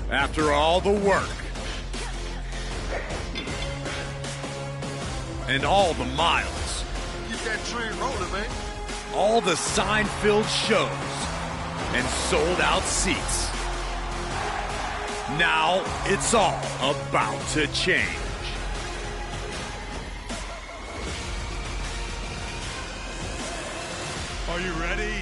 After all the work and all the miles, Get that train rolling, man. all the sign-filled shows and sold-out seats. Now it's all about to change. Are you ready?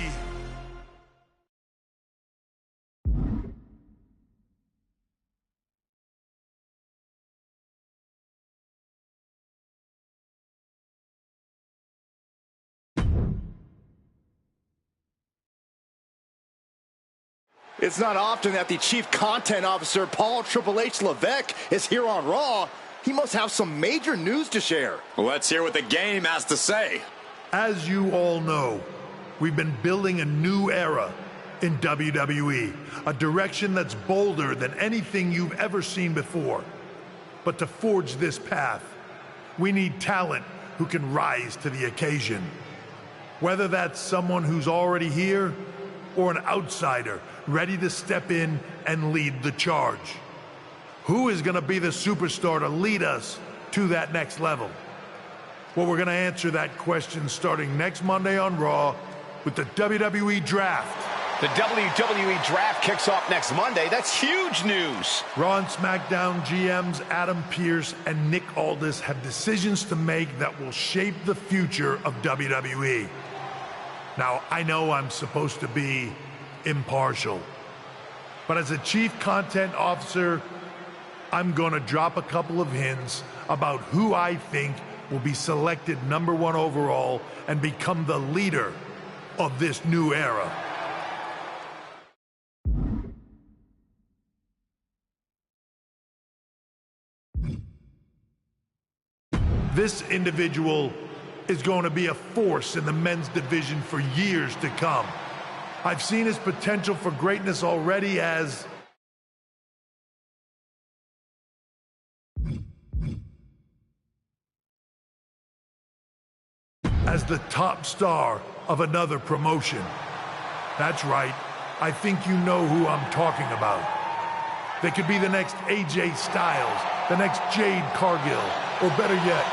It's not often that the Chief Content Officer, Paul Triple H Levesque, is here on Raw. He must have some major news to share. Let's hear what the game has to say. As you all know, we've been building a new era in WWE, a direction that's bolder than anything you've ever seen before. But to forge this path, we need talent who can rise to the occasion. Whether that's someone who's already here or an outsider ready to step in and lead the charge. Who is going to be the superstar to lead us to that next level? Well, we're going to answer that question starting next Monday on Raw with the WWE Draft. The WWE Draft kicks off next Monday. That's huge news. Raw and SmackDown GMs Adam Pearce and Nick Aldis have decisions to make that will shape the future of WWE. Now, I know I'm supposed to be impartial, but as a Chief Content Officer, I'm going to drop a couple of hints about who I think will be selected #1 overall and become the leader of this new era. This individual is going to be a force in the men's division for years to come. I've seen his potential for greatness already as the top star of another promotion. That's right, I think you know who I'm talking about. They could be the next AJ Styles, the next Jade Cargill, or better yet,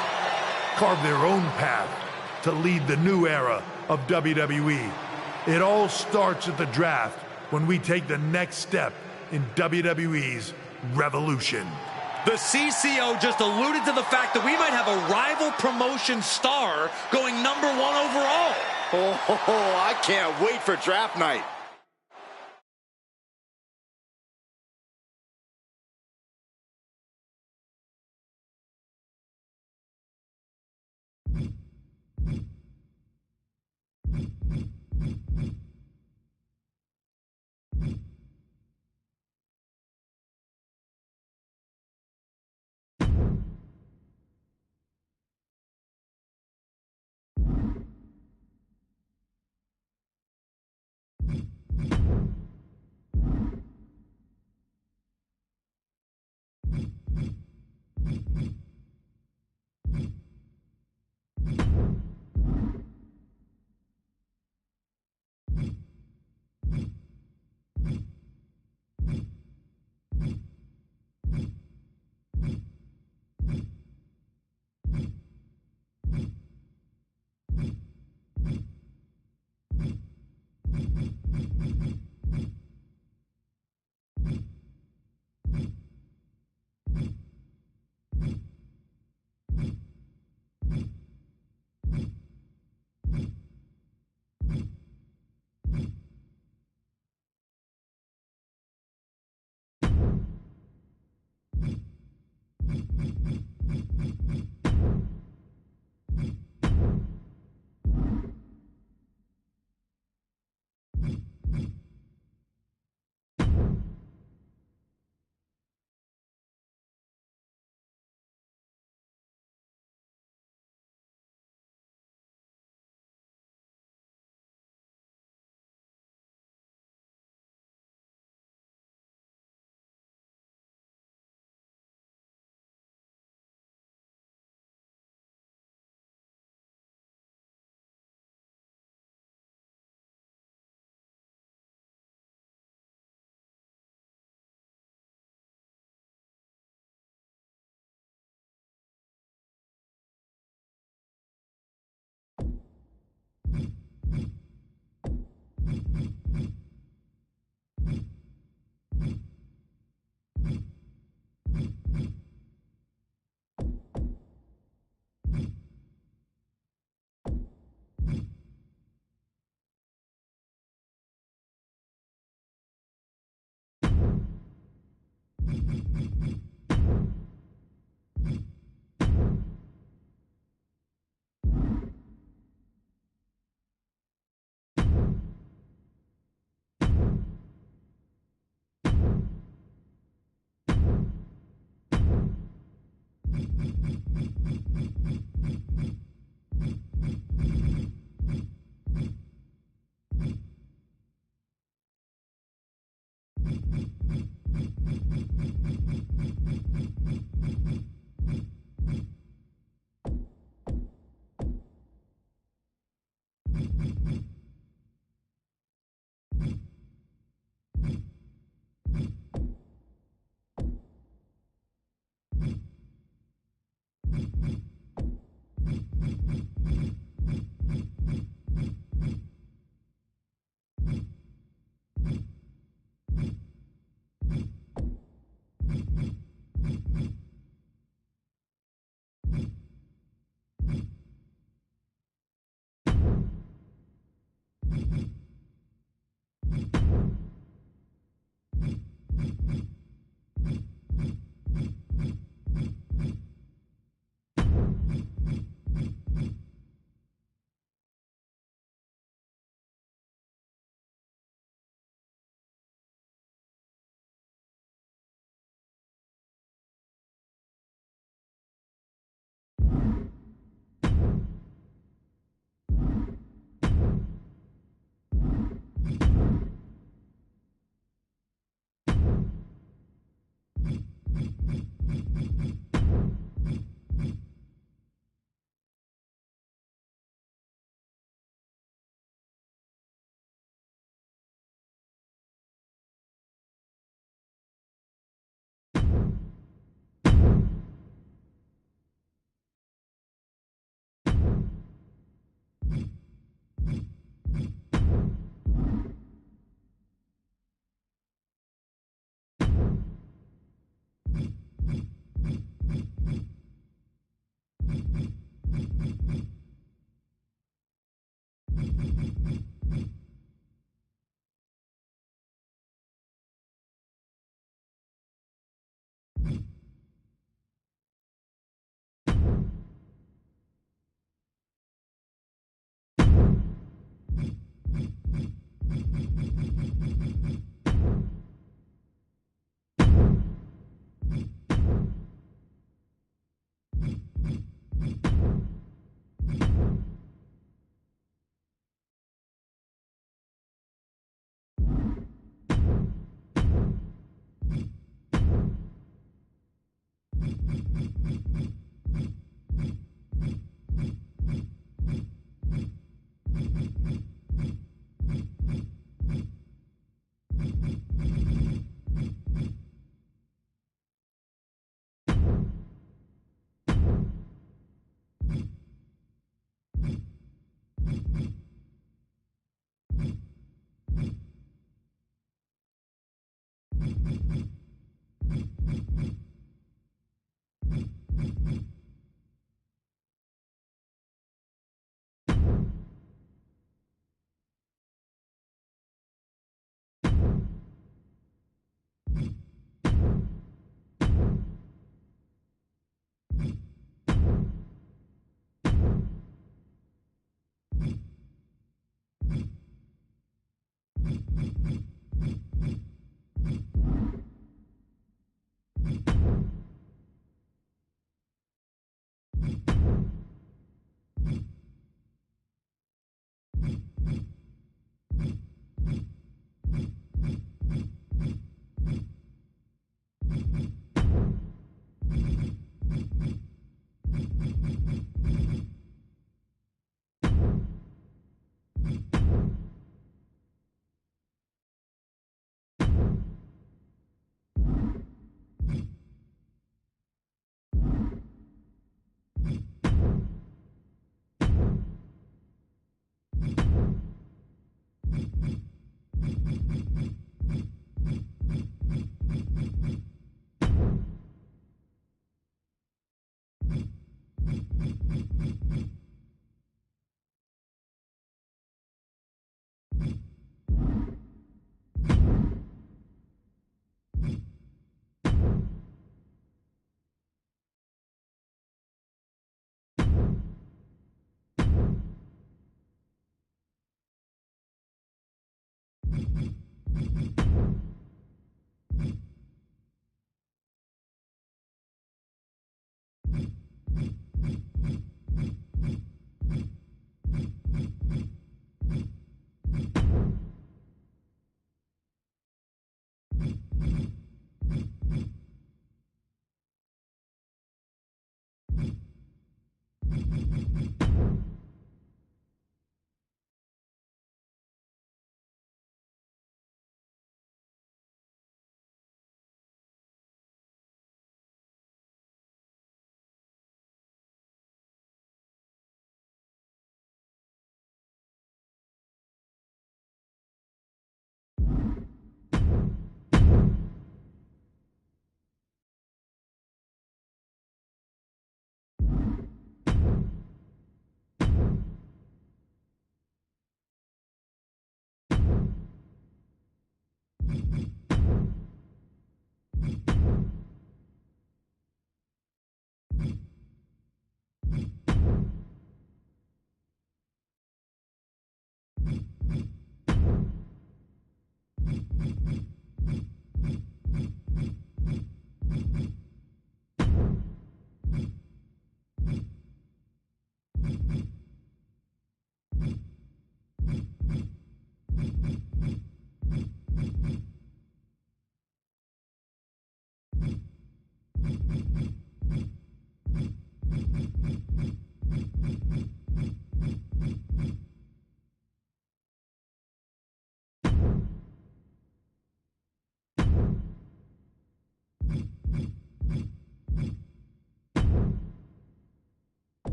carve their own path to lead the new era of WWE. It all starts at the draft when we take the next step in WWE's revolution. The CCO just alluded to the fact that we might have a rival promotion star going #1 overall. Oh, I can't wait for draft night.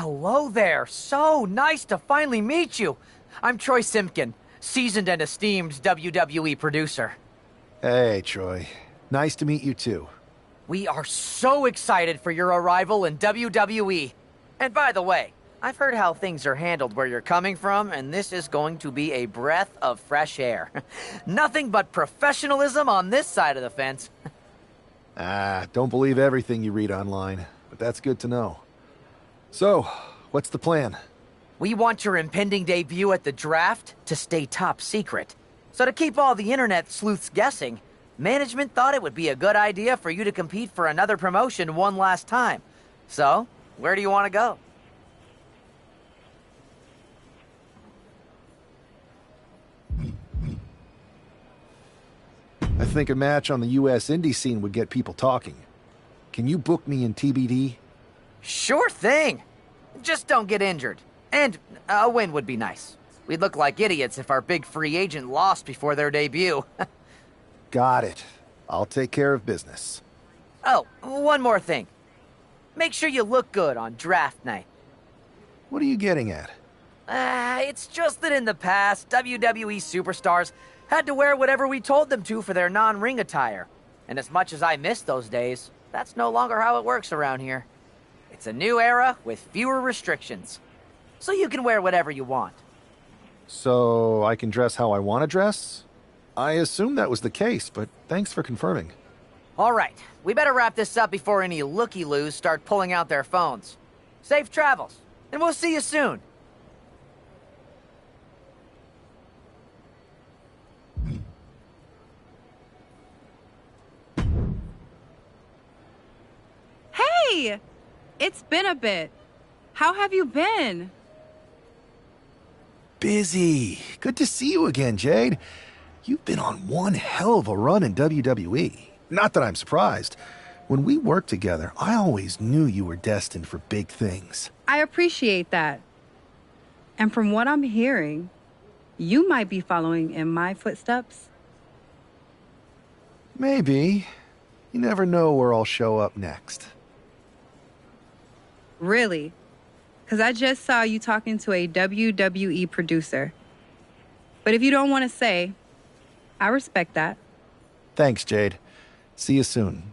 Hello there. So nice to finally meet you. I'm Troy Simpkin, seasoned and esteemed WWE producer. Hey, Troy. Nice to meet you, too. We are so excited for your arrival in WWE. And by the way, I've heard how things are handled where you're coming from, and this is going to be a breath of fresh air. Nothing but professionalism on this side of the fence. Don't believe everything you read online, but that's good to know. So, what's the plan? We want your impending debut at the draft to stay top secret. So to keep all the internet sleuths guessing, management thought it would be a good idea for you to compete for another promotion one last time. So, where do you want to go? I think a match on the US indie scene would get people talking. Can you book me in TBD? Sure thing. Just don't get injured. And a win would be nice. We'd look like idiots if our big free agent lost before their debut. Got it. I'll take care of business. Oh, one more thing. Make sure you look good on draft night. What are you getting at? It's just that in the past, WWE superstars had to wear whatever we told them to for their non-ring attire. And as much as I miss those days, that's no longer how it works around here. It's a new era with fewer restrictions. So you can wear whatever you want. So I can dress how I want to dress? I assumed that was the case, but thanks for confirming. All right, we better wrap this up before any looky-loos start pulling out their phones. Safe travels, and we'll see you soon. Hey! It's been a bit. How have you been? Busy. Good to see you again, Jade. You've been on one hell of a run in WWE. Not that I'm surprised. When we worked together, I always knew you were destined for big things. I appreciate that. And from what I'm hearing, you might be following in my footsteps. Maybe. You never know where I'll show up next. Really? Because I just saw you talking to a WWE producer. But if you don't want to say, I respect that. Thanks, Jade. See you soon.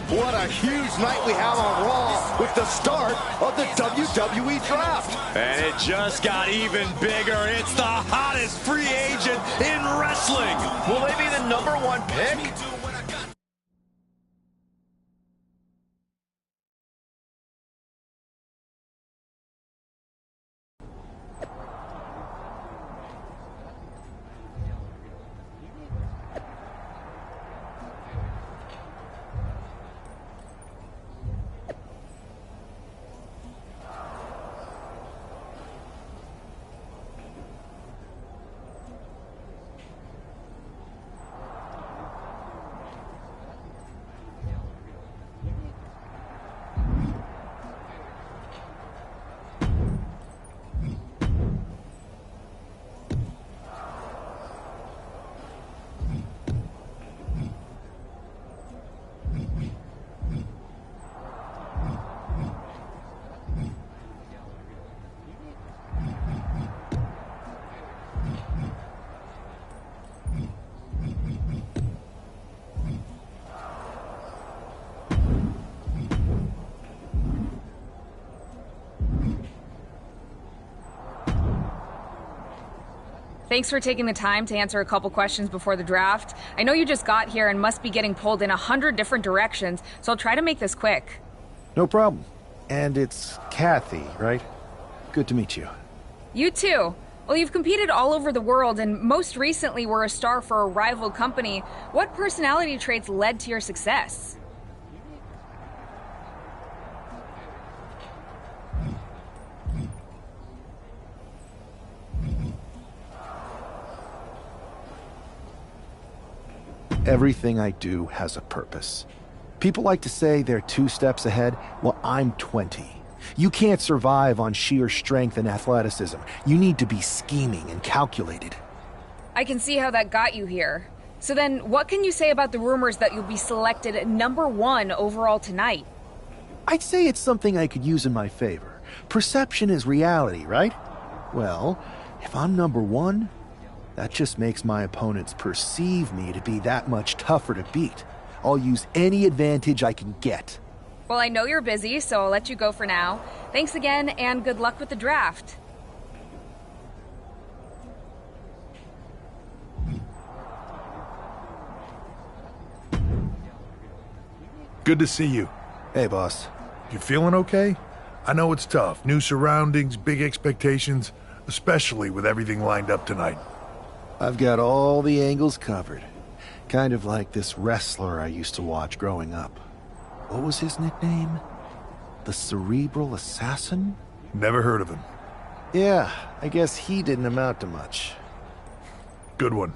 What a huge night we have on Raw with the start of the WWE Draft. And it just got even bigger. It's the hottest free agent in wrestling. Will they be the #1 pick? Thanks for taking the time to answer a couple questions before the draft. I know you just got here and must be getting pulled in 100 different directions, so I'll try to make this quick. No problem. And it's Kathy, right? Good to meet you. You too. Well, you've competed all over the world and most recently were a star for a rival company. What personality traits led to your success? Everything I do has a purpose. People like to say they're 2 steps ahead. Well, I'm 20. You can't survive on sheer strength and athleticism. You need to be scheming and calculated. I can see how that got you here. So then, what can you say about the rumors that you'll be selected #1 overall tonight? I'd say it's something I could use in my favor. Perception is reality, right? Well, if I'm #1, that just makes my opponents perceive me to be that much tougher to beat. I'll use any advantage I can get. Well, I know you're busy, so I'll let you go for now. Thanks again, and good luck with the draft. Good to see you. Hey, boss. You feeling okay? I know it's tough. New surroundings, big expectations, especially with everything lined up tonight. I've got all the angles covered. Kind of like this wrestler I used to watch growing up. What was his nickname? The Cerebral Assassin? Never heard of him. Yeah, I guess he didn't amount to much. Good one.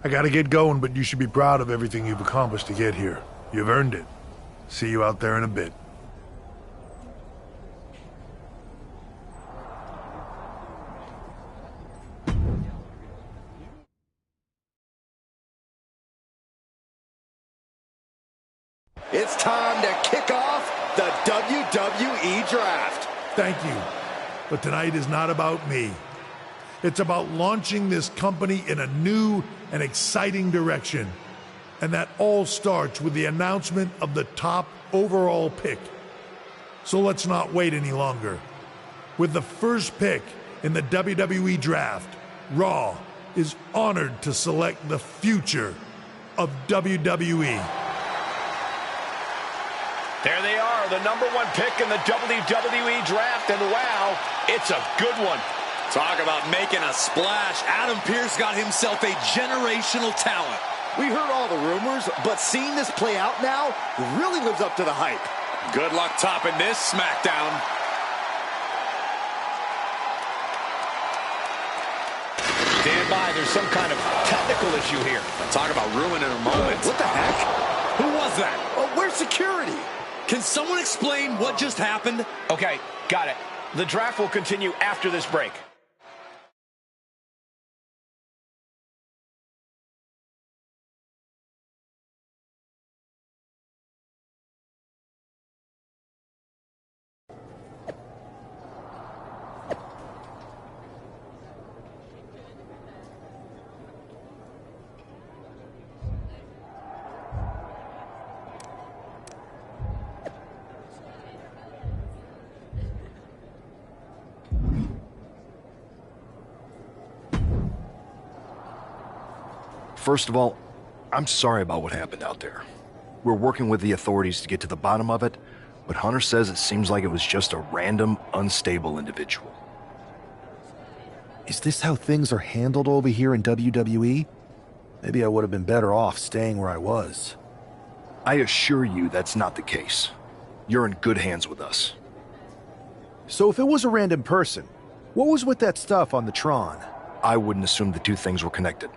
I gotta get going, but you should be proud of everything you've accomplished to get here. You've earned it. See you out there in a bit. It's time to kick off the WWE Draft. Thank you. But tonight is not about me. It's about launching this company in a new and exciting direction. And that all starts with the announcement of the top overall pick. So let's not wait any longer. With the first pick in the WWE Draft, Raw is honored to select the future of WWE. There they are, the #1 pick in the WWE Draft, and wow, it's a good one. Talk about making a splash. Adam Pearce got himself a generational talent. We heard all the rumors, but seeing this play out now really lives up to the hype. Good luck topping this SmackDown. Stand by, there's some kind of technical issue here. Talk about ruining a moment. What the heck? Who was that? Oh, where's security? Can someone explain what just happened? Okay, got it. The draft will continue after this break. First of all, I'm sorry about what happened out there. We're working with the authorities to get to the bottom of it, but Hunter says it seems like it was just a random, unstable individual. Is this how things are handled over here in WWE? Maybe I would have been better off staying where I was. I assure you that's not the case. You're in good hands with us. So if it was a random person, what was with that stuff on the Tron? I wouldn't assume the two things were connected.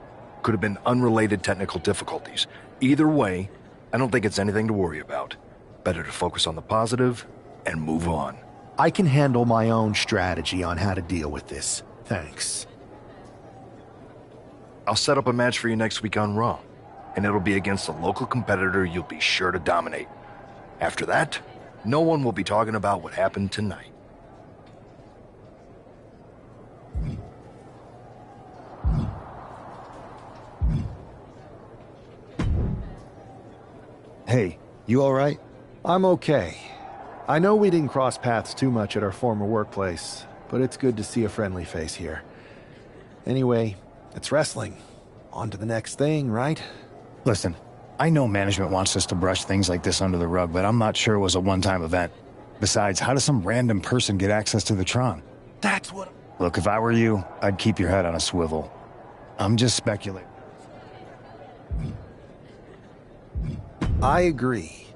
Could have been unrelated technical difficulties. Either way, I don't think it's anything to worry about. Better to focus on the positive and move on. I can handle my own strategy on how to deal with this. Thanks. I'll set up a match for you next week on Raw, and it'll be against a local competitor you'll be sure to dominate. After that, no one will be talking about what happened tonight. Hey, you all right? I'm okay. I know we didn't cross paths too much at our former workplace, but it's good to see a friendly face here. Anyway, it's wrestling. On to the next thing, right? Listen, I know management wants us to brush things like this under the rug, but I'm not sure it was a one-time event. Besides, how does some random person get access to the Tron? That's what... Look, if I were you, I'd keep your head on a swivel. I'm just speculating. I agree.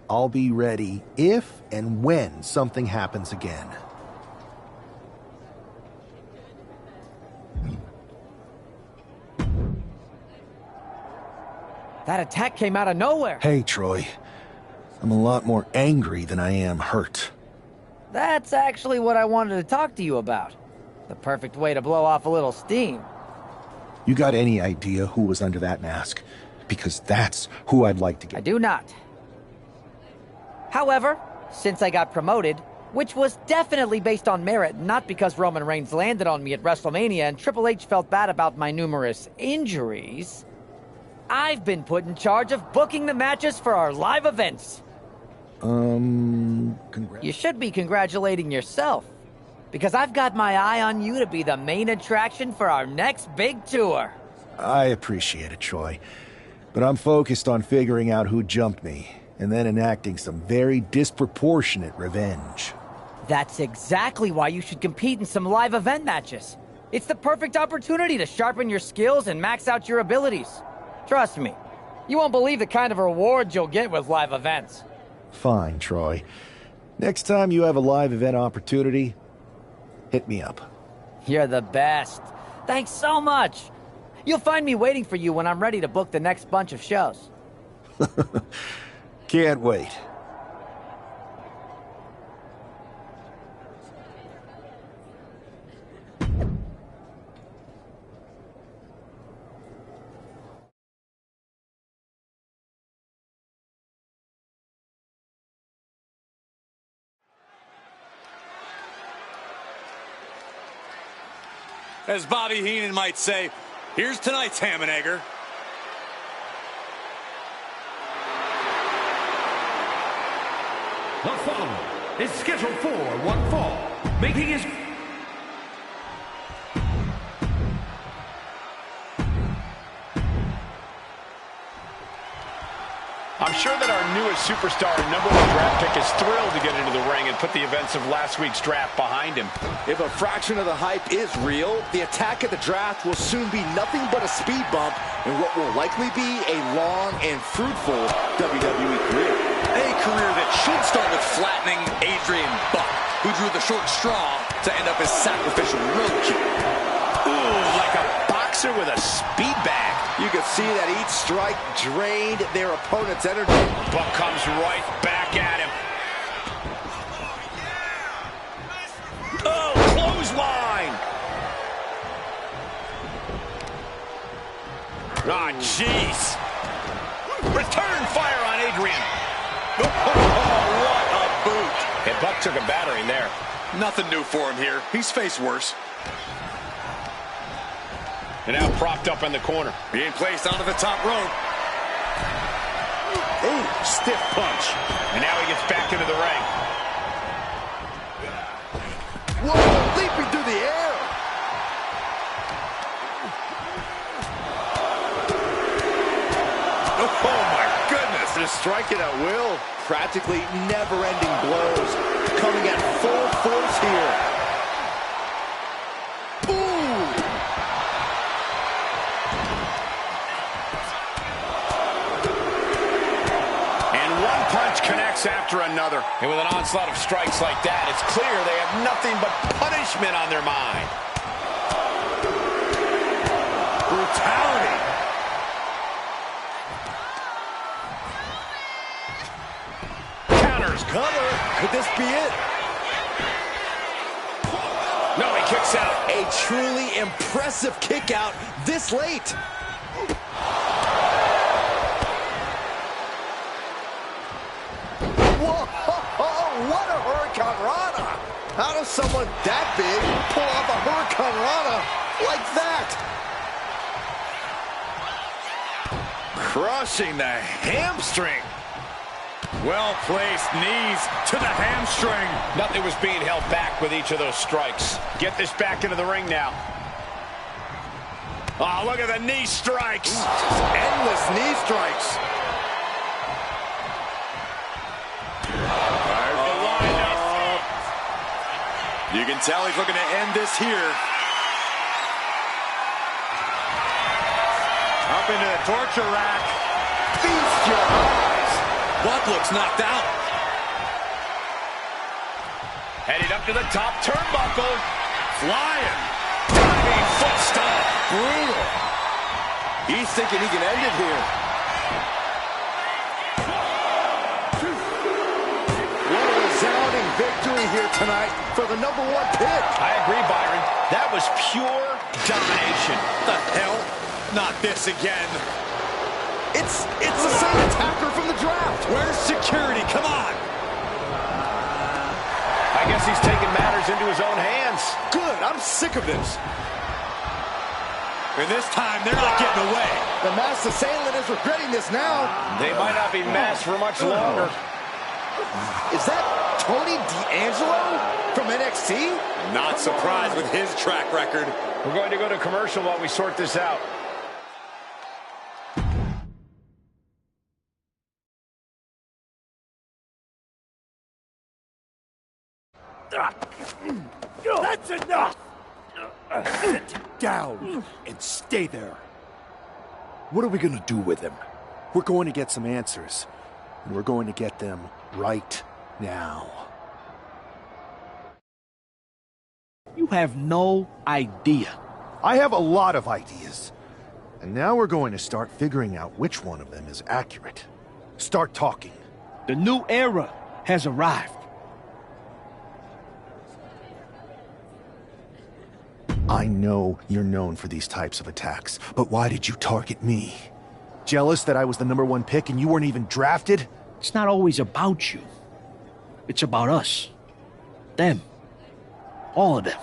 I'll be ready if and when something happens again. That attack came out of nowhere. Hey, Troy. I'm a lot more angry than I am hurt. That's actually what I wanted to talk to you about. The perfect way to blow off a little steam. You got any idea who was under that mask? Because that's who I'd like to get. I do not. However, since I got promoted, which was definitely based on merit, not because Roman Reigns landed on me at WrestleMania and Triple H felt bad about my numerous injuries, I've been put in charge of booking the matches for our live events. You should be congratulating yourself, because I've got my eye on you to be the main attraction for our next big tour. I appreciate it, Troy. But I'm focused on figuring out who jumped me, and then enacting some very disproportionate revenge. That's exactly why you should compete in some live event matches. It's the perfect opportunity to sharpen your skills and max out your abilities. Trust me, you won't believe the kind of rewards you'll get with live events. Fine, Troy. Next time you have a live event opportunity, hit me up. You're the best. Thanks so much. You'll find me waiting for you when I'm ready to book the next bunch of shows. Can't wait. As Bobby Heenan might say, here's tonight's ham and egger. The following is scheduled for one fall, making his... I'm sure that our newest superstar and #1 draft pick is thrilled to get into the ring and put the events of last week's draft behind him. If a fraction of the hype is real, the attack at the draft will soon be nothing but a speed bump in what will likely be a long and fruitful WWE career. A career that should start with flattening Adrian Buck, who drew the short straw to end up as sacrificial roadkill. Ooh, like a boxer with a speed bag. You can see that each strike drained their opponent's energy. Buck comes right back at him. Oh, clothesline! Ah, jeez. Return fire on Adrian. Oh, what a boot. And Buck took a battering there. Nothing new for him here. He's faced worse. And now propped up in the corner. Being placed onto the top rope. Ooh, stiff punch. And now he gets back into the ring. Whoa, leaping through the air. Oh, my goodness. Just striking at will. Practically never-ending blows coming at full force here. Ooh! And one punch connects after another. And with an onslaught of strikes like that, it's clear they have nothing but punishment on their mind. Brutality. Counters. Cover. Could this be it? No, he kicks out. A truly impressive kick out this late. Whoa, what a Hurricane Rana. How does someone that big pull off a Hurricane Rana like that? Crushing the hamstring. Well-placed knees to the hamstring. Nothing was being held back with each of those strikes. Get this back into the ring now. Oh, look at the knee strikes. Endless knee strikes. You can tell he's looking to end this here. Up into the torture rack. Feast your eyes. Buck looks knocked out. Headed up to the top turnbuckle. Flying. Diving foot stomp. Brutal. He's thinking he can end it here. What a resounding victory here tonight for the #1 pick. I agree, Byron. That was pure domination. The hell? Not this again. It's the same attacker from the draft. Where's security? Come on. I guess he's taking matters into his own hands. Good. I'm sick of this. And this time, they're not getting away. The masked assailant is regretting this now. They might not be masked for much longer. Is that Tony D'Angelo from NXT? Not surprised with his track record. We're going to go to commercial while we sort this out. That's enough! Sit down and stay there. What are we going to do with him? We're going to get some answers. And we're going to get them right now. You have no idea. I have a lot of ideas. And now we're going to start figuring out which one of them is accurate. Start talking. The new era has arrived. I know you're known for these types of attacks, but why did you target me? Jealous that I was the #1 pick and you weren't even drafted? It's not always about you. It's about us. Them. All of them.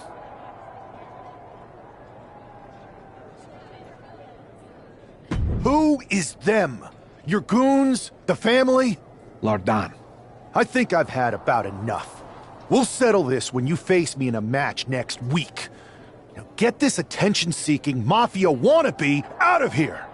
Who is them? Your goons? The family? Lardan. I think I've had about enough. We'll settle this when you face me in a match next week. Now get this attention-seeking mafia wannabe out of here!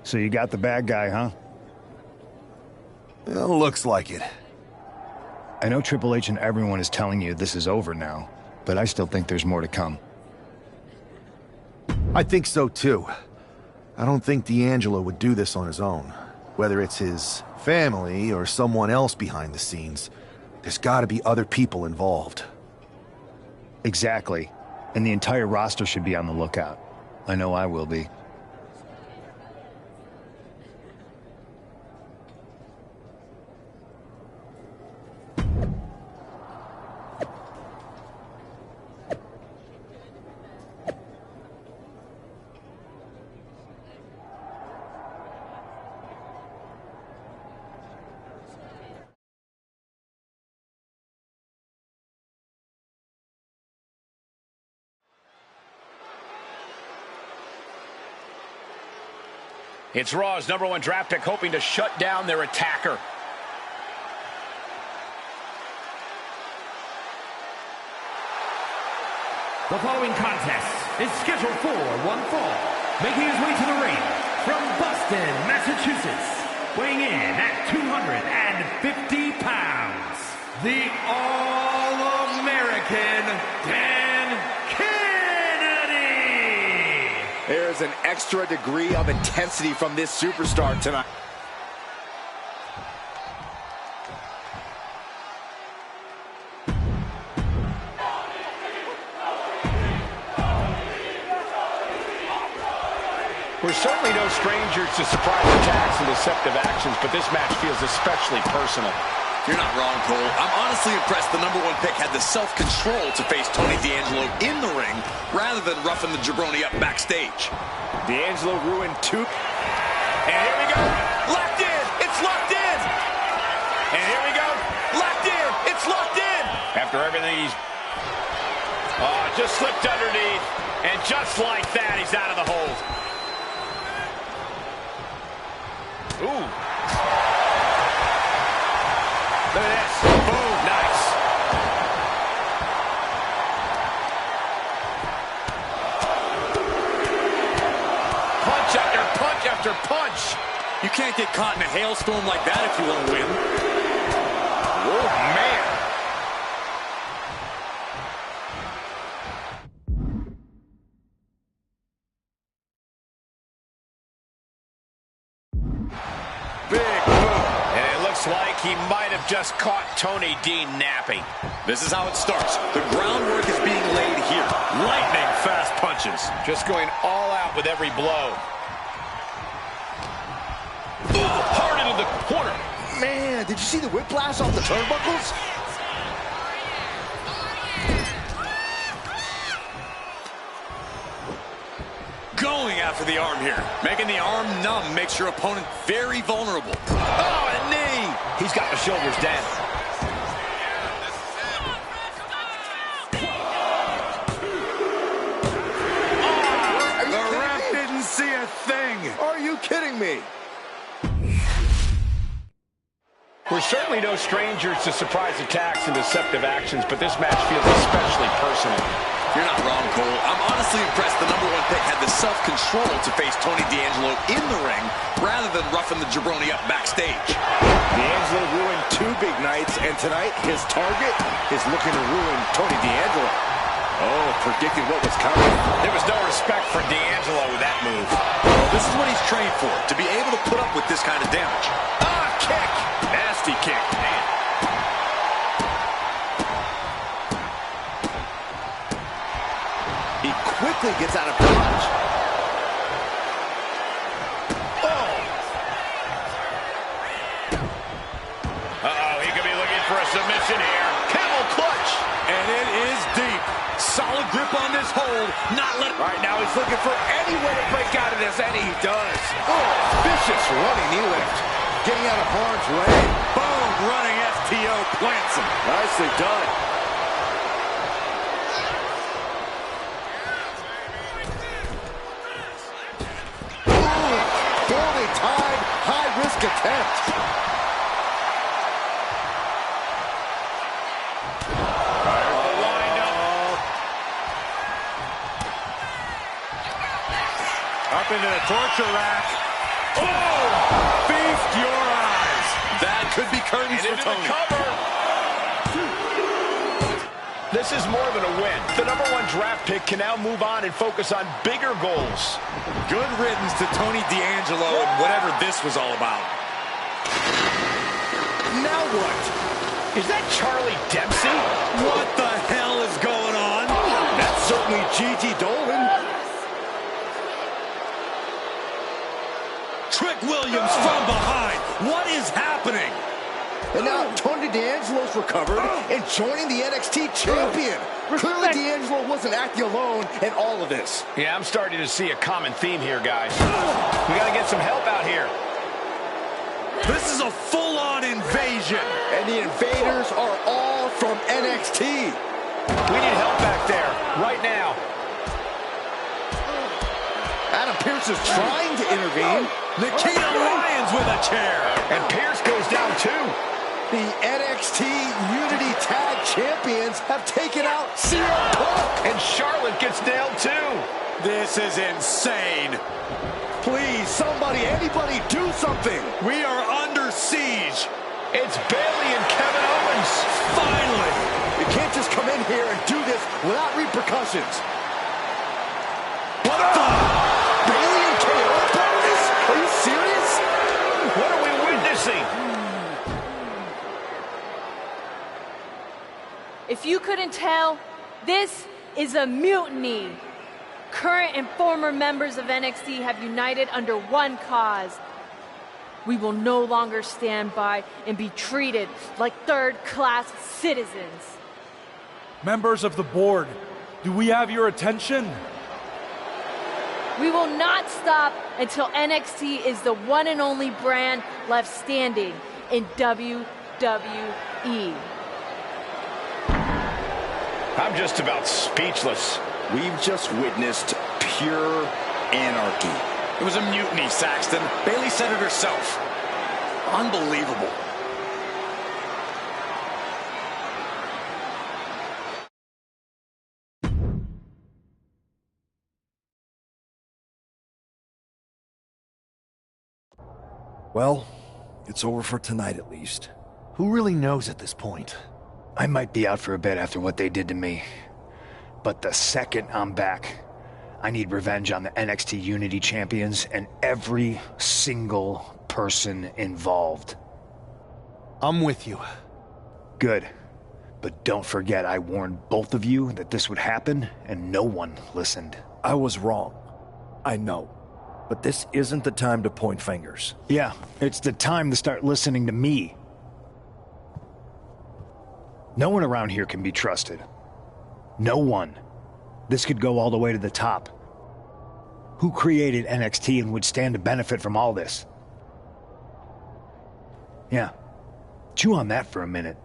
So you got the bad guy, huh? Well, looks like it. I know Triple H and everyone is telling you this is over now, but I still think there's more to come. I think so too. I don't think D'Angelo would do this on his own. Whether it's his family or someone else behind the scenes, there's gotta be other people involved. Exactly. And the entire roster should be on the lookout. I know I will be. It's Raw's #1 draft pick hoping to shut down their attacker. The following contest is scheduled for one fall. Making his way to the ring from Boston, Massachusetts, weighing in at 250 pounds, the All-American Dan Kennedy! There's an extra degree of intensity from this superstar tonight. We're certainly no strangers to surprise attacks and deceptive actions, but this match feels especially personal. You're not wrong, Cole. I'm honestly impressed the #1 pick had the self-control to face Tony D'Angelo in the ring rather than roughing the jabroni up backstage. D'Angelo ruined 2. And here we go. Locked in. It's locked in. And here we go. Locked in. It's locked in. After everything he's... just slipped underneath. And just like that, he's out of the hold. Ooh. Look at this. Boom. Nice. Punch after punch after punch. You can't get caught in a hailstorm like that if you want to win. Oh, man. Like he might have just caught Tony D napping. This is how it starts. The groundwork is being laid here. Lightning fast punches. Just going all out with every blow. Ooh, hard into the corner. Man, did you see the whiplash off the turnbuckles? Going after the arm here. Making the arm numb makes your opponent very vulnerable. Oh, a knee. He's got the shoulders down. Oh, the ref didn't see a thing. Are you kidding me? We're certainly no strangers to surprise attacks and deceptive actions, but this match feels especially personal. You're not wrong, Cole. I'm honestly impressed the #1 pick had the self-control to face Tony D'Angelo in the ring rather than roughing the jabroni up backstage. D'Angelo ruined 2 big nights, and tonight his target is looking to ruin Tony D'Angelo. Oh, predicting what was coming. There was no respect for D'Angelo with that move. Well, this is what he's trained for, to be able to put up with this kind of damage. Kick. Nasty kick. Man. He quickly gets out of dodge. He could be looking for a submission here. Camel clutch. And it is deep. Solid grip on this hold. Not let... Right now he's looking for any way to break out of this, and he does. Oh, vicious running knee lift. Getting out of harm's way. Boom, running STO plants him. Nicely done. Ooh, poorly timed, high-risk attempt. Lined up. Up into the torture rack. Oh! Feast your eyes. That could be curtains for Tony. Cover. This is more than a win. The #1 draft pick can now move on and focus on bigger goals. Good riddance to Tony D'Angelo and whatever this was all about. Now what? Is that Charlie Dempsey? What the hell is going on? That's certainly G.T. Dolan. Trick Williams from behind. What is happening? And now Tony D'Angelo's recovered and joining the NXT champion. Clearly D'Angelo wasn't acting alone in all of this. Yeah, I'm starting to see a common theme here, guys. We got to get some help out here. This is a full-on invasion. And the invaders are all from NXT. We need help back there, right now. Adam Pearce is trying to intervene. Nikita Lyons with a chair. And Pierce goes down too. The NXT Unity Tag Champions have taken out CM Punk. And Charlotte gets nailed too. This is insane. Please, somebody, anybody, do something. We are under siege. It's Bayley and Kevin Owens. Finally. You can't just come in here and do this without repercussions. What the? Bayley and KO bonus? Are you serious? What are we witnessing? If you couldn't tell, this is a mutiny. Current and former members of NXT have united under one cause. We will no longer stand by and be treated like third-class citizens. Members of the board, do we have your attention? We will not stop until NXT is the one and only brand left standing in WWE. I'm just about speechless. We've just witnessed pure anarchy. It was a mutiny, Saxton. Bayley said it herself. Unbelievable. Well, it's over for tonight at least. Who really knows at this point? I might be out for a bit after what they did to me. But the second I'm back, I need revenge on the NXT Unity Champions and every single person involved. I'm with you. Good. But don't forget I warned both of you that this would happen, and no one listened. I was wrong. I know. But this isn't the time to point fingers. Yeah, it's the time to start listening to me. No one around here can be trusted. No one. This could go all the way to the top. Who created NXT and would stand to benefit from all this? Yeah. Chew on that for a minute.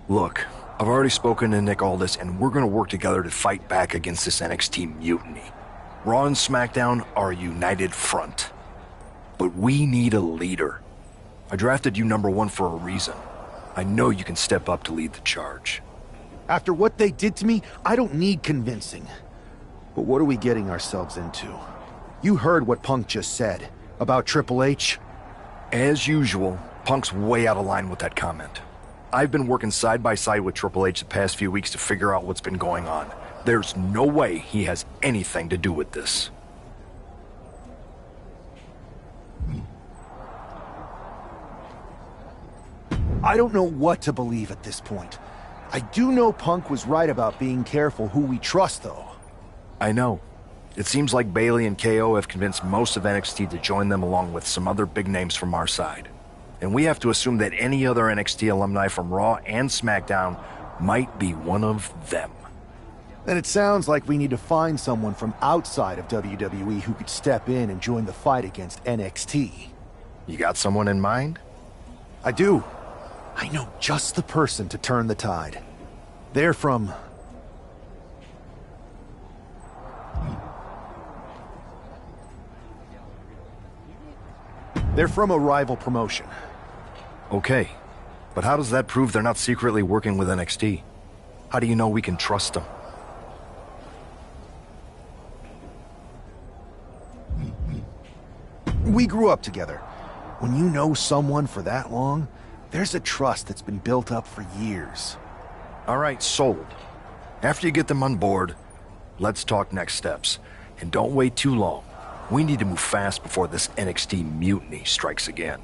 Look, I've already spoken to Nick Aldis, and we're gonna work together to fight back against this NXT mutiny. Raw and SmackDown are a united front. But we need a leader. I drafted you #1 for a reason. I know you can step up to lead the charge. After what they did to me, I don't need convincing. But what are we getting ourselves into? You heard what Punk just said about Triple H. As usual, Punk's way out of line with that comment. I've been working side by side with Triple H the past few weeks to figure out what's been going on. There's no way he has anything to do with this. I don't know what to believe at this point. I do know Punk was right about being careful who we trust, though. I know. It seems like Bayley and KO have convinced most of NXT to join them along with some other big names from our side. And we have to assume that any other NXT alumni from Raw and SmackDown might be one of them. Then it sounds like we need to find someone from outside of WWE who could step in and join the fight against NXT. You got someone in mind? I do. I know just the person to turn the tide. They're from... They're from a rival promotion. Okay, but how does that prove they're not secretly working with NXT? How do you know we can trust them? We grew up together. When you know someone for that long, there's a trust that's been built up for years. All right, sold. After you get them on board, let's talk next steps. And don't wait too long. We need to move fast before this NXT mutiny strikes again.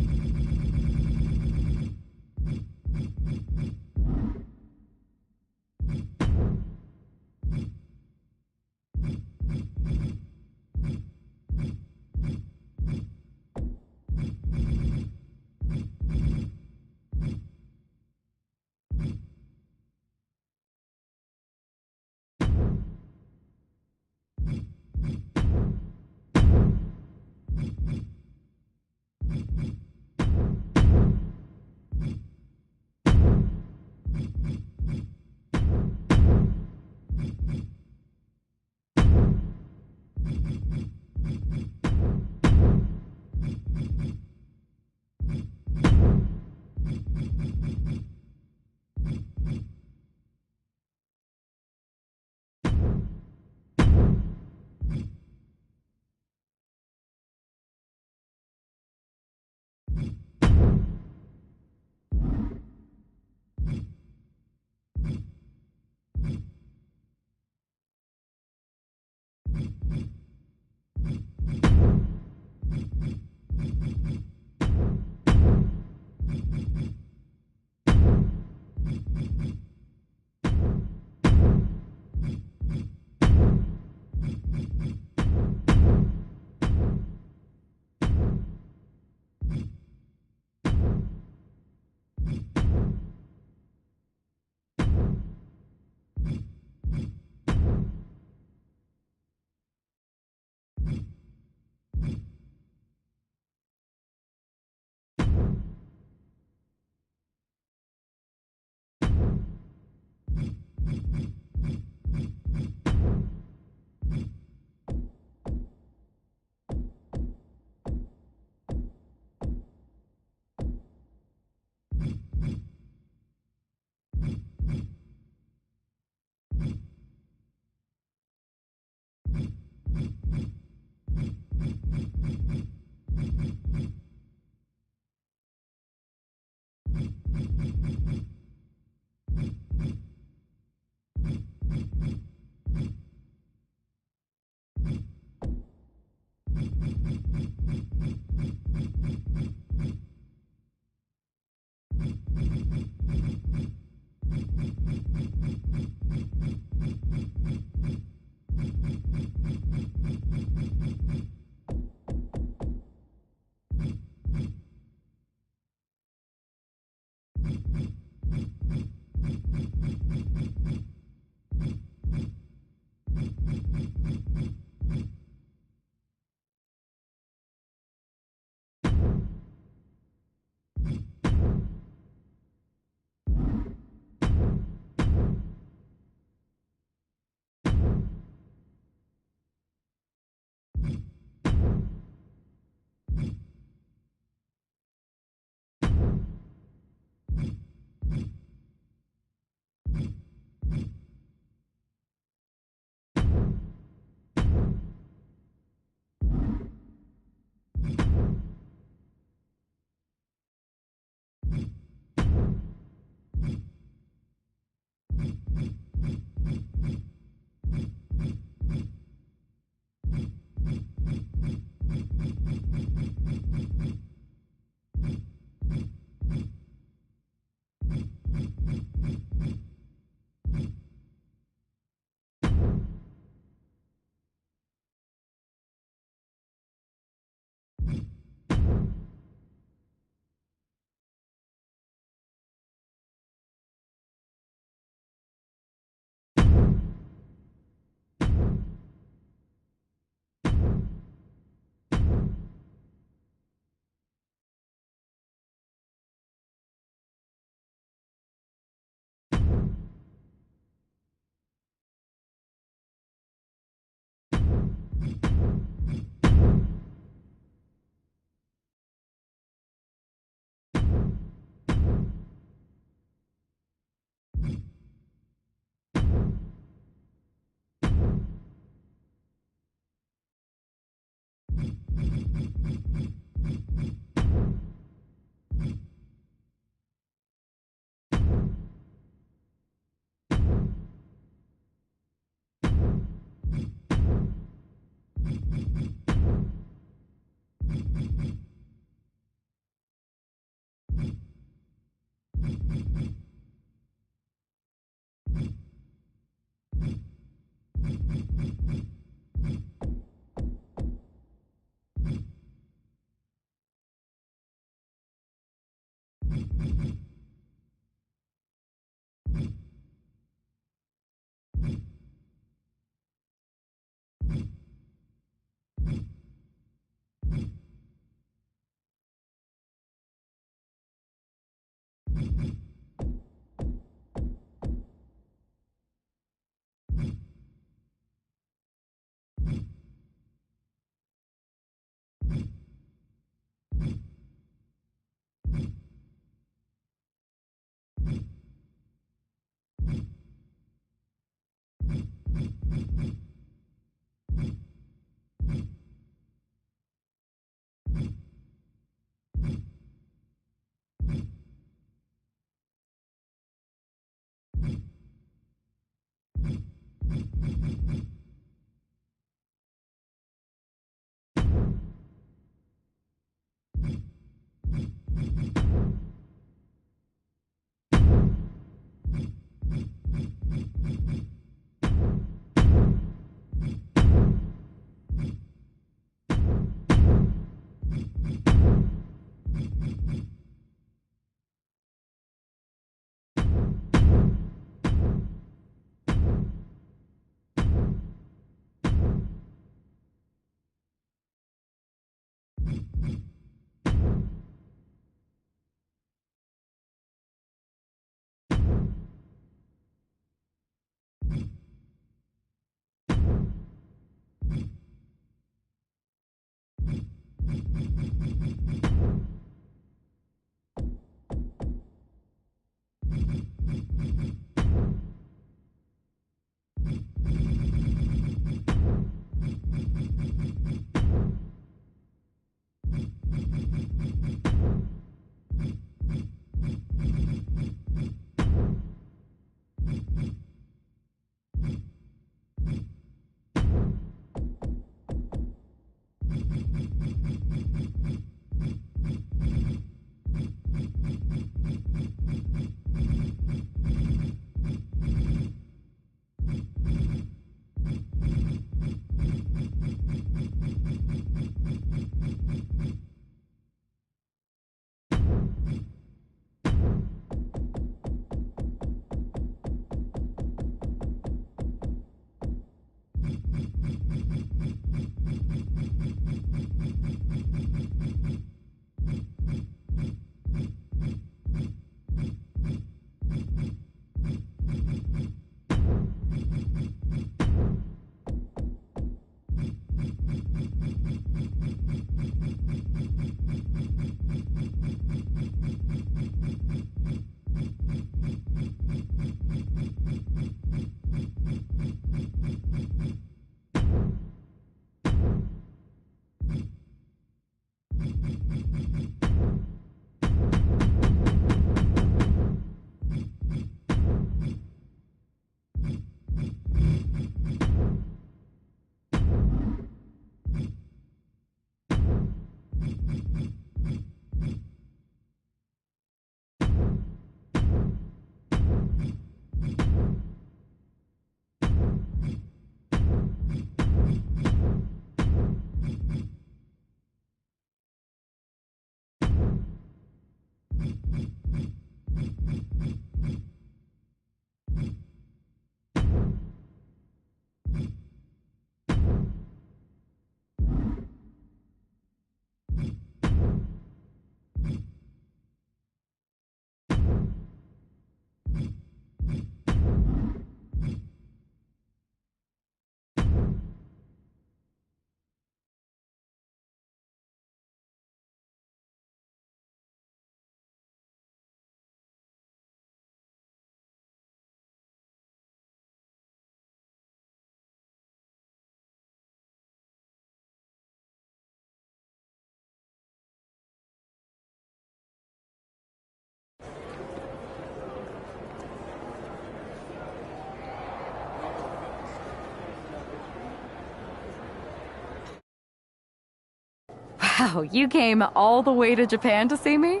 Wow, you came all the way to Japan to see me?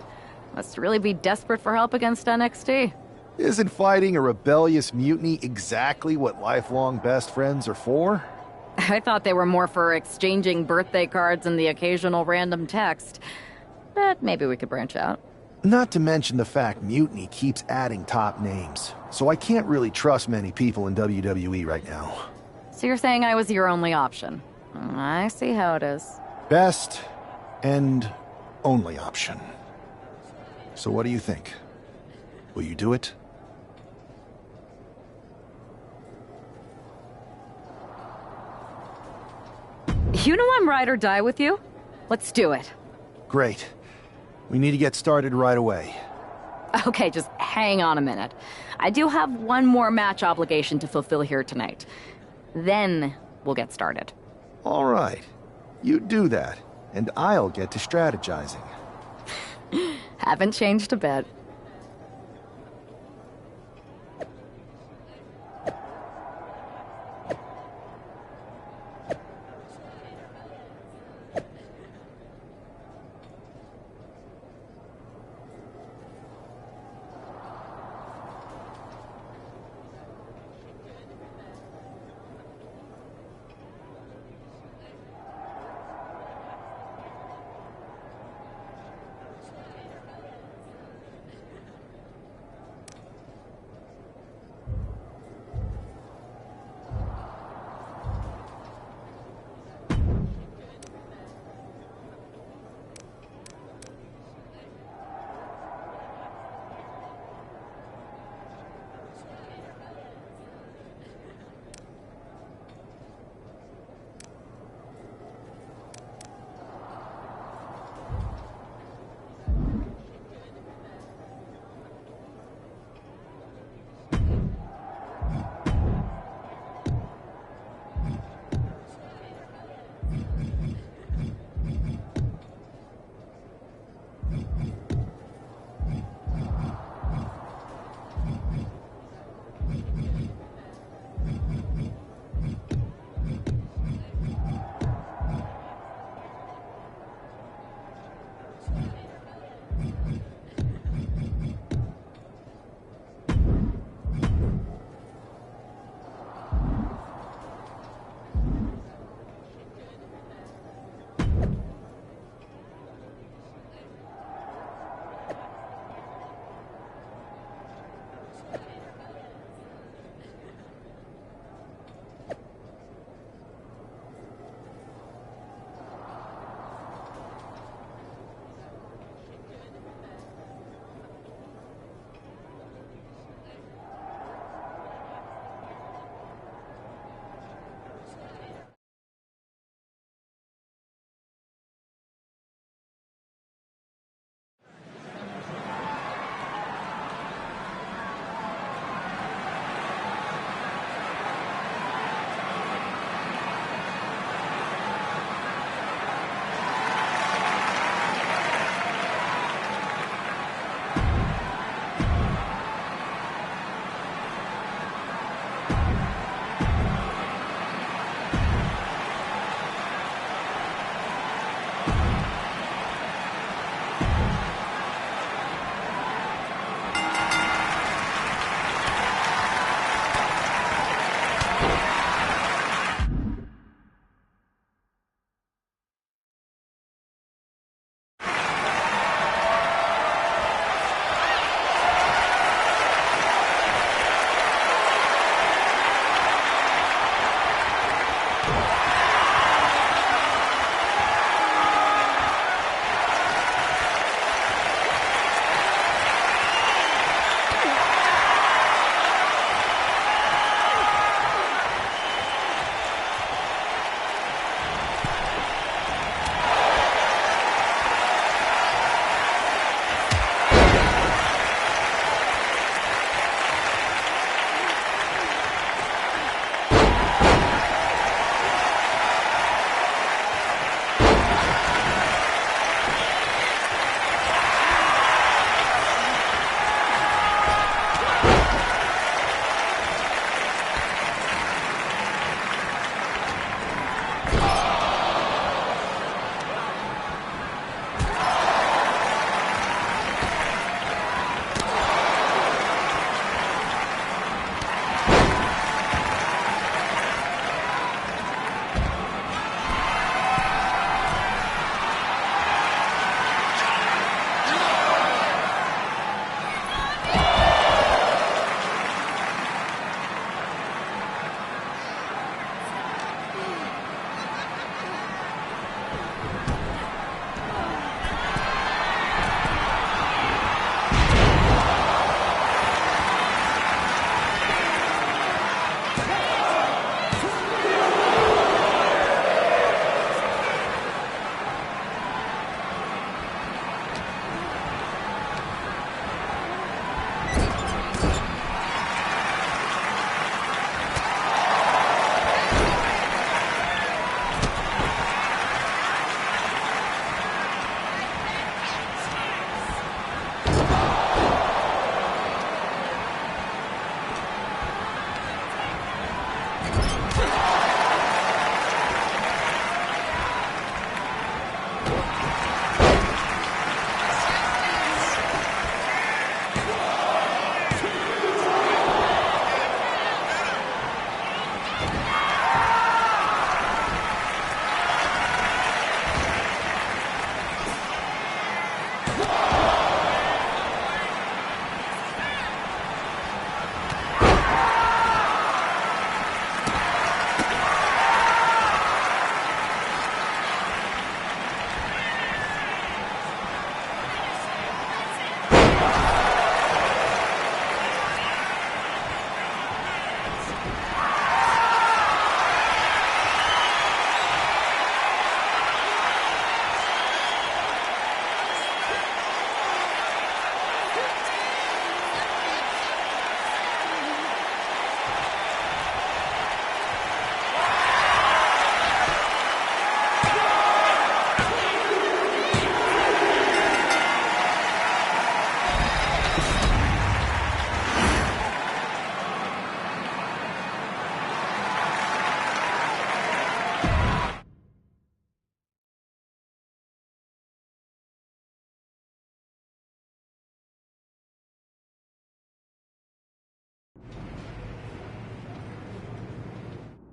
Must really be desperate for help against NXT. Isn't fighting a rebellious mutiny exactly what lifelong best friends are for? I thought they were more for exchanging birthday cards and the occasional random text. But maybe we could branch out. Not to mention the fact Mutiny keeps adding top names, so I can't really trust many people in WWE right now. So you're saying I was your only option? I see how it is. Best and only option. So what do you think? Will you do it? You know I'm ride or die with you. Let's do it. Great. We need to get started right away. Okay, just hang on a minute. I do have one more match obligation to fulfill here tonight. Then we'll get started. All right. You do that, and I'll get to strategizing. Haven't changed a bit.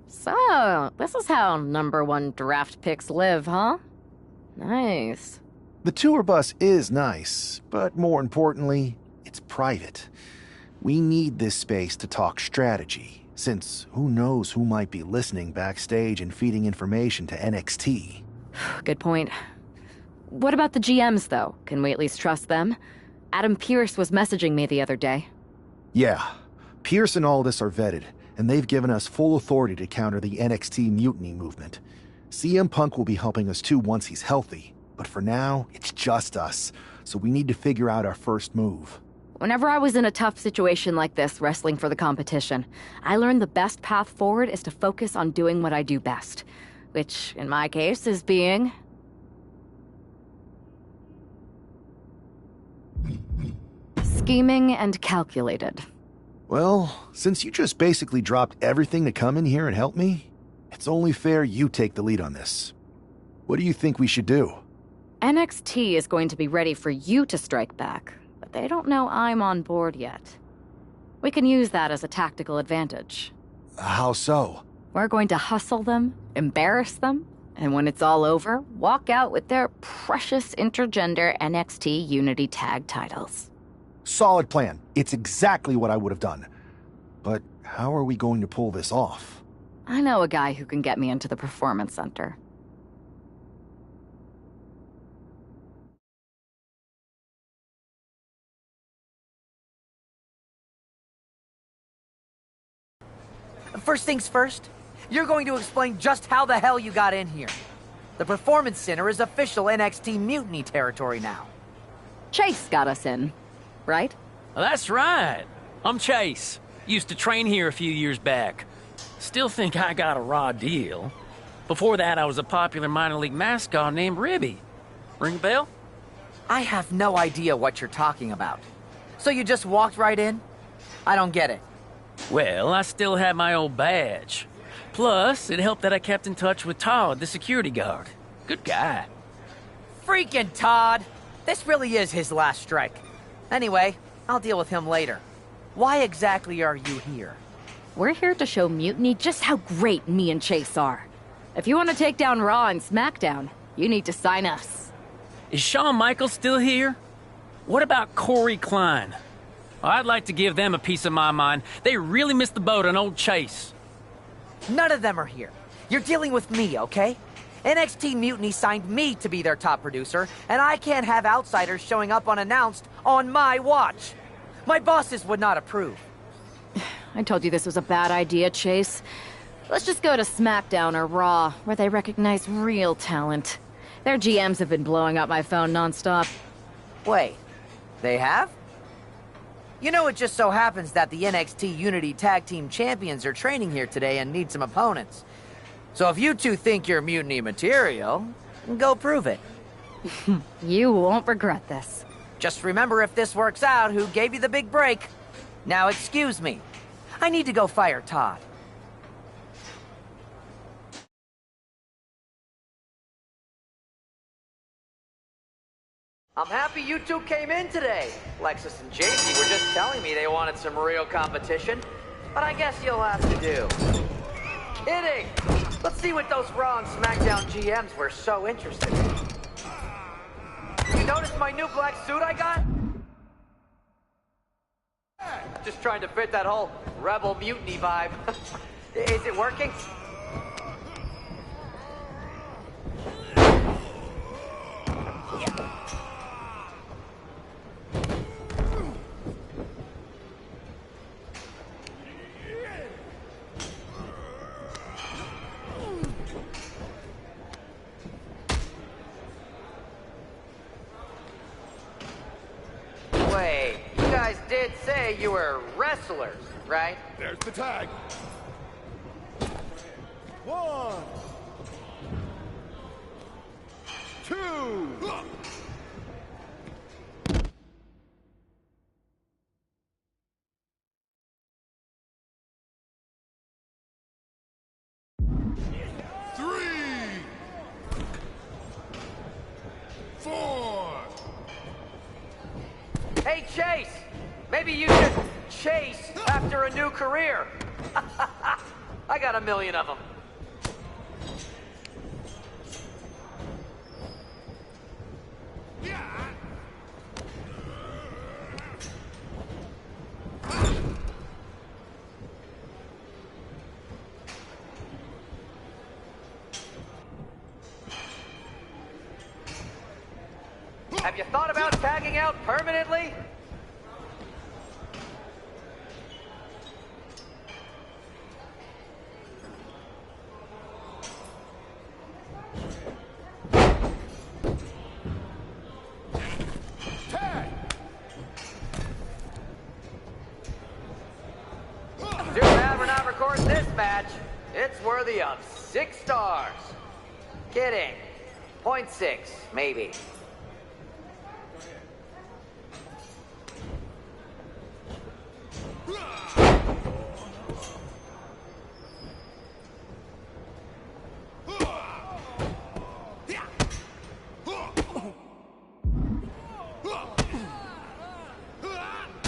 So, this is how #1 draft picks live, huh? Nice. The tour bus is nice, but more importantly, it's private. We need this space to talk strategy, since who knows who might be listening backstage and feeding information to NXT. Good point. What about the GMs, though? Can we at least trust them? Adam Pearce was messaging me the other day. Yeah, Pierce and Aldis are vetted, and they've given us full authority to counter the NXT mutiny movement. CM Punk will be helping us too once he's healthy, but for now, it's just us, so we need to figure out our first move. Whenever I was in a tough situation like this, wrestling for the competition, I learned the best path forward is to focus on doing what I do best, which, in my case, is being... scheming and calculated. Well, since you just basically dropped everything to come in here and help me, it's only fair you take the lead on this. What do you think we should do? NXT is going to be ready for you to strike back, but they don't know I'm on board yet. We can use that as a tactical advantage. How so? We're going to hustle them, embarrass them, and when it's all over, walk out with their precious intergender NXT Unity Tag titles. Solid plan. It's exactly what I would have done. But how are we going to pull this off? I know a guy who can get me into the Performance Center. First things first, you're going to explain just how the hell you got in here. The Performance Center is official NXT Mutiny territory now. Chase got us in, right? That's right. I'm Chase. Used to train here a few years back. Still think I got a raw deal. Before that, I was a popular minor league mascot named Ribby. Ring a bell? I have no idea what you're talking about. So you just walked right in? I don't get it. Well, I still had my old badge. Plus, it helped that I kept in touch with Todd, the security guard. Good guy. Freaking Todd! This really is his last strike. Anyway, I'll deal with him later. Why exactly are you here? We're here to show Mutiny just how great me and Chase are. If you want to take down Raw and SmackDown, you need to sign us. Is Shawn Michaels still here? What about Corey Klein? I'd like to give them a piece of my mind. They really missed the boat on old Chase. None of them are here. You're dealing with me, okay? NXT Mutiny signed me to be their top producer, and I can't have outsiders showing up unannounced on my watch. My bosses would not approve. I told you this was a bad idea, Chase. Let's just go to SmackDown or Raw, where they recognize real talent. Their GMs have been blowing up my phone nonstop. Wait, they have? You know, it just so happens that the NXT Unity Tag Team Champions are training here today and need some opponents. So if you two think you're Mutiny material, go prove it. You won't regret this. Just remember, if this works out, who gave you the big break. Now excuse me. I need to go fire Todd. I'm happy you two came in today. Lexus and JC were just telling me they wanted some real competition, but I guess you'll have to do. Kidding! Let's see what those Raw and SmackDown GMs were so interested in. You notice my new black suit I got? Just trying to fit that whole rebel mutiny vibe. Is it working? Wait, you guys did say you were wrestlers, right? There's the tag. 1, 2. Hey, Chase! Maybe you should chase after a new career. I got a million of them. Have you thought about tagging out permanently? Tag! Too bad we're not recording this match. It's worthy of 6 stars. Kidding. 0.6, maybe.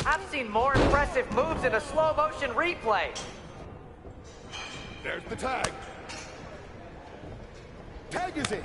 I've seen more impressive moves in a slow motion replay. There's the tag. Tag is in.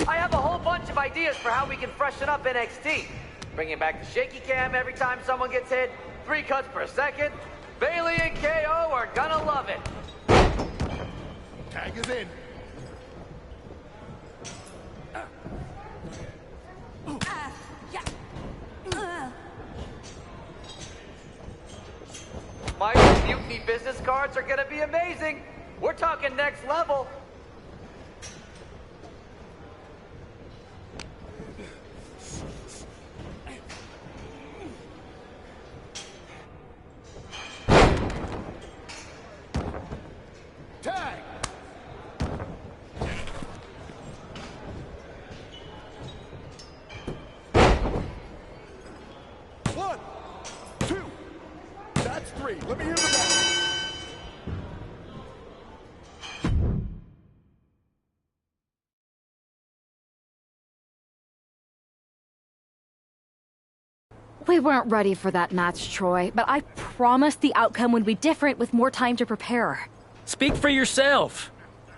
I have a whole bunch of ideas for how we can freshen up NXT. Bringing back the shaky cam every time someone gets hit, 3 cuts per second. Bayley and KO are gonna love it. Tag is in. My Mutiny business cards are gonna be amazing. We're talking next level. Tag! One, two. That's 3. Let me hear the bell. We weren't ready for that match, Troy, but I promised the outcome would be different with more time to prepare. Speak for yourself.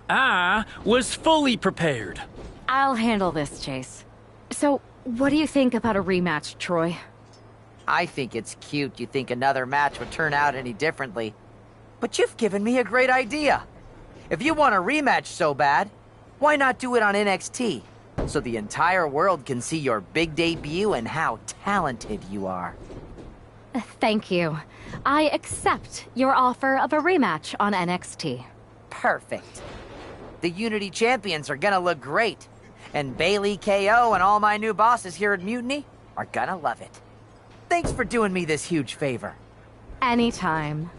I was fully prepared. I'll handle this, Chase. So, what do you think about a rematch, Troy? I think it's cute you think another match would turn out any differently. But you've given me a great idea. If you want a rematch so bad, why not do it on NXT? So the entire world can see your big debut and how talented you are. Thank you. I accept your offer of a rematch on NXT. Perfect. The Unity champions are gonna look great. And Bayley, KO, and all my new bosses here at Mutiny are gonna love it. Thanks for doing me this huge favor. Anytime.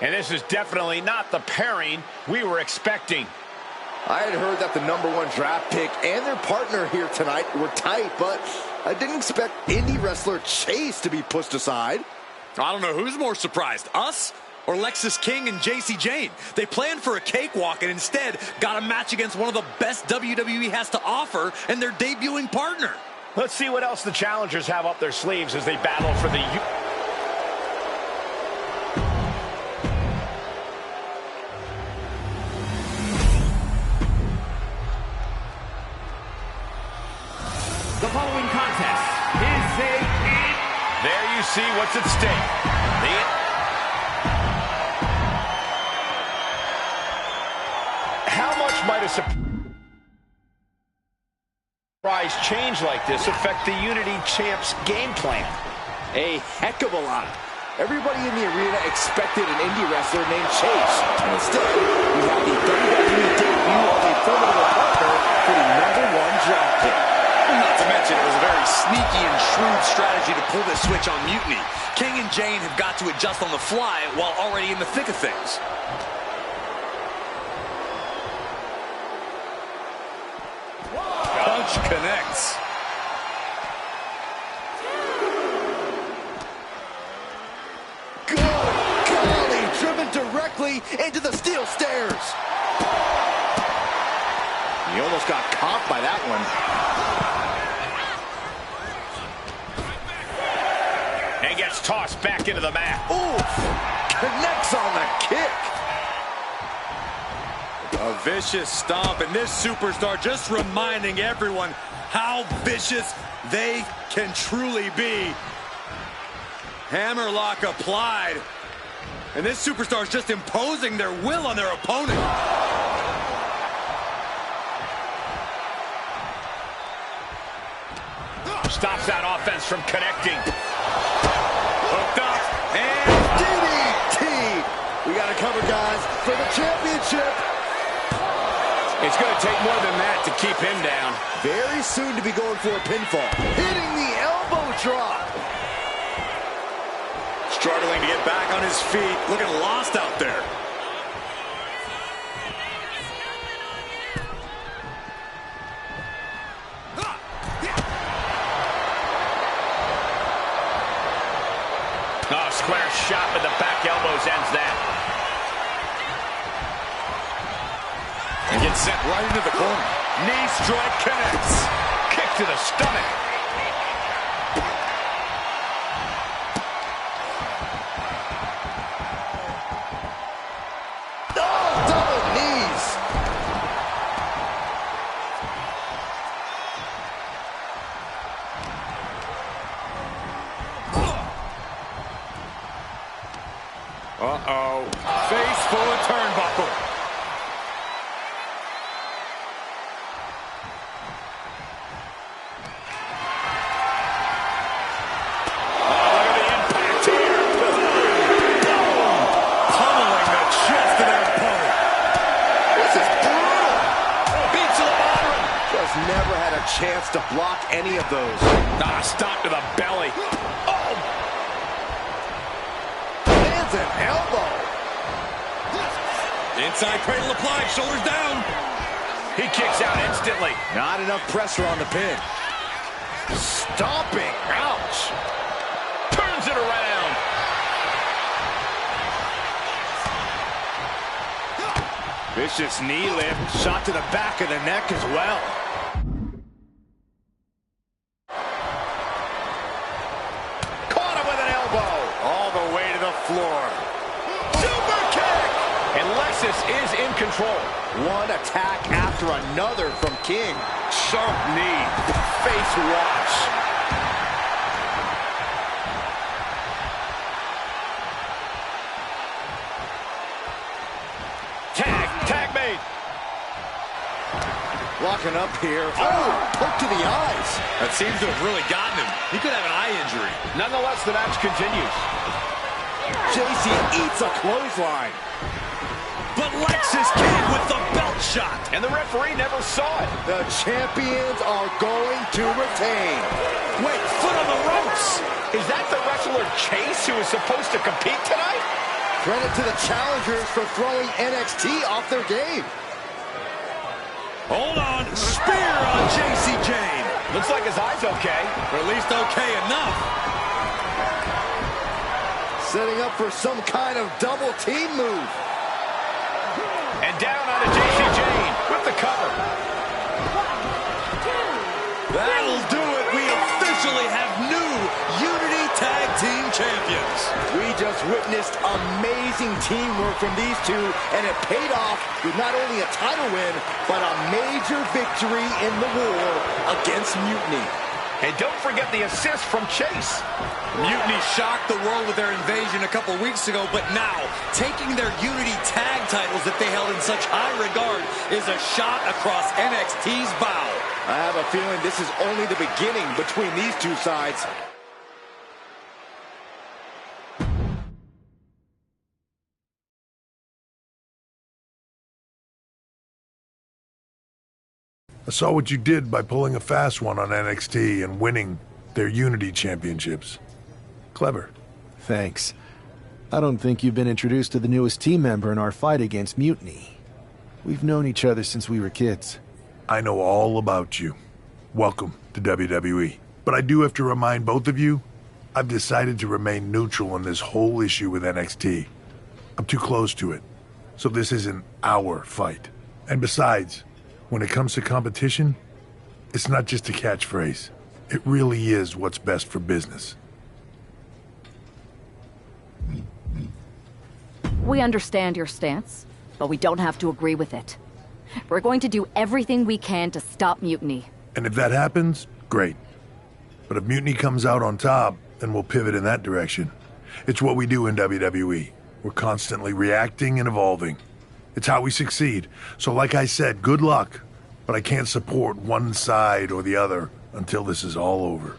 And this is definitely not the pairing we were expecting. I had heard that the #1 draft pick and their partner here tonight were tight, but I didn't expect indie wrestler Chase to be pushed aside. I don't know who's more surprised, us or Lexis King and JC Jane. They planned for a cakewalk and instead got a match against one of the best WWE has to offer and their debuting partner. Let's see what else the challengers have up their sleeves as they battle for the... The following contest is There you see what's at stake. How much might a surprise change like this affect the Unity Champs game plan? A heck of a lot. Everybody in the arena expected an indie wrestler named Chase. And instead, we have the WWE debut of a formidable partner for the #1 draft pick. Not to mention, it was a very sneaky and shrewd strategy to pull this switch on Mutiny. King and Jane have got to adjust on the fly while already in the thick of things. Punch connects. Good golly, driven directly into the steel stairs. He almost got caught by that one. And gets tossed back into the mat. Oof! Connects on the kick. A vicious stomp, and this superstar just reminding everyone how vicious they can truly be. Hammerlock applied. And this superstar is just imposing their will on their opponent. Stops that offense from connecting. Hooked up. And DDT! We got to cover, guys, for the championship. It's going to take more than that to keep him down. Very soon to be going for a pinfall. Hitting the elbow drop. Struggling to get back on his feet. Looking lost out there. Oh, square shot with the back elbows ends that. And gets sent right into the corner. Knee strike connects. Kick to the stomach. Oh, double knees. Uh-oh. Face full of turnbuckle. Chance to block any of those. Ah, stop to the belly. Oh! Lands an elbow. Inside cradle applied, shoulders down. He kicks out instantly. Not enough pressure on the pin. Stomping. Ouch. Turns it around. Vicious knee lift. Shot to the back of the neck as well. Floor. Super kick! And Lexis is in control. One attack after another from King. Sharp knee. Face wash. Tag made. Locking up here. Oh, hook to the eyes. That seems to have really gotten him. He could have an eye injury. Nonetheless, the match continues. JC eats a clothesline. But Lexis King with the belt shot. And the referee never saw it. The champions are going to retain. Wait, foot on the ropes. Is that the wrestler Chase who is supposed to compete tonight? Credit to the challengers for throwing NXT off their game. Hold on. Spear on Jacy Jayne. Looks like his eye's okay. Or at least okay enough. Setting up for some kind of double team move. And down on a Jacy Jayne with the cover. That'll do it. We officially have new Unity Tag Team Champions. We just witnessed amazing teamwork from these two, and it paid off with not only a title win, but a major victory in the war against Mutiny. And don't forget the assist from Chase. Mutiny shocked the world with their invasion a couple weeks ago, but now, taking their Unity tag titles that they held in such high regard is a shot across NXT's bow. I have a feeling this is only the beginning between these two sides. I saw what you did by pulling a fast one on NXT and winning their Unity championships. Clever. Thanks. I don't think you've been introduced to the newest team member in our fight against Mutiny. We've known each other since we were kids. I know all about you. Welcome to WWE. But I do have to remind both of you, I've decided to remain neutral on this whole issue with NXT. I'm too close to it. So this isn't our fight. And besides, when it comes to competition, it's not just a catchphrase. It really is what's best for business. We understand your stance, but we don't have to agree with it. We're going to do everything we can to stop Mutiny. And if that happens, great. But if Mutiny comes out on top, then we'll pivot in that direction. It's what we do in WWE. We're constantly reacting and evolving. It's how we succeed. So like I said, good luck. But I can't support one side or the other until this is all over.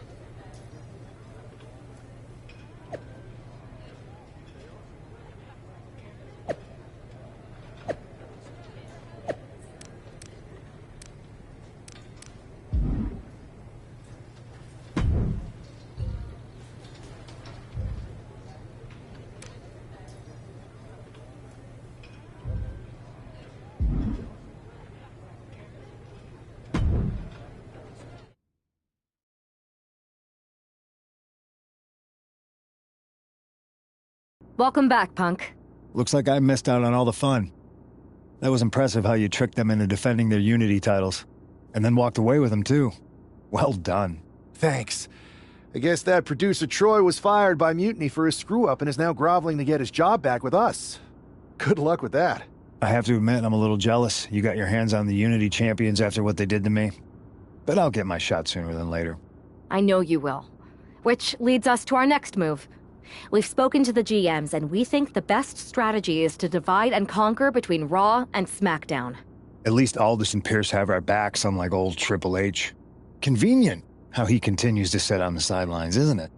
Welcome back, Punk. Looks like I missed out on all the fun. That was impressive how you tricked them into defending their Unity titles. And then walked away with them, too. Well done. Thanks. I guess that producer Troy was fired by Mutiny for his screw-up and is now groveling to get his job back with us. Good luck with that. I have to admit, I'm a little jealous. You got your hands on the Unity champions after what they did to me. But I'll get my shot sooner than later. I know you will. Which leads us to our next move. We've spoken to the GMs, and we think the best strategy is to divide and conquer between Raw and SmackDown. At least Aldis and Pierce have our backs, unlike old Triple H. Convenient how he continues to sit on the sidelines, isn't it?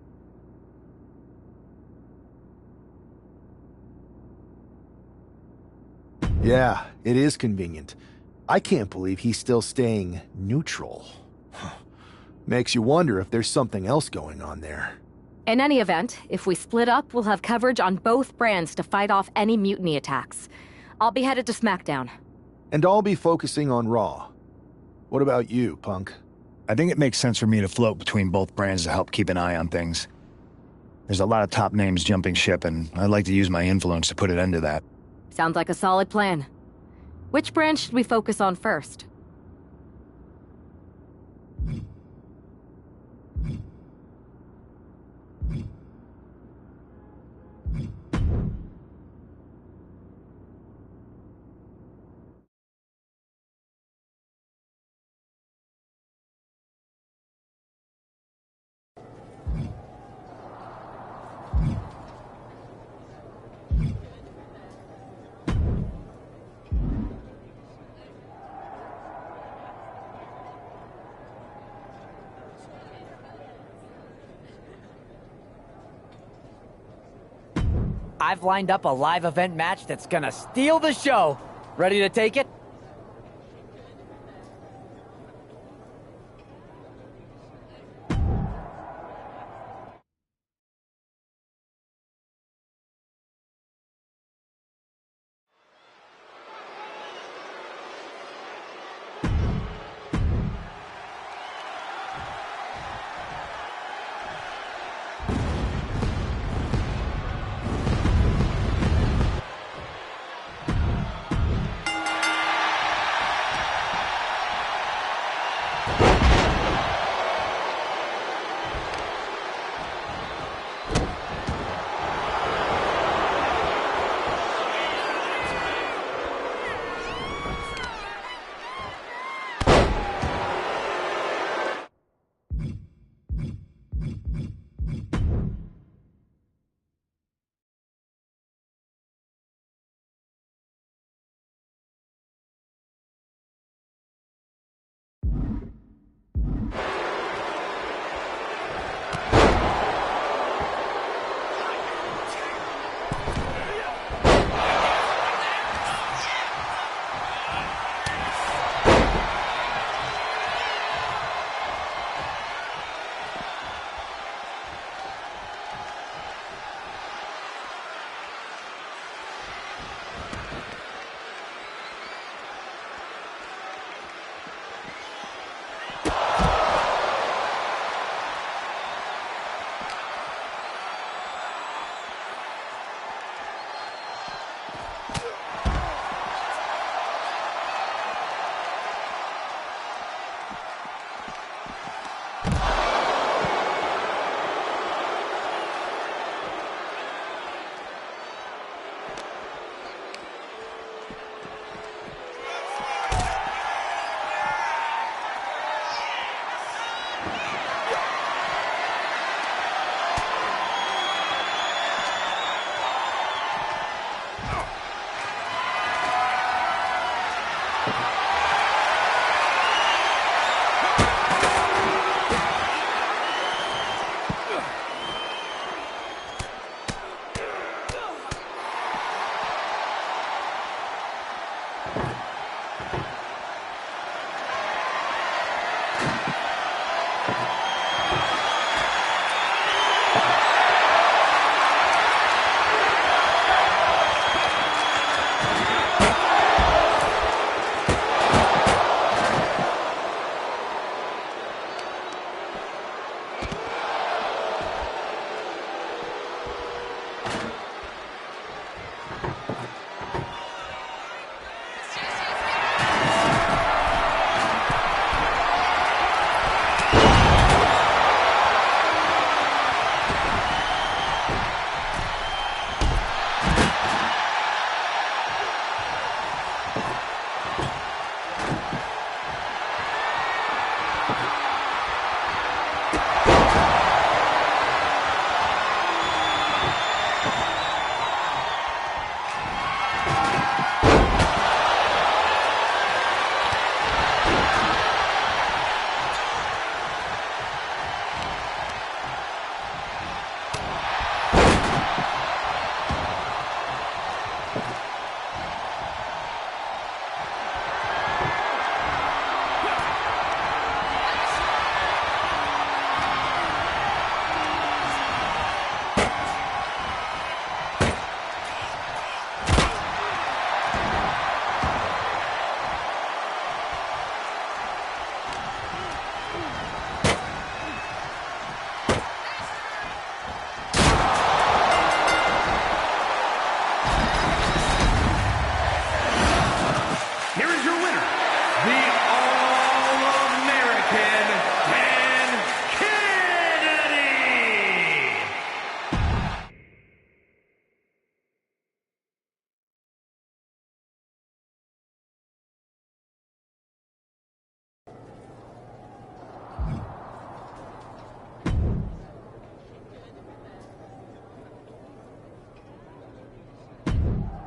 Yeah, it is convenient. I can't believe he's still staying neutral. Makes you wonder if there's something else going on there. In any event, if we split up, we'll have coverage on both brands to fight off any Mutiny attacks. I'll be headed to SmackDown. And I'll be focusing on Raw. What about you, Punk? I think it makes sense for me to float between both brands to help keep an eye on things. There's a lot of top names jumping ship, and I'd like to use my influence to put an end to that. Sounds like a solid plan. Which brand should we focus on first? I've lined up a live event match that's gonna steal the show. Ready to take it?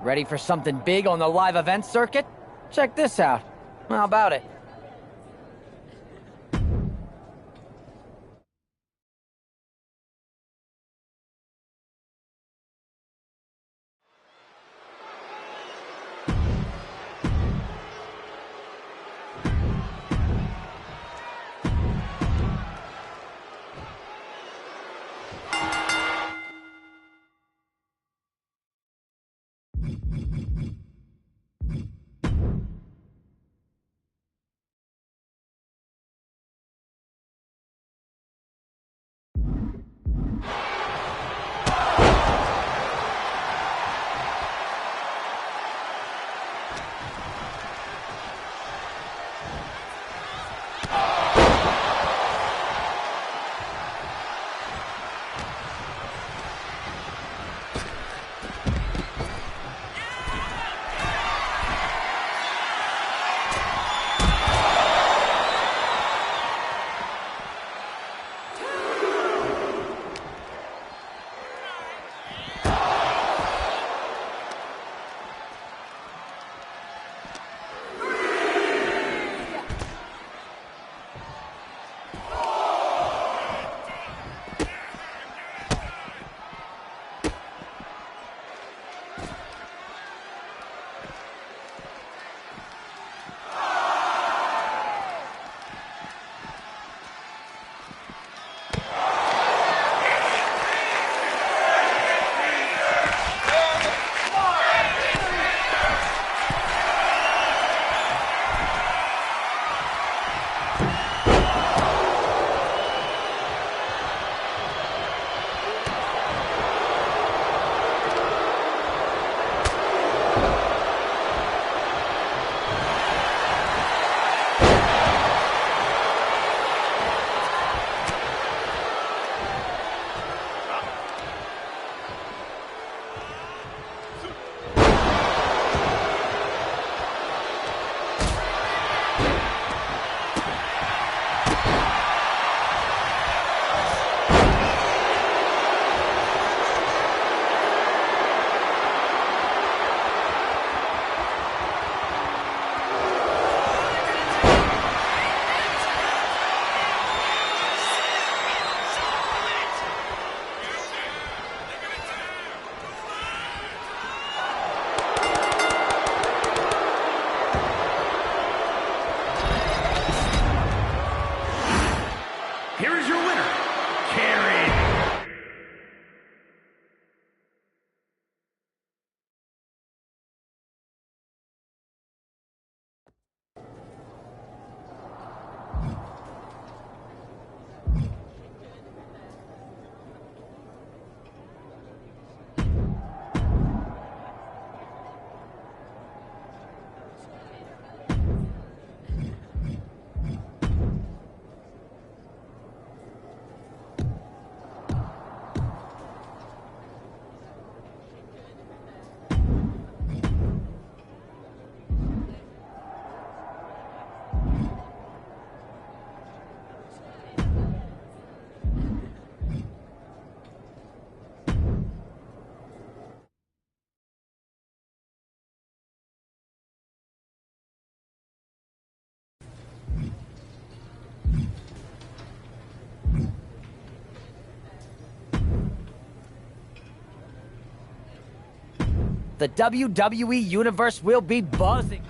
Ready for something big on the live event circuit? Check this out. How about it? The WWE Universe will be buzzing.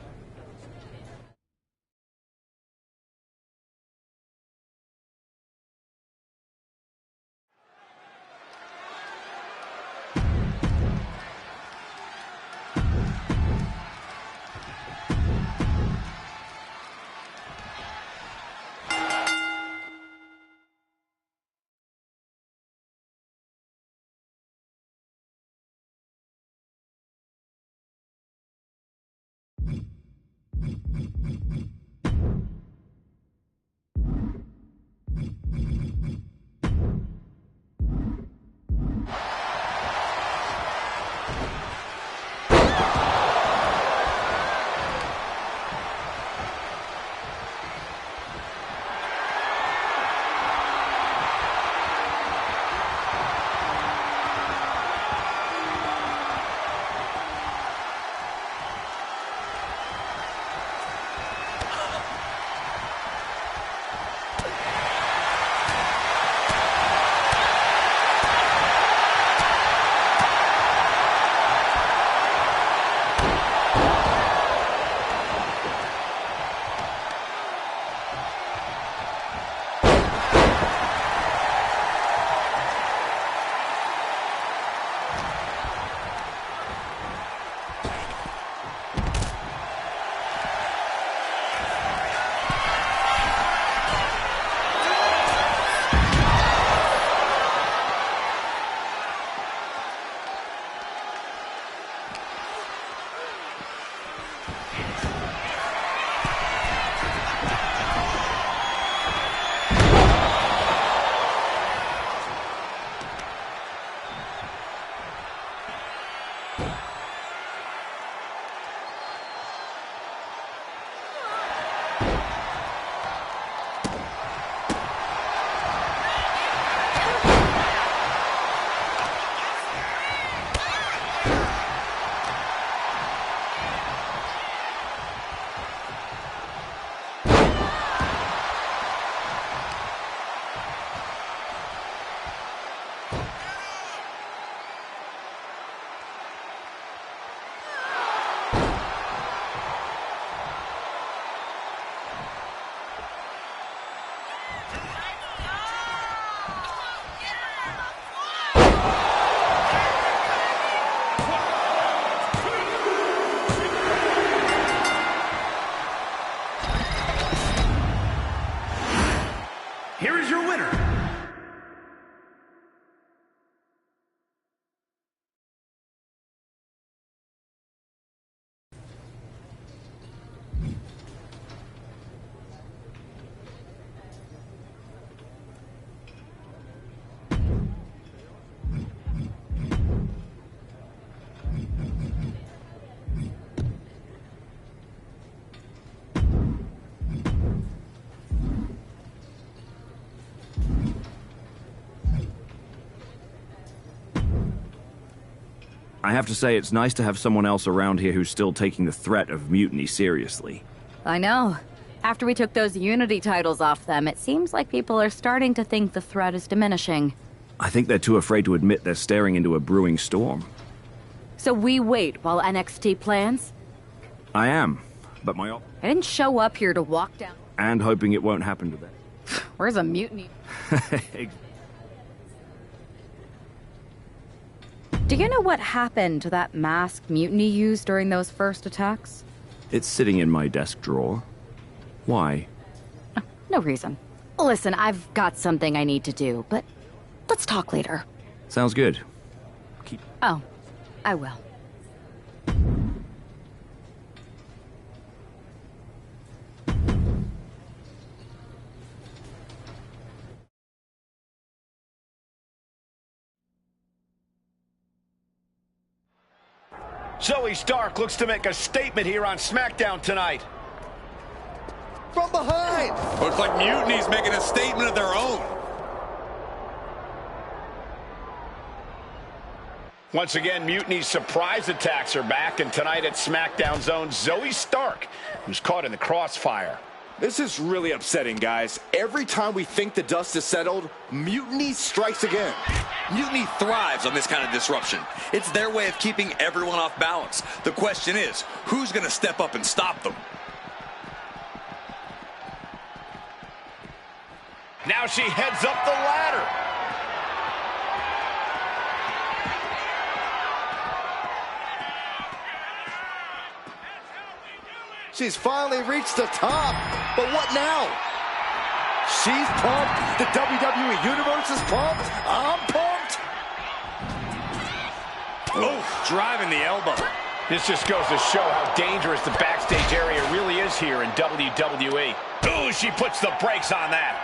Here is your winner. I have to say, it's nice to have someone else around here who's still taking the threat of mutiny seriously. I know. After we took those Unity titles off them, it seems like people are starting to think the threat is diminishing. I think they're too afraid to admit they're staring into a brewing storm. So we wait while NXT plans? I am, but my I didn't show up here to walk down. and hoping it won't happen to them. Where's a mutiny? Do you know what happened to that mask Mutiny used during those first attacks? It's sitting in my desk drawer. Why? No reason. Listen, I've got something I need to do, but let's talk later. Sounds good. Oh, I will. Zoe Stark looks to make a statement here on SmackDown tonight. From behind! Looks like Mutiny's making a statement of their own. Once again, Mutiny's surprise attacks are back, and tonight at SmackDown Zone, Zoe Stark, who's caught in the crossfire. This is really upsetting, guys. Every time we think the dust is settled, Mutiny strikes again. Mutiny thrives on this kind of disruption. It's their way of keeping everyone off balance. The question is, who's going to step up and stop them? Now she heads up the ladder. She's finally reached the top, but what now? She's pumped. The WWE Universe is pumped. I'm pumped. Oh, driving the elbow. This just goes to show how dangerous the backstage area really is here in WWE. Oh, she puts the brakes on that.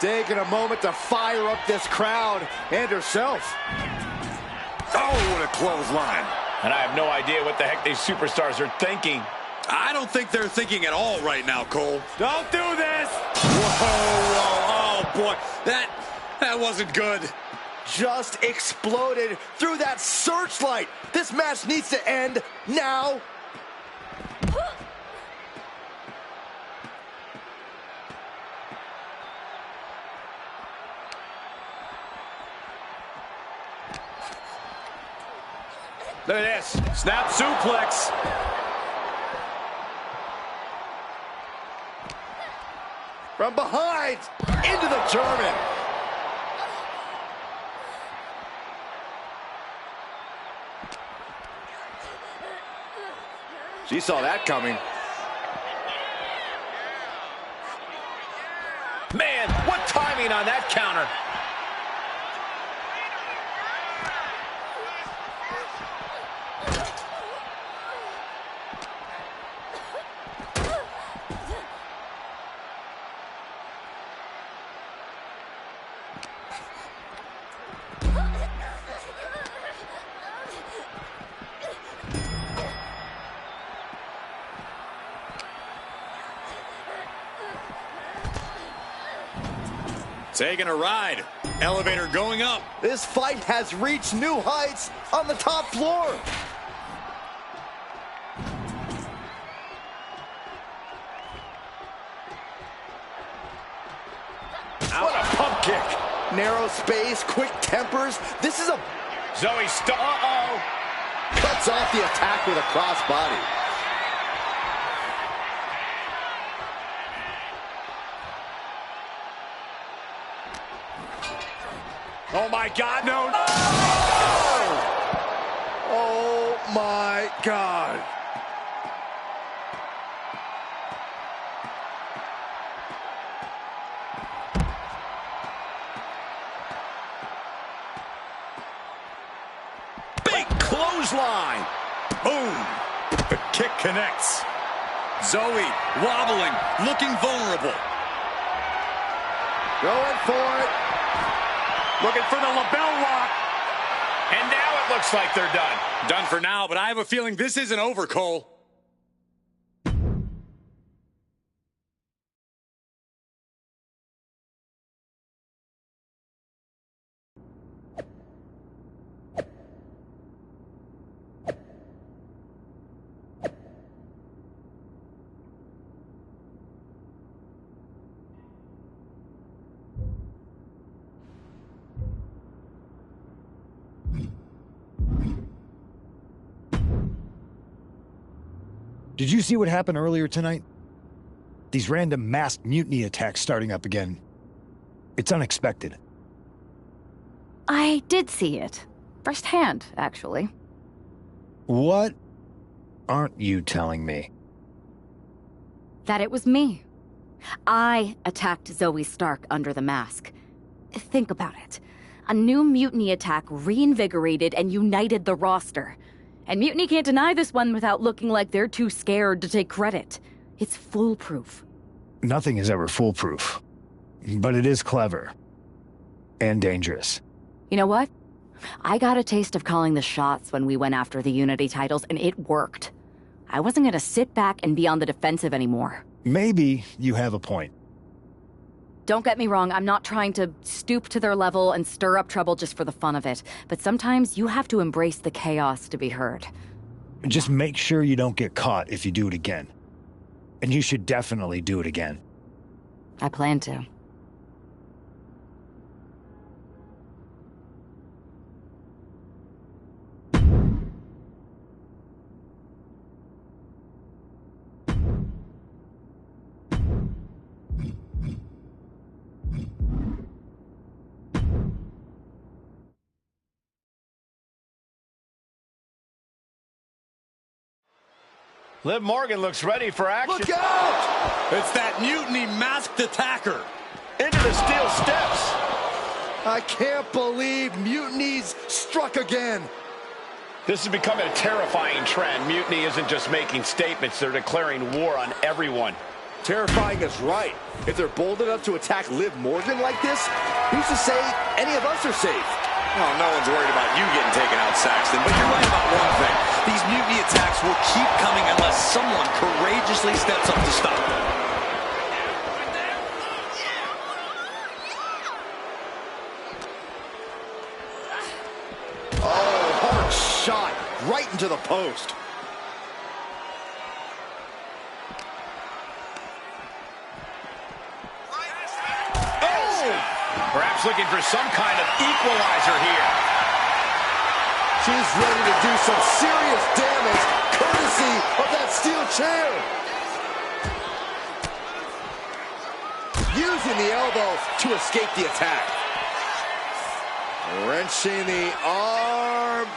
Taking a moment to fire up this crowd and herself. Oh, what a clothesline. And I have no idea what the heck these superstars are thinking. I don't think they're thinking at all right now, Cole. Don't do this! Whoa, oh boy, that wasn't good. Just exploded through that searchlight. This match needs to end now. Look at this. Snap suplex. From behind, into the German. She saw that coming. Man, what timing on that counter. Taking a ride. Elevator going up. This fight has reached new heights on the top floor. What a pump kick. Narrow space, quick tempers. This is a... Zoe Uh-oh. Cuts off the attack with a crossbody. Oh, my God, no. Oh, my God. Big clothesline. Boom. The kick connects. Zoe wobbling, looking vulnerable. Going for it. Looking for the lapel lock. And now it looks like they're done. Done for now, but I have a feeling this isn't over, Cole. Did you see what happened earlier tonight? These random masked mutiny attacks starting up again. It's unexpected. I did see it. Firsthand, actually. What aren't you telling me? That it was me. I attacked Zoe Stark under the mask. Think about it. A new mutiny attack reinvigorated and united the roster. And Mutiny can't deny this one without looking like they're too scared to take credit. It's foolproof. Nothing is ever foolproof. But it is clever. And dangerous. You know what? I got a taste of calling the shots when we went after the Unity titles, and it worked. I wasn't gonna sit back and be on the defensive anymore. Maybe you have a point. Don't get me wrong, I'm not trying to stoop to their level and stir up trouble just for the fun of it. But sometimes you have to embrace the chaos to be heard. Just make sure you don't get caught if you do it again. And you should definitely do it again. I plan to. Liv Morgan looks ready for action. Look out! It's that Mutiny masked attacker. Into the steel steps. I can't believe Mutiny's struck again. This is becoming a terrifying trend. Mutiny isn't just making statements, they're declaring war on everyone. Terrifying is right. If they're bold enough to attack Liv Morgan like this, who's to say any of us are safe? Well, no one's worried about you getting taken out, Saxton, but you're right about one thing. These mutiny attacks will keep coming unless someone courageously steps up to stop them. Oh, hard shot right into the post. Perhaps looking for some kind of equalizer here. She's ready to do some serious damage, courtesy of that steel chair. using the elbow to escape the attack. Wrenching the arm.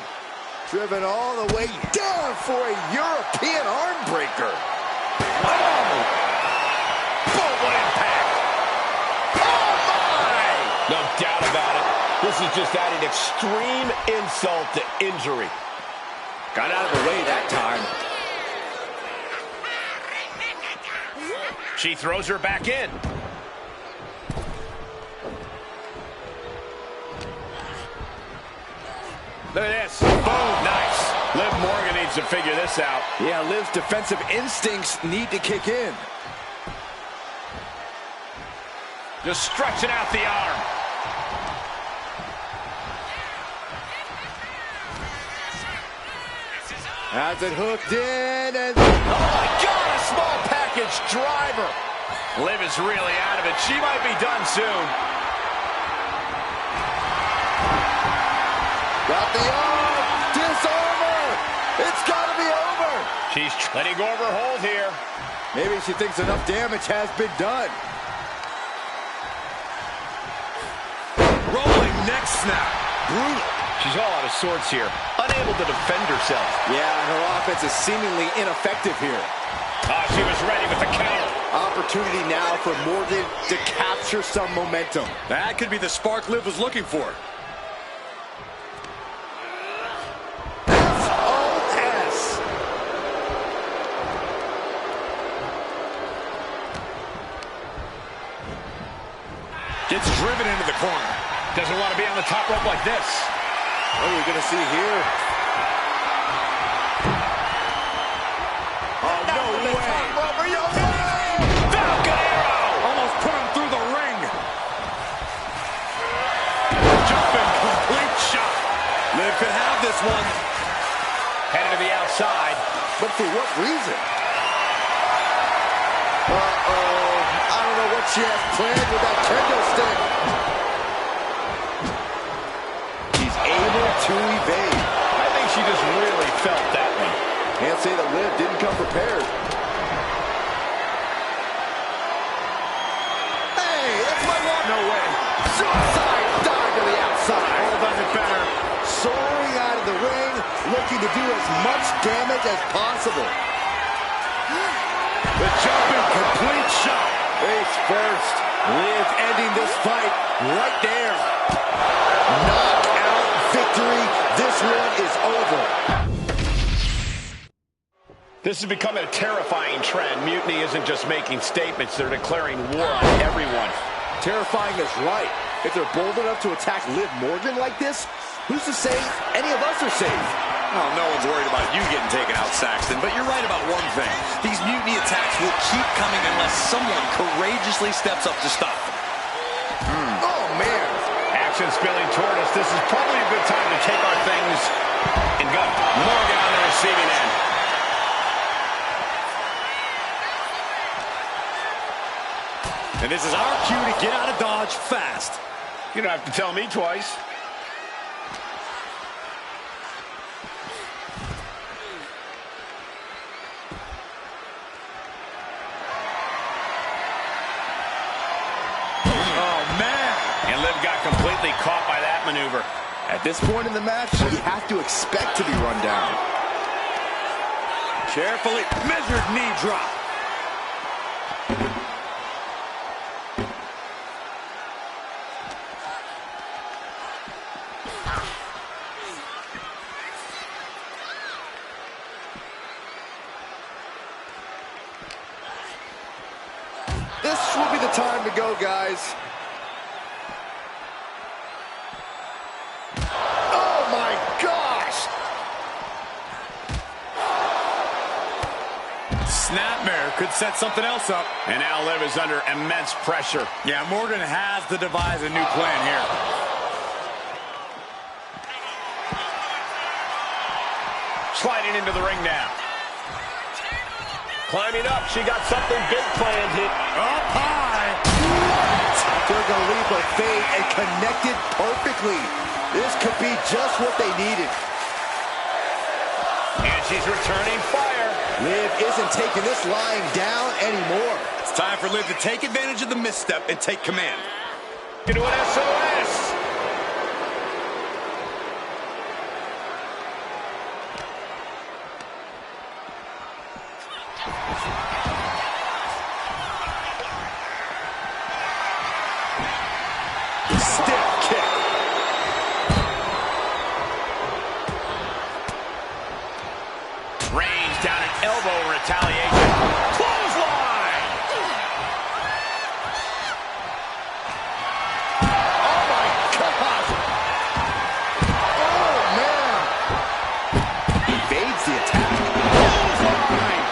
Driven all the way down for a European arm breaker. Oh! Boom, what impact! Oh, my! No doubt about it. This is just adding extreme insult to injury. Got out of the way that time. She throws her back in. Look at this. Boom, nice. Liv Morgan needs to figure this out. Yeah, Liv's defensive instincts need to kick in. Just stretching out the arm. Has it hooked in, and oh my God, a small package driver. Liv is really out of it. She might be done soon. Got the arm, disarm her. It's got to be over. She's letting go of her hold here. Maybe she thinks enough damage has been done. Rolling neck snap. Brutal. She's all out of sorts here. Unable to defend herself. Yeah, her offense is seemingly ineffective here. She was ready with the counter. Opportunity now for Morgan to capture some momentum. That could be the spark Liv was looking for. SOS. Gets driven into the corner. Doesn't want to be on the top rope like this. What are we going to see here? Oh, no way. Falcon Arrow. Almost put him through the ring. Jumping complete shot. Liv could have this one. Headed to the outside. But for what reason? Uh-oh. I don't know what she has planned with that kendo stick. She's able to evade. I think she just really felt that one. Can't say that Liv didn't come prepared. Hey, that's my walk. No way. Suicide dive to the outside. All does it better. Soaring out of the ring, looking to do as much damage as possible. The jumping complete shot. Face first. Liv ending this fight right there. Knockout victory. This one is over. This is becoming a terrifying trend. Mutiny isn't just making statements. They're declaring war on everyone. Terrifying is right. If they're bold enough to attack Liv Morgan like this, who's to say any of us are safe? Well, no one's worried about you getting taken out, Saxton, but you're right about one thing. These mutiny attacks will keep coming unless someone courageously steps up to stop them. Oh, man. Action spilling toward us. This is probably a good time to take our things and go. Morgan on the receiving end. And this is our cue to get out of Dodge fast. You don't have to tell me twice. Completely caught by that maneuver. At this point in the match, you have to expect to be run down. Carefully measured knee drop. This will be the time to go, guys. Snapmare could set something else up. And now Liv is under immense pressure. Yeah, Morgan has to devise a new plan here. Sliding into the ring now. Climbing up, she got something big planned here. Up high. Took a leap of faith and connected perfectly. This could be just what they needed. And she's returning fire. Liv isn't taking this lying down anymore. Time for Liv to take advantage of the misstep and take command. Into an SOS. Stiff kick. Range down an elbow retaliation. Clothesline! Oh my God! Oh man! Evades the attack. Clothesline!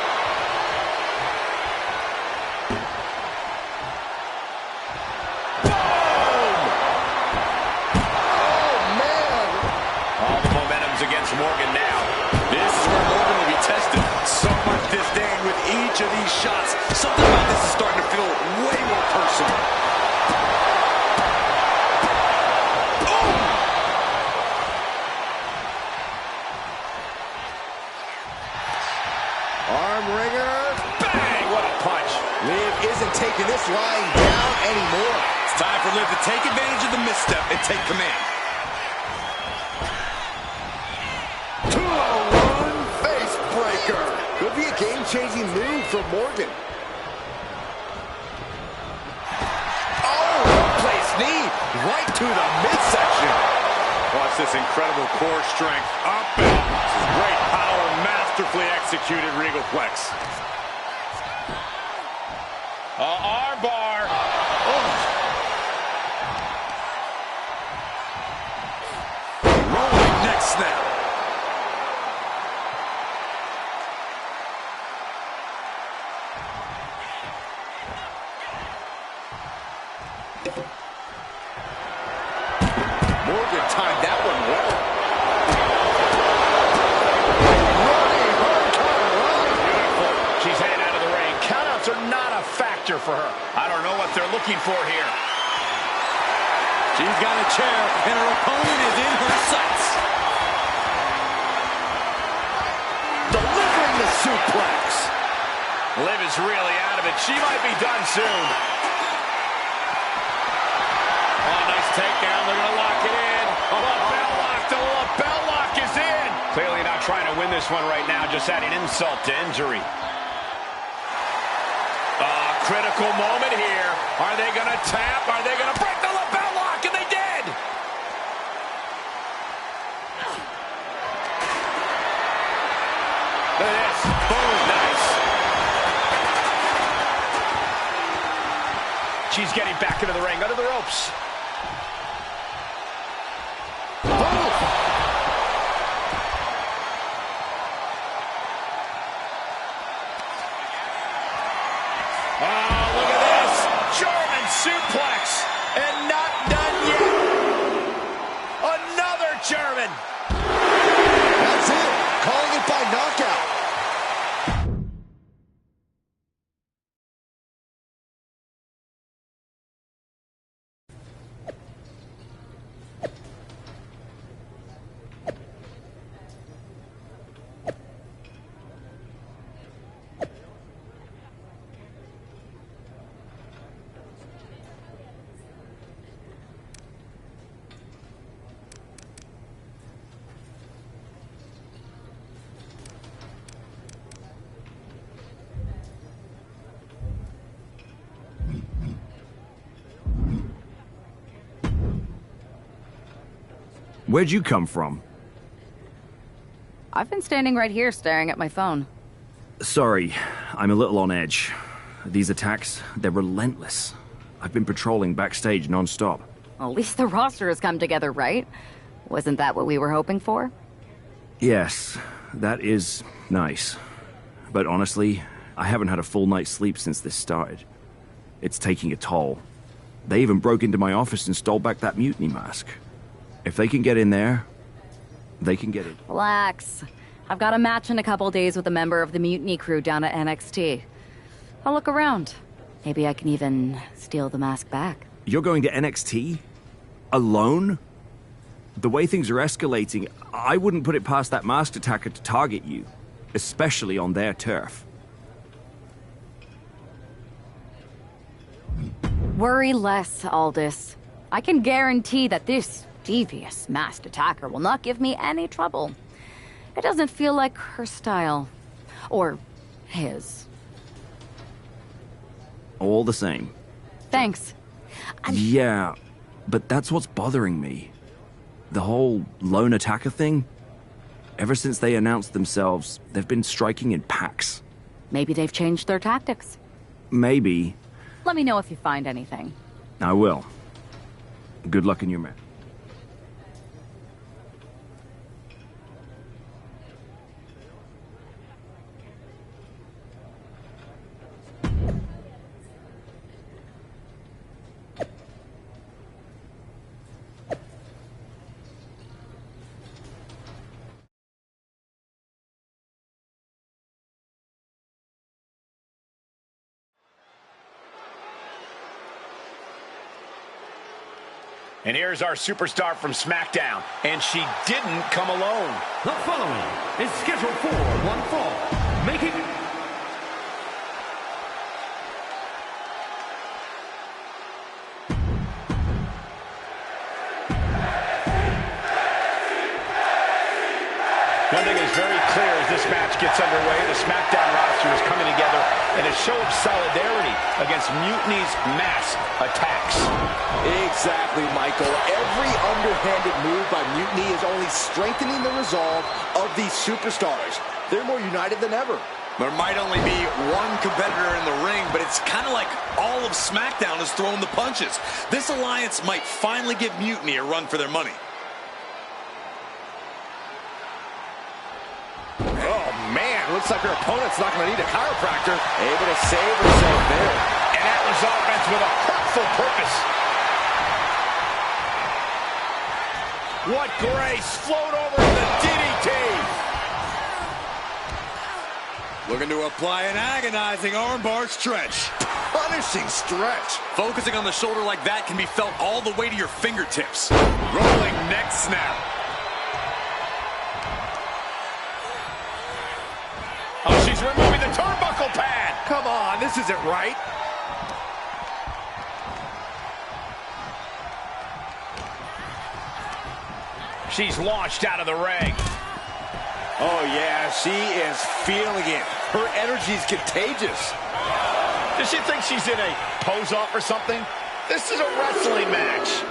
All the momentum's against Morgan now. This is where Morgan will be tested. So much disdain with each of these shots. Something about this is starting to feel way more personal. Arm wringer. Bang! What a punch. Liv isn't taking this lying down anymore. It's time for Liv to take advantage of the misstep and take command. 201 face breaker. Could be a game-changing move for Morgan. Oh, place knee right to the midsection. Watch this incredible core strength. Up and this is great power, masterfully executed Regal Flex. Arm bar. Rolling neck snap. Morgan timed that one well. Beautiful. She's heading out of the ring. Countouts are not a factor for her. I don't know what they're looking for here. She's got a chair, and her opponent is in her sights. Delivering the suplex. Liv is really out of it. She might be done soon. Oh, nice takedown. They're going to lock it in. Oh, lapel lock. The lapel lock is in. Clearly not trying to win this one right now, just adding insult to injury. Critical moment here. Are they going to tap? Are they going to break the lapel lock? And they did. Look at this. Boom. Nice. She's getting back into the ring, under the ropes. Suplex, and not done yet. Another German. That's it. Calling it by knockout. Where'd you come from? I've been standing right here staring at my phone. Sorry, I'm a little on edge. These attacks, they're relentless. I've been patrolling backstage non-stop. At least the roster has come together, right? Wasn't that what we were hoping for? Yes, that is nice. But honestly, I haven't had a full night's sleep since this started. It's taking a toll. They even broke into my office and stole back that mutiny mask. If they can get in there, they can get it. Relax. I've got a match in a couple days with a member of the mutiny crew down at NXT. I'll look around. Maybe I can even steal the mask back. You're going to NXT? Alone? The way things are escalating, I wouldn't put it past that masked attacker to target you, especially on their turf. Worry less, Aldous. I can guarantee that this devious masked attacker will not give me any trouble. It doesn't feel like her style. Or his. All the same. Thanks. Yeah, but that's what's bothering me. The whole lone attacker thing. Ever since they announced themselves, they've been striking in packs. Maybe they've changed their tactics. Maybe. Let me know if you find anything. I will. Good luck in your match. And here's our superstar from SmackDown, and she didn't come alone. The following is scheduled for one fall, making... One thing is very clear as this match gets underway. The SmackDown roster is coming together in a show of solidarity against Mutiny's mass attacks. Exactly, Michael. Every underhanded move by Mutiny is only strengthening the resolve of these superstars. They're more united than ever. There might only be one competitor in the ring, but it's kind of like all of SmackDown is throwing the punches. This alliance might finally give Mutiny a run for their money. Looks like her opponent's not going to need a chiropractor. Able to save herself there. And that was offense with a hurtful purpose. What grace. Float over to the DDT. Looking to apply an agonizing armbar stretch. Punishing stretch. Focusing on the shoulder like that can be felt all the way to your fingertips. Rolling neck snap. Oh, she's removing the turnbuckle pad. Come on, this isn't right. She's launched out of the ring. Oh, yeah, she is feeling it. Her energy's contagious. Does she think she's in a pose-off or something? This is a wrestling match.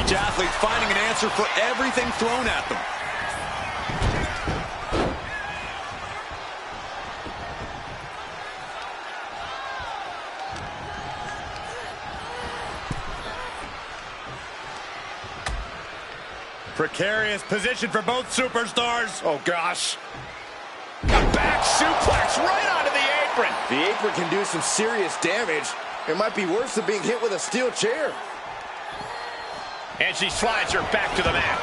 Each athlete finding an answer for everything thrown at them. Precarious position for both superstars. Oh, gosh. A back suplex right onto the apron. The apron can do some serious damage. It might be worse than being hit with a steel chair. And she slides her back to the mat.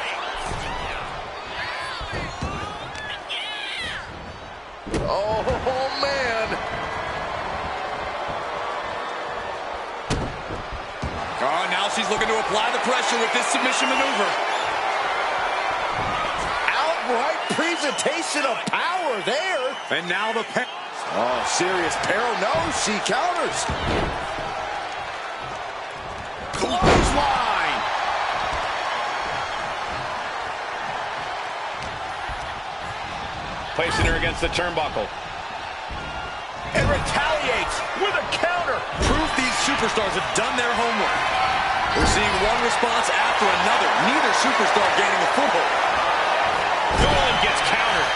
Oh, man. Oh, now she's looking to apply the pressure with this submission maneuver. Outright presentation of power there. And now the... Oh, serious peril. No, she counters. Clothesline. Placing her against the turnbuckle. And retaliates with a counter. Proof these superstars have done their homework. We're seeing one response after another. Neither superstar gaining a foothold. Nolan gets countered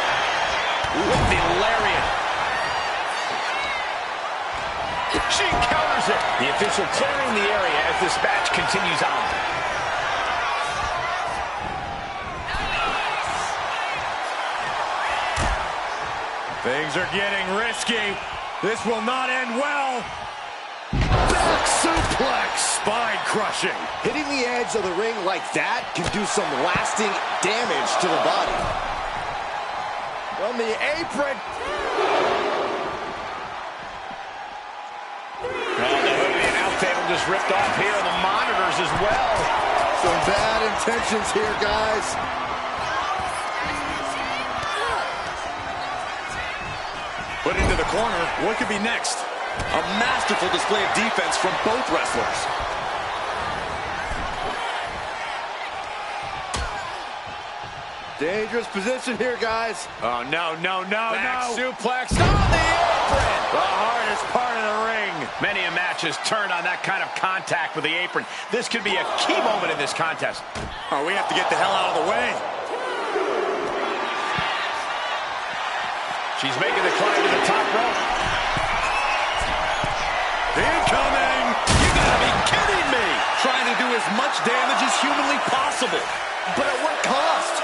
with the lariat. She counters it. The official clearing the area as this match continues on. Things are getting risky. This will not end well. Back suplex. Spine crushing. Hitting the edge of the ring like that can do some lasting damage to the body. From the apron. Oh, the hood of the announce table just ripped off here, and the monitors as well. Some bad intentions here, guys. Put into the corner. What could be next? A masterful display of defense from both wrestlers. Dangerous position here, guys. Oh, no, no, no, Back no. suplex on the apron. The hardest part of the ring. Many a match has turned on that kind of contact with the apron. This could be a key moment in this contest. Oh, we have to get the hell out of the way. She's making the climb to the top rope. Incoming! You gotta be kidding me! Trying to do as much damage as humanly possible. But at what cost?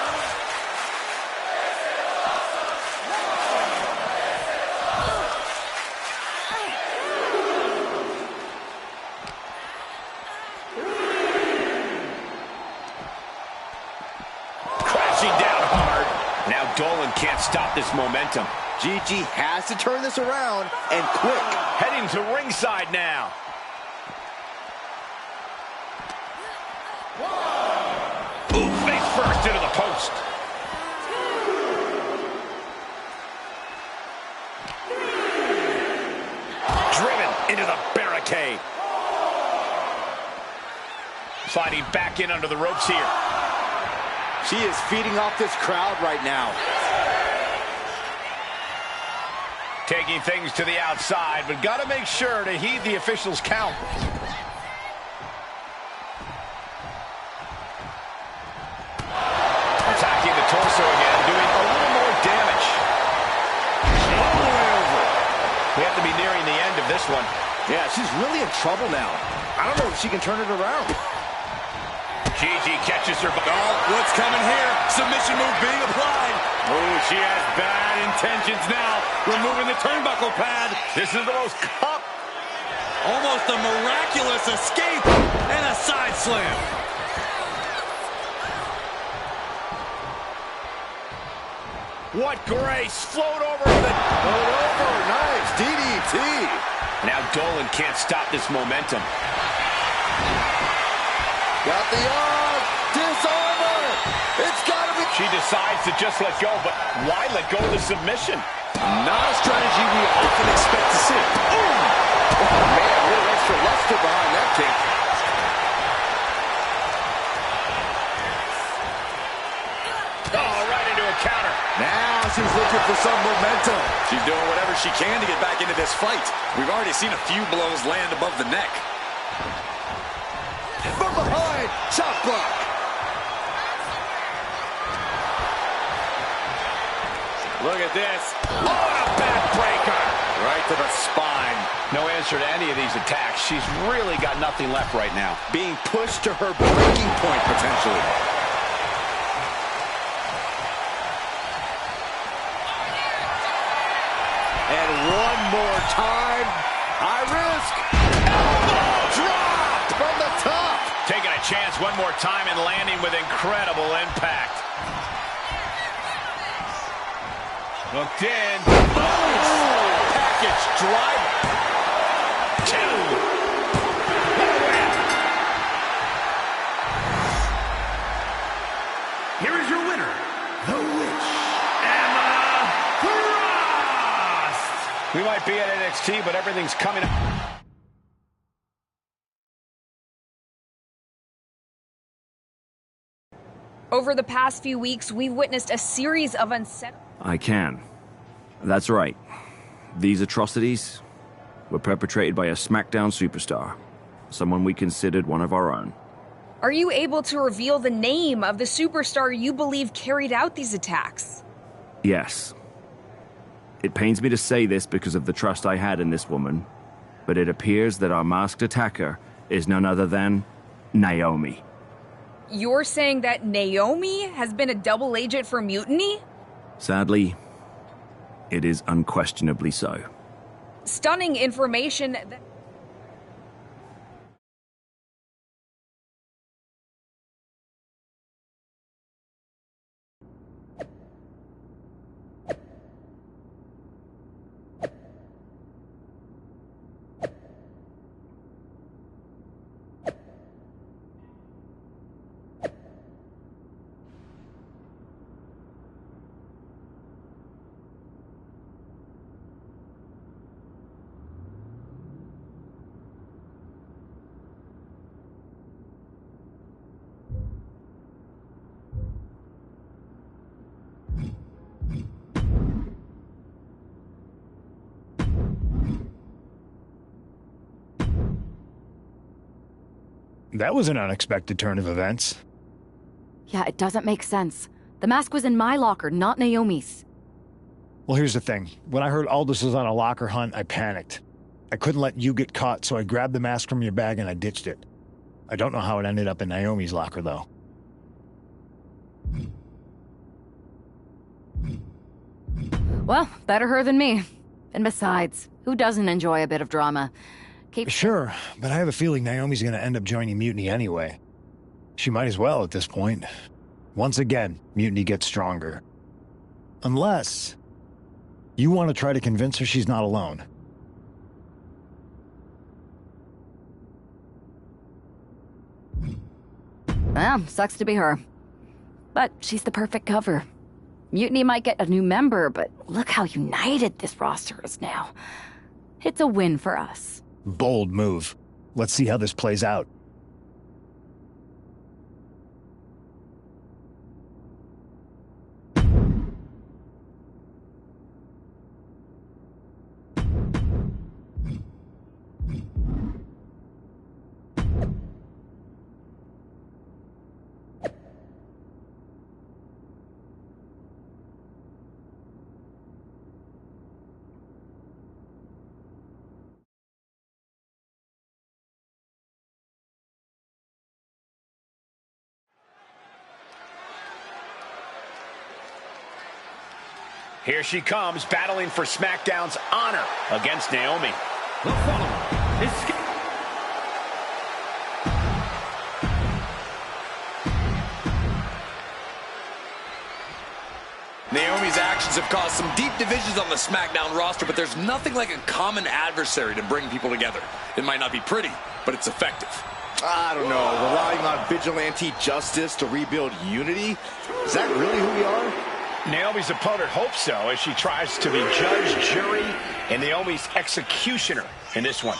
Crashing down hard. Now Dolan can't stop this momentum. Gigi has to turn this around, and quick. Heading to ringside now. Ooh, face first into the post. Driven into the barricade. Sliding back in under the ropes here. She is feeding off this crowd right now. Taking things to the outside, but got to make sure to heed the officials' count. Attacking the torso again, doing a little more damage. All the way over. We have to be nearing the end of this one. Yeah, she's really in trouble now. I don't know if she can turn it around. Gigi catches her. Oh, what's coming here? Submission move being applied. Oh, she has bad intentions now. Removing the turnbuckle pad. This is the most Almost a miraculous escape and a side slam. What grace. Float over with it. Float over. Nice. DDT. Now Dolan can't stop this momentum. Got the arm. Disarmer. It's got to be. She decides to just let go, but why let go of the submission? Not a strategy we often expect to see. Ooh. Oh, man, a little extra luster behind that kick. Oh, right into a counter. Now she's looking for some momentum. She's doing whatever she can to get back into this fight. We've already seen a few blows land above the neck. From behind, chop block. Look at this. Oh, and a backbreaker. Right to the spine. No answer to any of these attacks. She's really got nothing left right now. Being pushed to her breaking point, potentially. And one more time. High risk. Elbow drop from the top. Taking a chance one more time and landing with incredible impact. Hooked in. Boom! Package driver. 2. Here is your winner, The Witch, Emma Frost. We might be at NXT, but everything's coming up. Over the past few weeks, we've witnessed a series of unsettling... I can. That's right. These atrocities were perpetrated by a SmackDown superstar, someone we considered one of our own. Are you able to reveal the name of the superstar you believe carried out these attacks? Yes. It pains me to say this because of the trust I had in this woman, but it appears that our masked attacker is none other than Naomi. You're saying that Naomi has been a double agent for Mutiny? Sadly, it is unquestionably so. Stunning information that... That was an unexpected turn of events. Yeah, it doesn't make sense. The mask was in my locker, not Naomi's. Well, here's the thing. When I heard Aldous was on a locker hunt, I panicked. I couldn't let you get caught, so I grabbed the mask from your bag and I ditched it. I don't know how it ended up in Naomi's locker, though. Well, better her than me. And besides, who doesn't enjoy a bit of drama? Sure, but I have a feeling Naomi's gonna end up joining Mutiny anyway. She might as well at this point. Once again, Mutiny gets stronger. Unless you want to try to convince her she's not alone. Well, sucks to be her. But she's the perfect cover. Mutiny might get a new member, but look how united this roster is now. It's a win for us. Bold move. Let's see how this plays out. Here she comes, battling for SmackDown's honor against Naomi. The following is Naomi's actions have caused some deep divisions on the SmackDown roster, but there's nothing like a common adversary to bring people together. It might not be pretty, but it's effective. I don't know. Relying on vigilante justice to rebuild unity? Is that really who we are? Naomi's opponent hopes so, as she tries to be judge, jury, and Naomi's executioner in this one.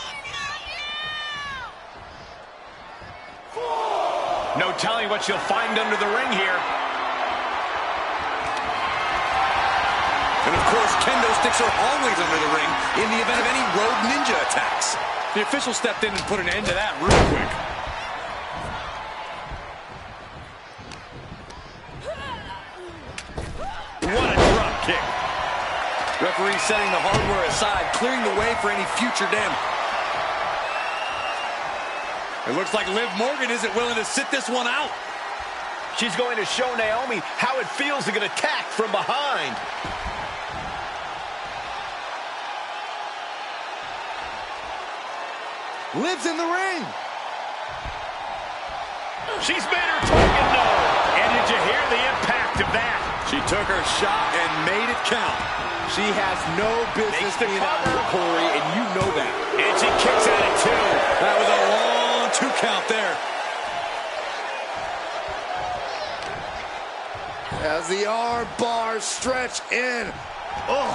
No telling what she'll find under the ring here. And of course, kendo sticks are always under the ring in the event of any Rogue Ninja attacks. The official stepped in and put an end to that real quick. What a drop kick. Referee setting the hardware aside, clearing the way for any future damage. It looks like Liv Morgan isn't willing to sit this one out. She's going to show Naomi how it feels to get attacked from behind. Liv's in the ring. She's made her target known. And did you hear the impact of that? She took her shot and made it count. She has no business being out here, Corey, and you know that. And she kicks at it, too. That was a long 2 count there. As the arm bars stretch in. Oh.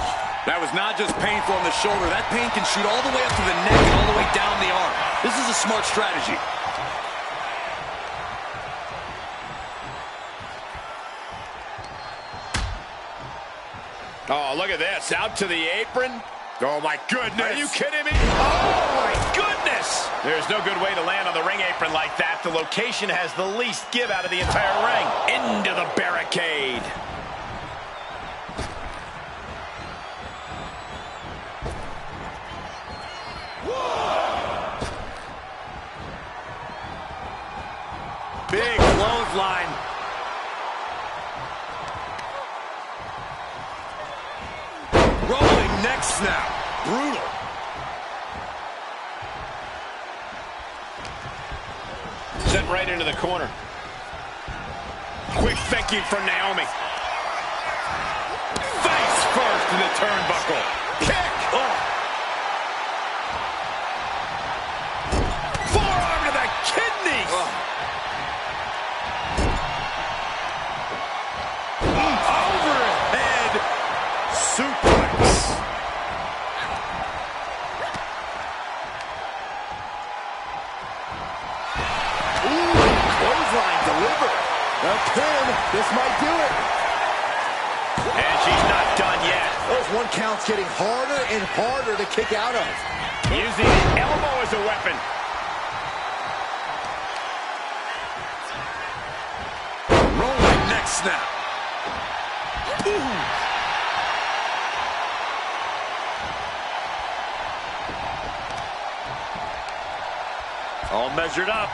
That was not just painful on the shoulder. That pain can shoot all the way up to the neck and all the way down the arm. This is a smart strategy. Oh, look at this. Out to the apron. Oh, my goodness. Are you kidding me? Oh, my goodness. There's no good way to land on the ring apron like that. The location has the least give out of the entire ring. Into the barricade. Big clothesline. Rolling neck snap. Brutal. Sent right into the corner. Quick thinking from Naomi. Face first to the turnbuckle. Kick. Oh. Forearm to the kidneys. Oh. Overhead suplex. Ooh, clothesline delivered. A pin. This might do it. And she's not done yet. Those 1 counts getting harder and harder to kick out of. Using the elbow as a weapon. snap. Ooh. All measured up.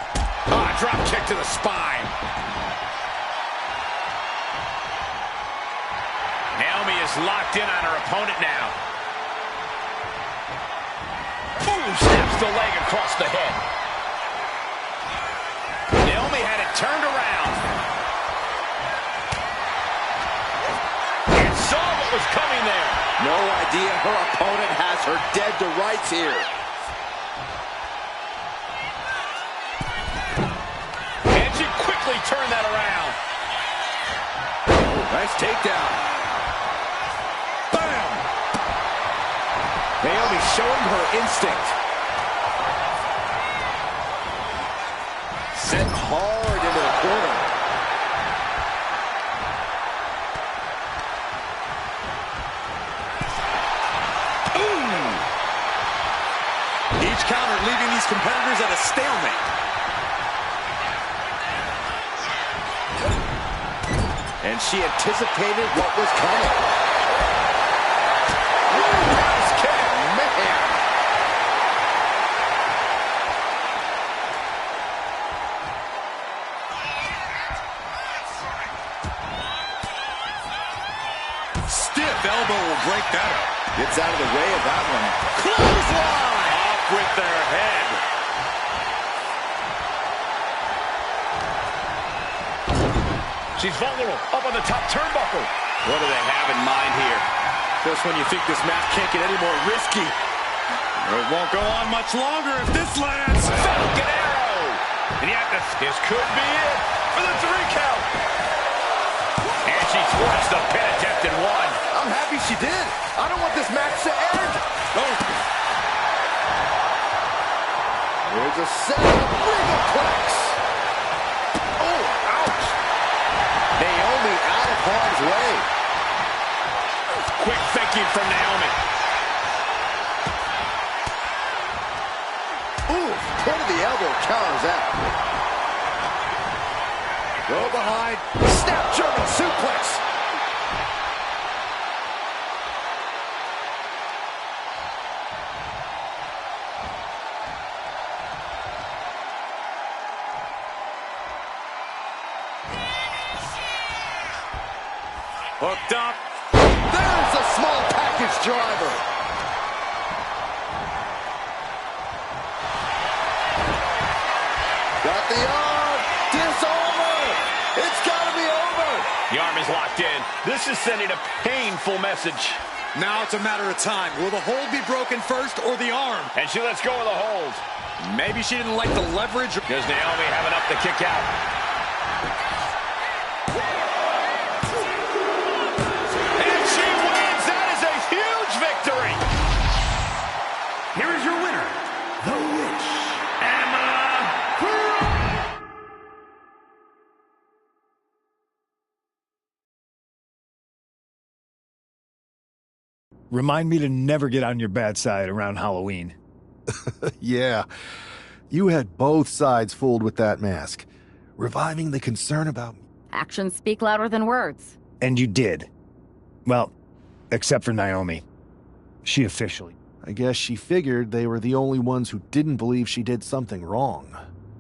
Drop kick to the spine. Naomi is locked in on her opponent now. Ooh, snaps the leg across the head. Naomi had it turned around. And saw what was coming there. No idea her opponent has her dead to rights here. And she quickly turned that around. Oh, nice takedown. Bam! Naomi showing her instinct. Sent hard into the corner. Each counter leaving these competitors at a stalemate. And she anticipated what was coming. Nice kick, man. Stiff elbow will break that up. Gets out of the way of that one. Clothesline! Off with their head. She's vulnerable, up on the top turnbuckle. What do they have in mind here? Just when you think this match can't get any more risky. It won't go on much longer if this lands. Falcon Arrow! And yet this could be it for the 3 count. And she thwarts the pin attempt in 1. I'm happy she did. I don't want this match to end. Oh. There's a setup. Megaplex. Oh, ouch. Naomi out of harm's way. Quick thinking from Naomi. Ooh, point of the elbow counters that. Go behind. Snap German suplex. Hooked up. There's a small package driver. Got the arm. Disarmer. It's got to be over. The arm is locked in. This is sending a painful message. Now it's a matter of time. Will the hold be broken first or the arm? And she lets go of the hold. Maybe she didn't like the leverage. Does Naomi have enough to kick out? And she wins! That is a huge victory! Here is your winner, the Witch, Emma Cruz. Remind me to never get on your bad side around Halloween. Yeah. You had both sides fooled with that mask, reviving the concern about me. Actions speak louder than words. And you did. Well, except for Naomi. She officially. I guess she figured they were the only ones who didn't believe she did something wrong.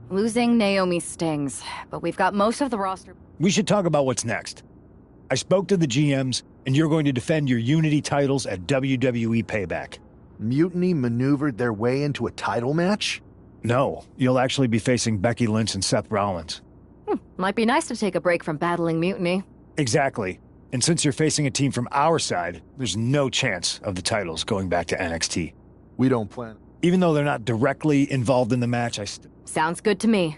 Losing Naomi stings, but we've got most of the roster. We should talk about what's next. I spoke to the GMs, and you're going to defend your Unity titles at WWE Payback. Mutiny maneuvered their way into a title match? No, you'll actually be facing Becky Lynch and Seth Rollins. Might be nice to take a break from battling Mutiny. Exactly. And since you're facing a team from our side, there's no chance of the titles going back to NXT. We don't plan. Even though they're not directly involved in the match, Sounds good to me.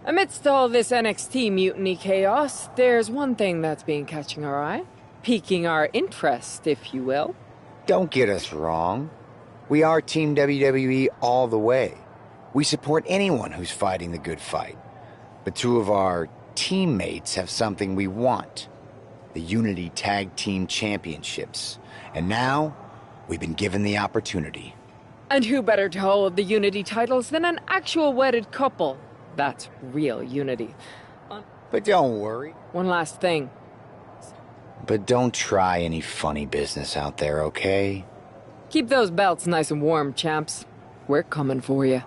Amidst all this NXT mutiny chaos, there's one thing that's been catching our eye. Piquing our interest, if you will. Don't get us wrong. We are Team WWE all the way. We support anyone who's fighting the good fight. But two of our teammates have something we want. The Unity Tag Team Championships. And now, We've been given the opportunity. And who better to hold the Unity titles than an actual wedded couple? That's real unity. But don't worry. One last thing. But don't try any funny business out there, okay? Keep those belts nice and warm, champs. We're coming for you.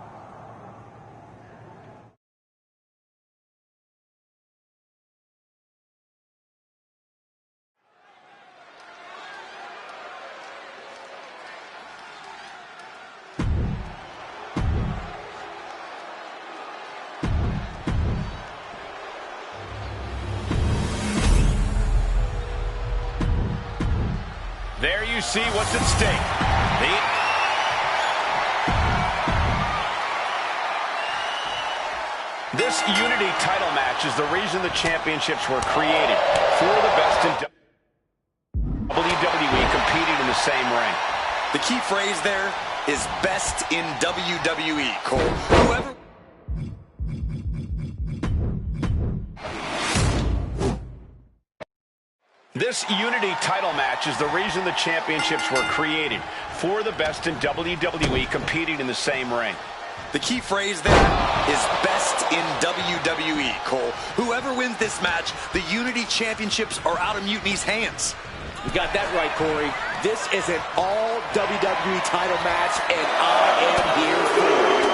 There you see what's at stake. This Unity title match is the reason the championships were created. For the best in WWE competing in the same ring. The key phrase there is best in WWE, Cole. Whoever... This Unity title match is the reason the championships were created. For the best in WWE competing in the same ring. The key phrase there is best in WWE, Cole. Whoever wins this match, the Unity Championships are out of Mutiny's hands. You got that right, Corey. This is an all WWE title match, and I am here for it.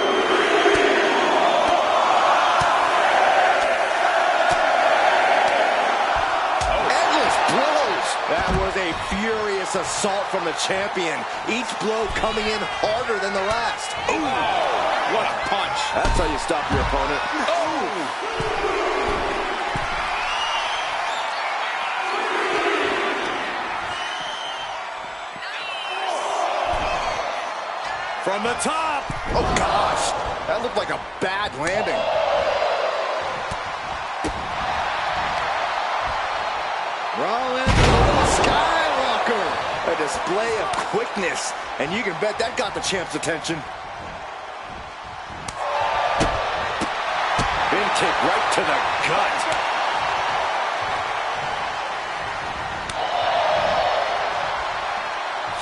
That was a furious assault from the champion. Each blow coming in harder than the last. Ooh, what a punch. That's how you stop your opponent. Oh! From the top. Oh, gosh. That looked like a bad landing. Rollins. Skywalker! A display of quickness, and you can bet that got the champ's attention. Bin kick right to the gut.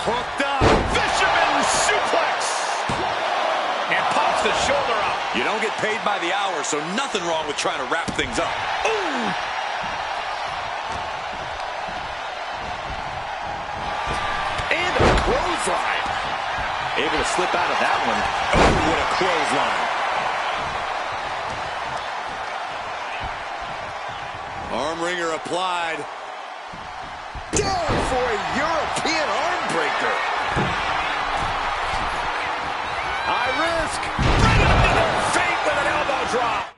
Hooked up. Fisherman suplex. And pops the shoulder up. You don't get paid by the hour, so nothing wrong with trying to wrap things up. Ooh! Clothesline. Able to slip out of that one. Oh, what a clothesline. Arm wringer applied. Down for a European arm breaker. High risk. Right into the feet with an elbow drop.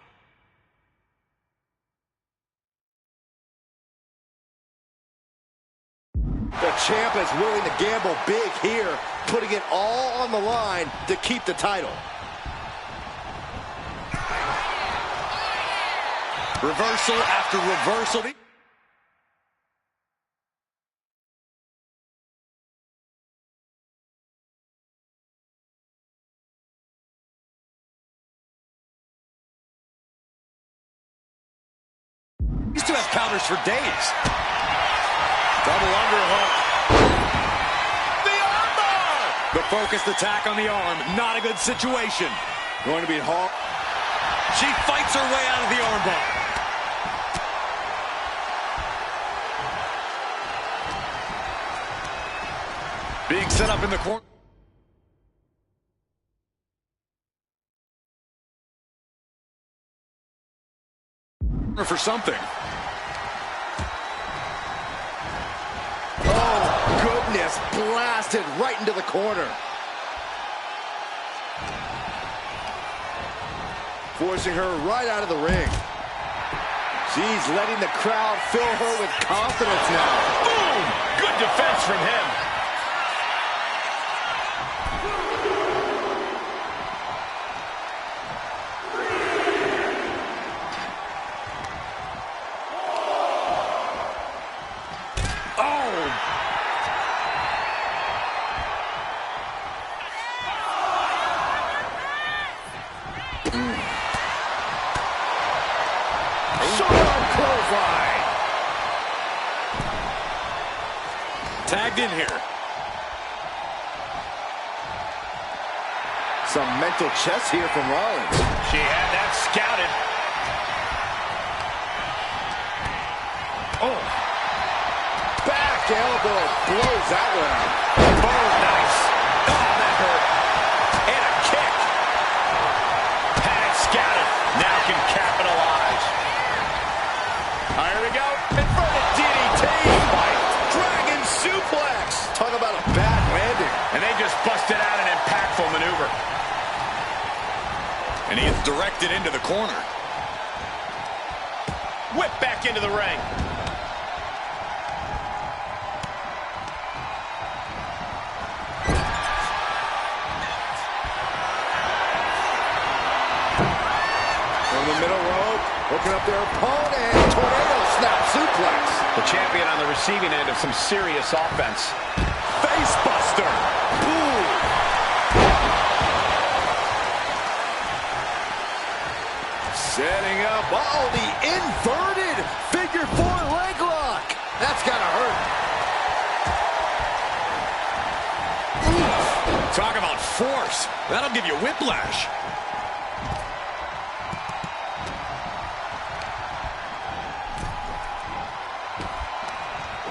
The champ is willing to gamble big here, putting it all on the line to keep the title. Reversal after reversal. These two have counters for days. Double underhook. The armbar! The focused attack on the arm. Not a good situation. Going to be hard. She fights her way out of the armbar. Being set up in the corner. For something. Goodness, blasted right into the corner. Forcing her right out of the ring. She's letting the crowd fill her with confidence now. Boom! Good defense from him. Tagged in here. Some mental chess here from Rollins. She had that scouted. Oh. Back elbow blows that one out. Oh, nice. Oh, that hurt. And a kick. Had it scouted. Now can capitalize. Here we go. Inverted DDT. Dragon suplex. Talk about a bad landing. And they just busted out an impactful maneuver. And he is directed into the corner. Whip back into the ring. From the middle rope, hooking up their opponent. Tornado snap suplex. The champion on the receiving end of some serious offense. Face buster. Ooh. Setting up, the inverted figure 4 leg lock. That's gotta hurt. Ooh. Talk about force. That'll give you whiplash.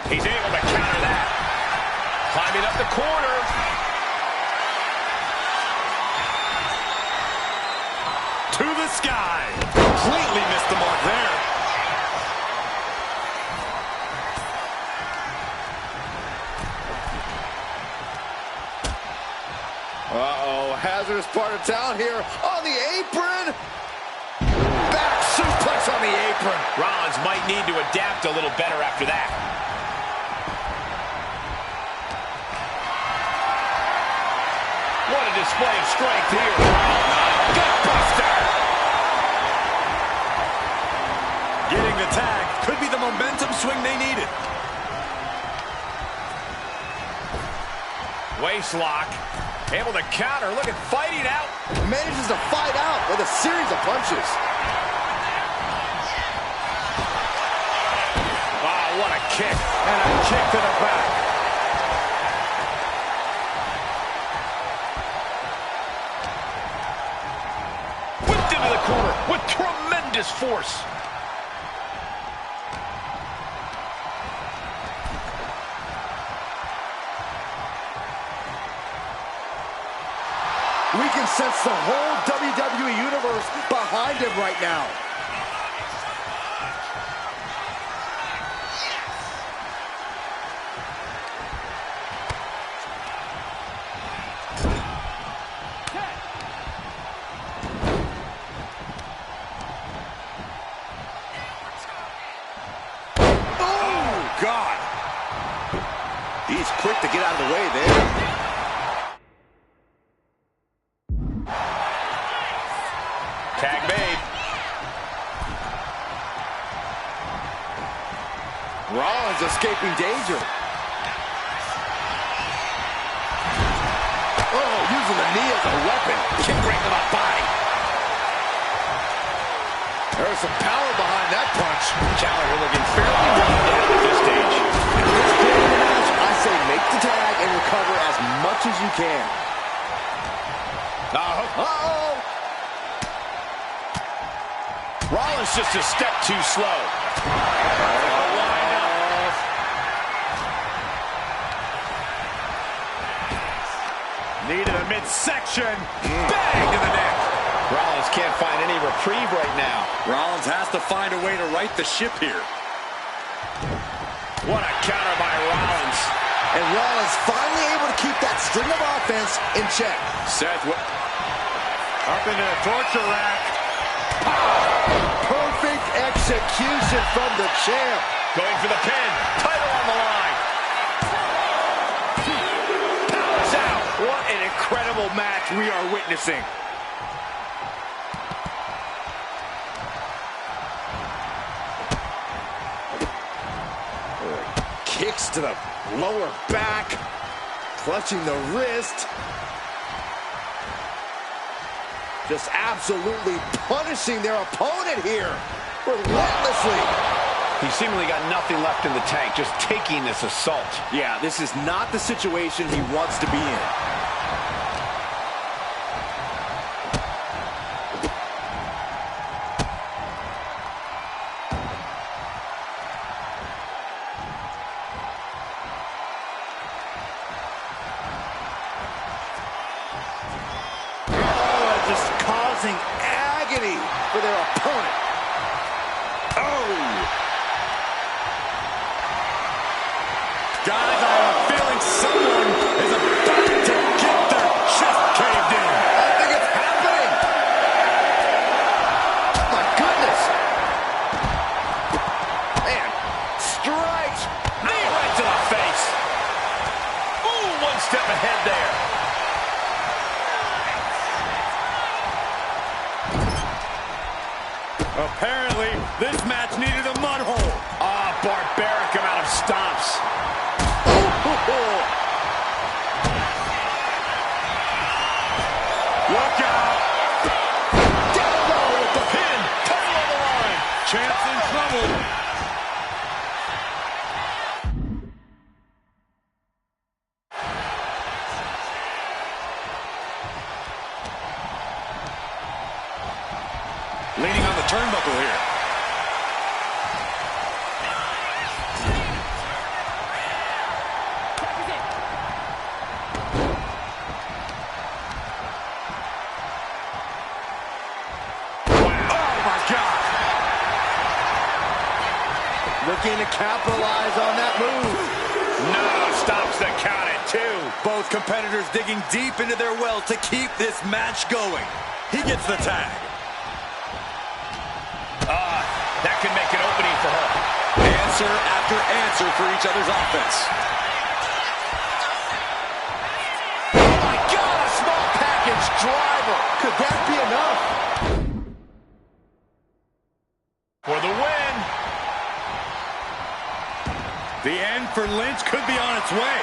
He's able to counter that. Climbing up the corner. To the sky. Completely missed the mark there. Hazardous part of town here on the apron. Back suplex on the apron. Rollins might need to adapt a little better after that. What a display of strength here. Gutbuster. Getting the tag could be the momentum swing they needed. Waist lock. Able to counter. Look at fighting out. Manages to fight out with a series of punches. Wow, what a kick. And a kick to the back. Whipped into the corner with tremendous force. We can sense the whole WWE Universe behind him right now. Oh, God. He's quick to get out of the way there. Tag made. Rollins escaping danger. Oh, using the knee as a weapon. Kick right to the body. There's some power behind that punch. Challenger looking fairly worn down at this stage. At this point in the match, I say make the tag and recover as much as you can. Uh-oh. Rollins just a step too slow. Knee to the midsection. Bang to the neck. Rollins can't find any reprieve right now. Rollins has to find a way to right the ship here. What a counter by Rollins. And Rollins finally able to keep that string of offense in check. Seth, up into the torture rack. Perfect execution from the champ. Going for the pin. Title on the line. Powers out. What an incredible match we are witnessing. Kicks to the lower back. Clutching the wrist. Just absolutely punishing their opponent here. Relentlessly. He seemingly got nothing left in the tank, just taking this assault. Yeah, this is not the situation he wants to be in. causing agony for their opponent. Oh! Guys, I have a feeling someone is about to get their chest caved in. I think it's happening. Oh my goodness. Man, strikes. Knee right to the face. Ooh, one step ahead there. Apparently, this match needed a mud hole. Ah, barbaric amount of stomps. Look out! Down low with the Pin, title on the line. Champ's in trouble. Leaning on the turnbuckle here. Looking to capitalize on that move. No, stops the count at 2. Both competitors digging deep into their well to keep this match going. He gets the tag. That could make an opening for her. Answer after answer for each other's offense. Oh my God, a small package driver. Could that be enough? For the win. The end for Lynch could be on its way.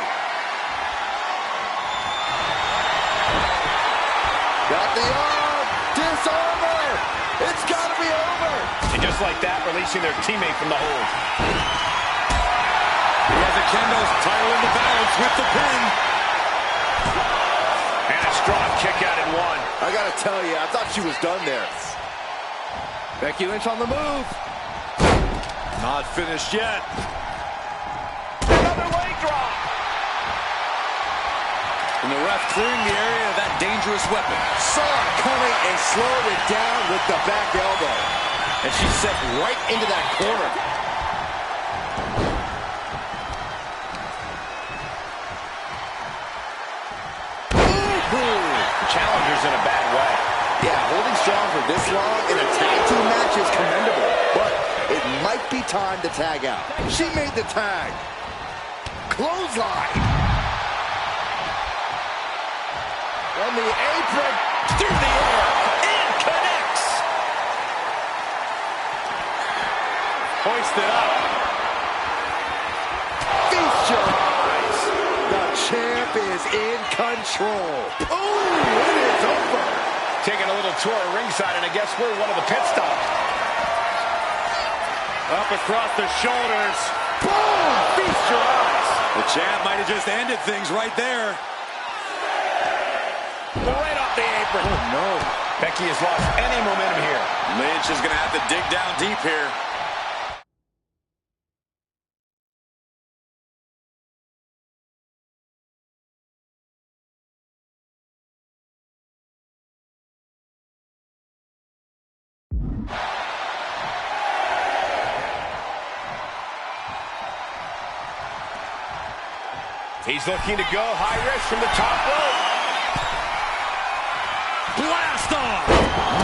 Got the arm. Disarmer. It's got to be over. And just like that, releasing their teammate from the hold. He has a Kendo's title in the balance with the pin. And a strong kick out in 1. I got to tell you, I thought she was done there. Becky Lynch on the move. Not finished yet. Another leg drop. And the ref clearing the area of that dangerous weapon. Saw it coming and slowed it down with the back elbow. And she's set right into that corner. Challenger's in a bad way. Yeah, holding strong for this long in a tag team match is commendable. But it might be time to tag out. She made the tag. Clothesline. On the apron. Through the air. And connects. Hoisted up. Feast your eyes. The champ is in control. Oh, it is over. Taking a little tour of ringside, and I guess we're one of the pit stops. Up across the shoulders. Boom! Feast your eyes. The champ might have just ended things right there. Right off the apron. Oh, no. Becky has lost any momentum here. Lynch is going to have to dig down deep here. He's looking to go high risk from the top rope. Blast off!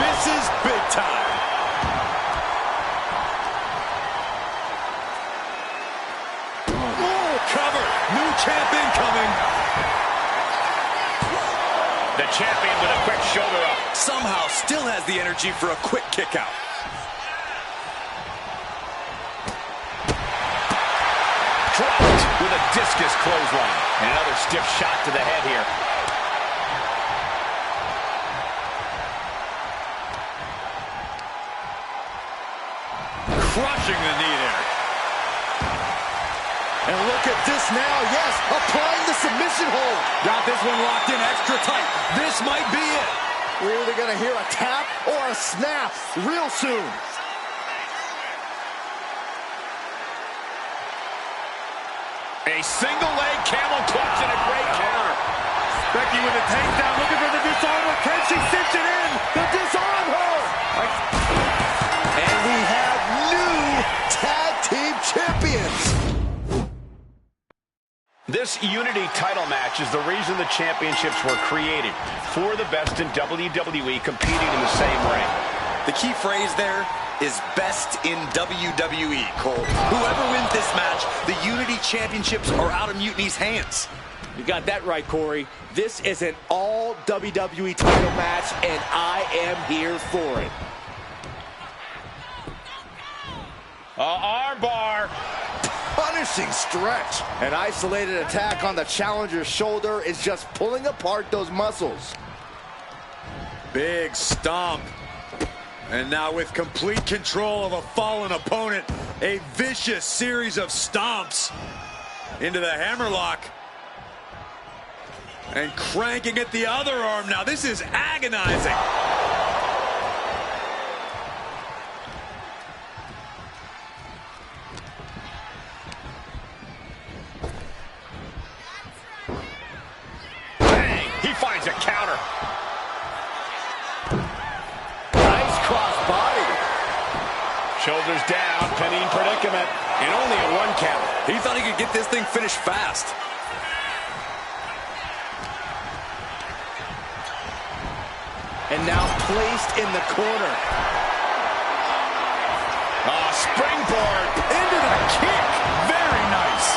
Misses big time. Oh, cover! New champ incoming. The champion with a quick shoulder up. Somehow still has the energy for a quick kick out. Dropped with a discus clothesline. And another stiff shot to the head here. Crushing the knee there. And look at this now. Yes, applying the submission hold. Got this one locked in extra tight. This might be it. We're either going to hear a tap or a snap real soon. A single leg camel clutch and a great counter. Becky with a takedown, looking for the disarmer. Can she cinch it in? The disarmer! This Unity title match is the reason the championships were created. For the best in WWE competing in the same ring. The key phrase there is best in WWE, Cole. Whoever wins this match, the Unity Championships are out of Mutiny's hands. You got that right, Corey. This is an all WWE title match, and I am here for it. Armbar. Punishing stretch. An isolated attack on the challenger's shoulder is just pulling apart those muscles. Big stomp. And now with complete control of a fallen opponent, a vicious series of stomps into the hammerlock. And cranking at the other arm now. This is agonizing. He finds a counter. Nice cross body. Shoulders down, pinning predicament, and only a 1 count. He thought he could get this thing finished fast. And now placed in the corner. Springboard into the kick. Very nice.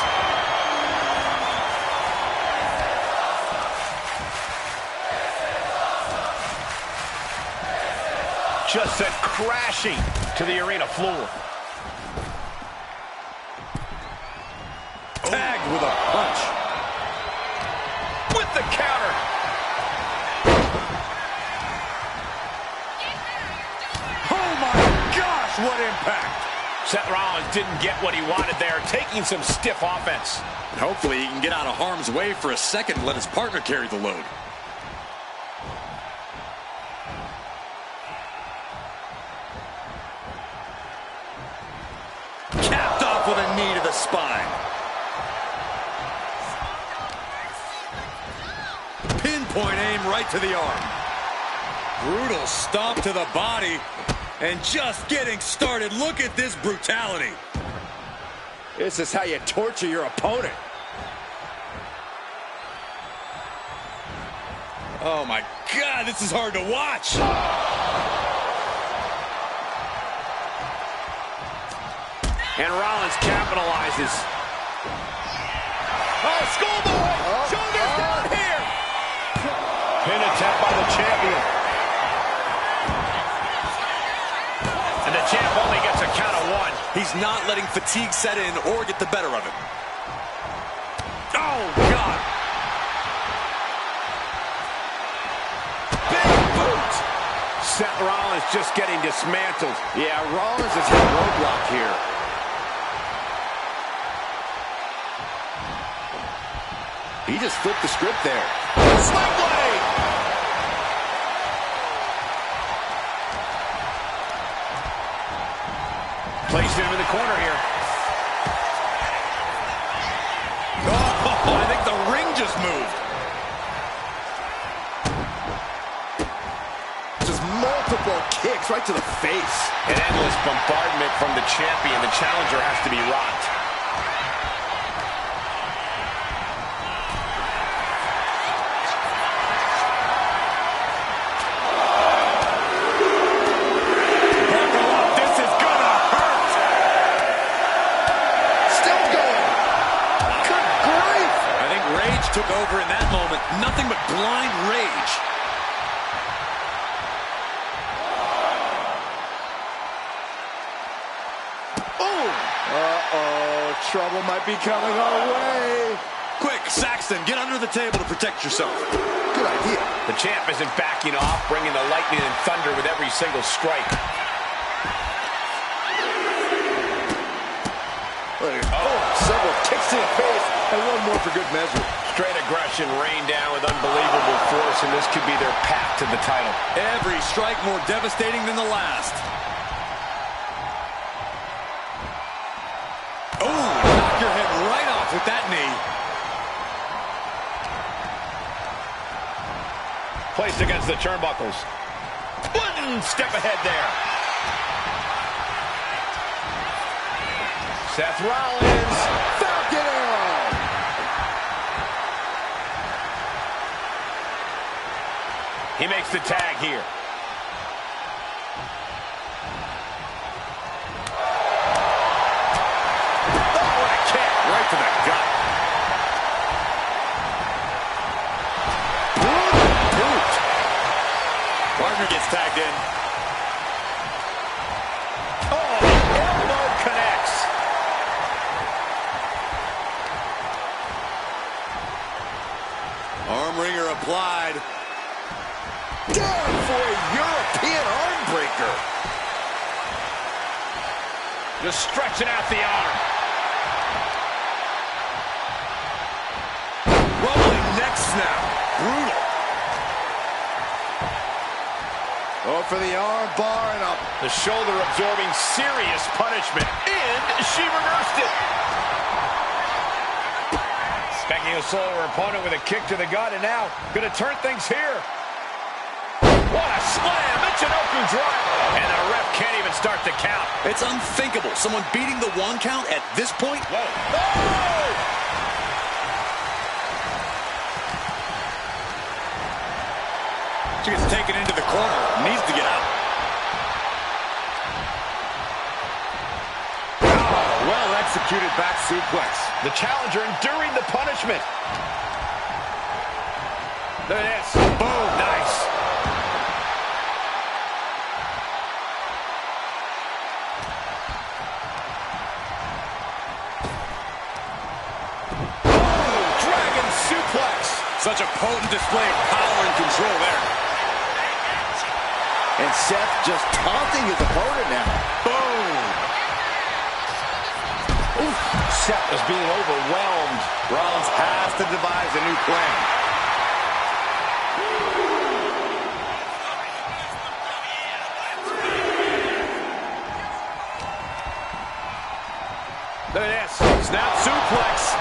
Just sent crashing to the arena floor. Tagged with a punch. With the counter. Oh my gosh, what impact. Seth Rollins didn't get what he wanted there, taking some stiff offense. Hopefully he can get out of harm's way for a second and let his partner carry the load. Capped off with a knee to the spine. Pinpoint aim right to the arm. Brutal stomp to the body. And just getting started. Look at this brutality. This is how you torture your opponent. Oh my God, this is hard to watch. And Rollins capitalizes. Oh, schoolboy! Shoulders down here! Pin attempt by the champion. And the champ only gets a count of 1. He's not letting fatigue set in or get the better of him. Oh, God! Big boot! Seth Rollins just getting dismantled. Yeah, Rollins has hit a roadblock here. He just flipped the script there. Sling blade! Placed him in the corner here. Oh, I think the ring just moved. Just multiple kicks right to the face. An endless bombardment from the champion. The challenger has to be rocked. Took over in that moment. Nothing but blind rage. Oh! Uh-oh. Trouble might be coming our way. Quick, Saxton, get under the table to protect yourself. Good idea. The champ isn't backing off, bringing the lightning and thunder with every single strike. Several kicks to the face, and 1 more for good measure. Straight aggression rained down with unbelievable force, and this could be their path to the title. Every strike more devastating than the last. Oh, knock your head right off with that knee. Placed against the turnbuckles. 1 step ahead there. Seth Rollins. Falcon Arrow. He makes the tag here. Oh, what a kick. Right to the gut. Boot. Partner gets tagged in. Oh, elbow connects. Arm wringer applied. Down for a European arm breaker. Just stretching out the arm. Rolling neck snap. Brutal. Oh, for the arm bar and up. The shoulder absorbing serious punishment. And she reversed it. Becky will slow her opponent with a kick to the gut, and now going to turn things here. What a slam! Michinoku drop. And the ref can't even start the count. It's unthinkable. Someone beating the 1 count at this point? Whoa. Oh! She gets taken into the corner. Needs to get out. Oh, well executed back suplex. The challenger enduring the punishment. Look at this. Boom. Nice. Such a potent display of power and control there. And Seth just taunting his opponent now. Boom! Oof. Seth is being overwhelmed. Rollins has to devise a new plan. Look at this. Snap suplex.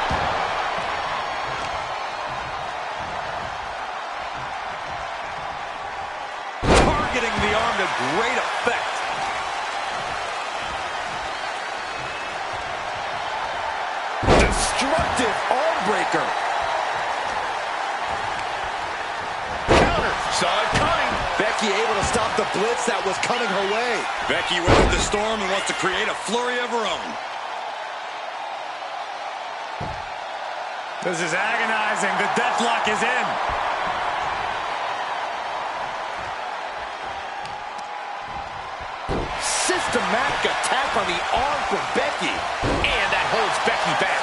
Targeting the arm to great effect. Destructive arm breaker. Counter. Saw it coming. Becky able to stop the blitz that was coming her way. Becky weathered the storm and wants to create a flurry of her own. This is agonizing. The deathlock is in. Systematic attack on the arm from Becky. And that holds Becky back.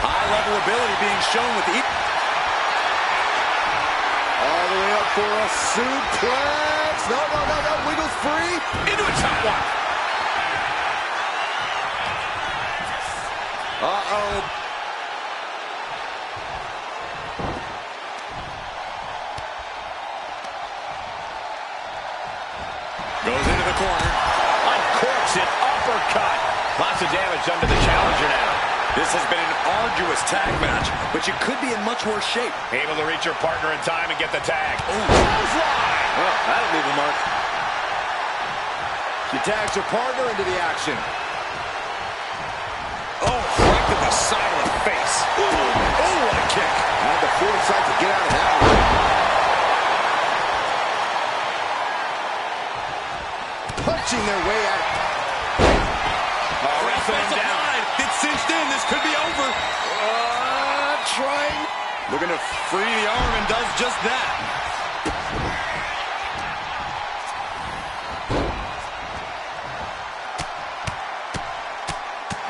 High-level ability being shown with the... All the way up for a suplex. No. Wiggles free. Into a top one. Uh-oh. Goes into the corner. Uncorks it. Uppercut. Lots of damage done to the challenger now. This has been an arduous tag match, but you could be in much worse shape. Able to reach her partner in time and get the tag. Clothesline! Well, that'll leave a mark. She tags her partner into the action. Oh, right to the side of the face. Ooh, what a kick. Had the foresight to get out of that one. Punching their way out. Wrestling him down. It's cinched in. This could be over. Trying. Looking to free the arm and does just that.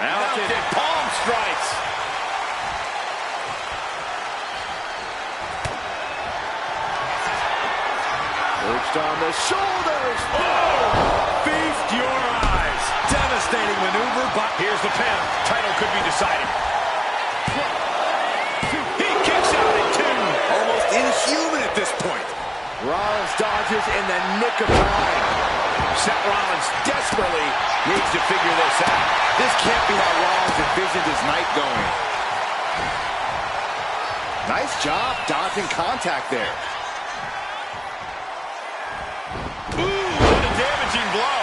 Mounted palm strikes. Perched on the shoulders. Oh! Feast your eyes. Devastating maneuver, but here's the pin. Title could be decided. He kicks out at 2. Almost inhuman at this point. Rollins dodges in the nick of time. Seth Rollins desperately needs to figure this out. This can't be how Rollins envisioned his night going. Nice job dodging contact there. Ooh, what a damaging blow.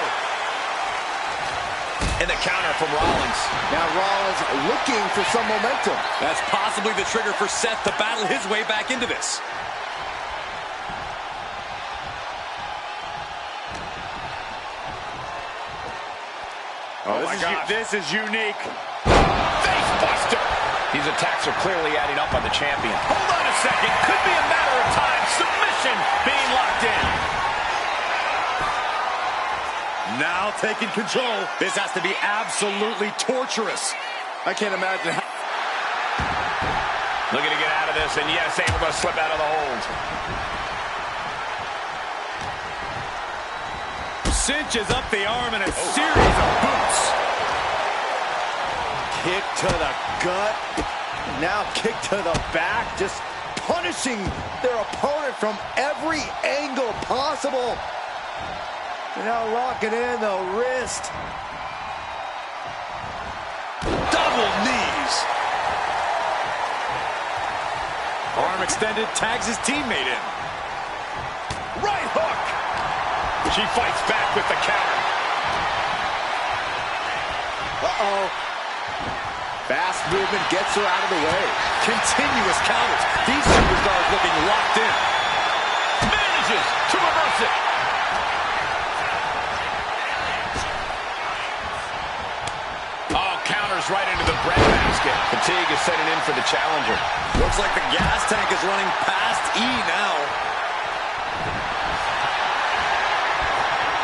And the counter from Rollins. Now Rollins looking for some momentum. That's possibly the trigger for Seth to battle his way back into this. Oh my God. This is unique. Face buster. These attacks are clearly adding up on the champion. Hold on a second. Could be a matter of time. Submission being locked in. Now taking control. This has to be absolutely torturous. I can't imagine how. Looking to get out of this, and yes, able to slip out of the hold. Cinches up the arm in a series of boots. Kick to the gut. Now kick to the back. Just punishing their opponent from every angle possible. Now locking in the wrist. Double knees. Arm extended, tags his teammate in. Right hook. She fights back with the counter. Uh-oh. Fast movement gets her out of the way. Continuous counters. These superstars looking locked in. Manages to reverse it. Oh, counters right into the breadbasket. Fatigue is setting in for the challenger. Looks like the gas tank is running past E now.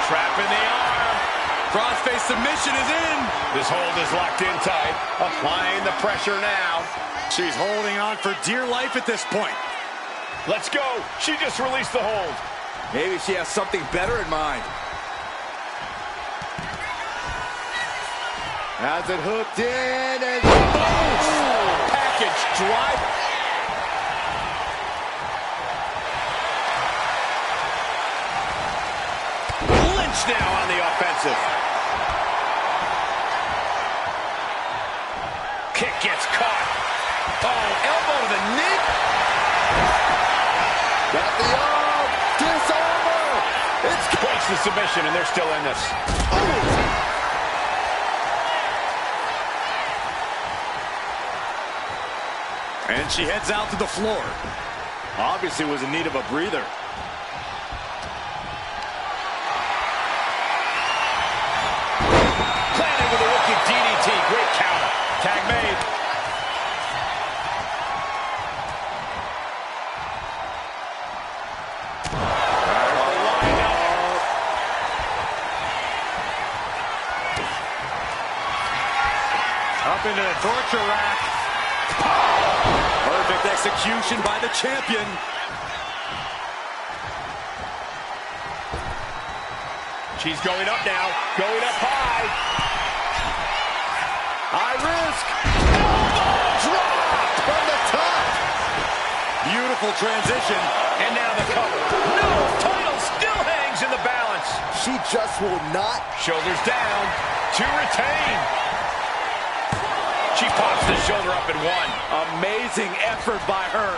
Trapping the arm. Crossface submission is in. This hold is locked in tight. Applying the pressure now. She's holding on for dear life at this point. Let's go. She just released the hold. Maybe she has something better in mind. Has it hooked in and boom! Package driver. Lynch now on the offensive. Kick gets caught. Oh, elbow to the knee. Got the arm. Disarmer. It's breaks the submission, and they're still in this. Oh. And she heads out to the floor. Obviously was in need of a breather. Planted with a wicked DDT. Great counter. Tag made. Up into the torture rack. Perfect execution by the champion. She's going up now. Going up high. High risk. Elbow drop from the top. Beautiful transition. And now the cover. No! Title still hangs in the balance. She just will not. Shoulders down to retain. She pops the shoulder up in one. Amazing effort by her.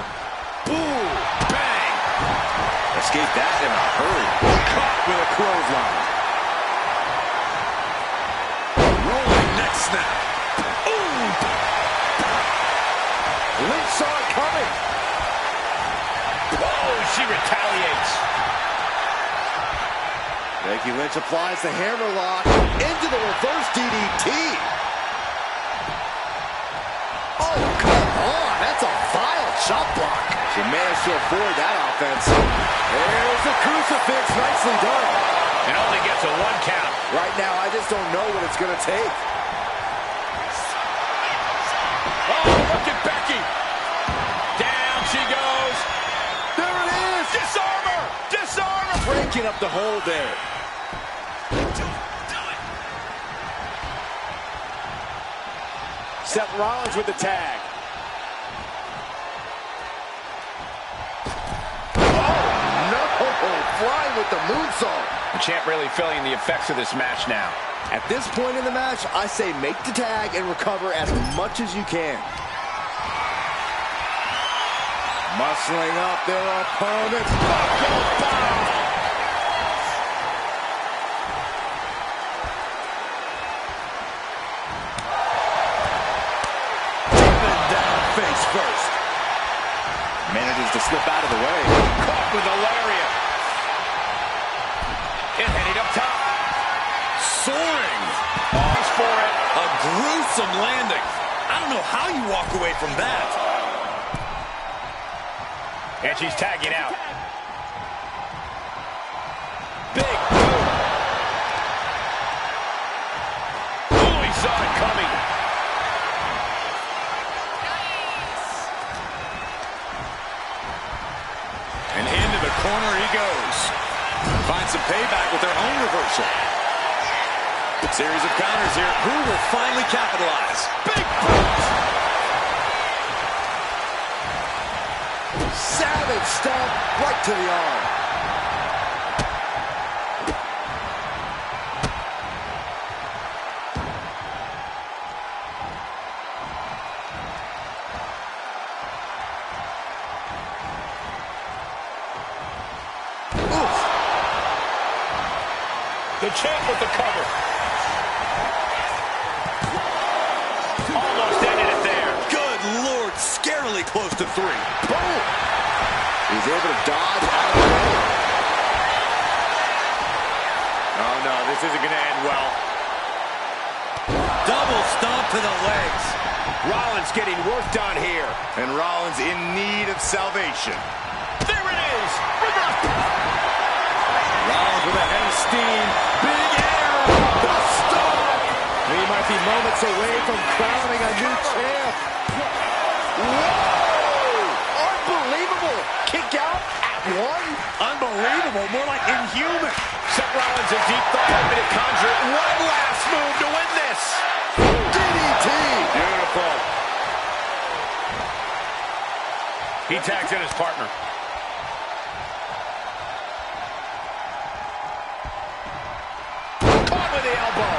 Ooh, bang. Escape that in a hurry. Caught with a clothesline. Rolling neck snap. Ooh. Lynch saw it coming. Oh, she retaliates. Becky Lynch applies the hammerlock into the reverse DDT. Oh, come on. That's a vile chop block. She managed to avoid that offense. There's the crucifix. Nicely done. And only gets a 1 count. Right now, I just don't know what it's going to take. Oh, look at Becky. Down she goes. There it is. Disarm her. Disarm her. Breaking up the hold there. Seth Rollins with the tag. Oh, no. Flying with the moonsault. The champ really feeling the effects of this match now. At this point in the match, I say make the tag and recover as much as you can. Muscling up their opponents. Buckle bomb. Face first. Manages to slip out of the way. Caught with a lariat. And heading up top. Soaring. He's for Awesome landing. I don't know how you walk away from that. And she's tagging out. Big boom. Oh, he saw it coming. And into the corner he goes. Finds some payback with their own reversal. Series of counters here. Who will finally capitalize? Big boot! Savage stomp right to the arm. Oof. The champ with the cover. Almost ended it there. Good Lord, scarily close to 3. Boom! He's able to dodge out of the way. Oh, no, this isn't going to end well. Double stomp to the legs. Rollins getting worked on here. And Rollins in need of salvation. There it is. Rollins with a head of steam. Big arrow. The stomp. He might be moments away from crowning a new champ. Whoa! Unbelievable. Kick out at 1. Unbelievable. More like inhuman. Seth Rollins in deep thought, hoping to conjure one last move to win this. DDT. Beautiful. He tags in his partner. Caught with the elbow.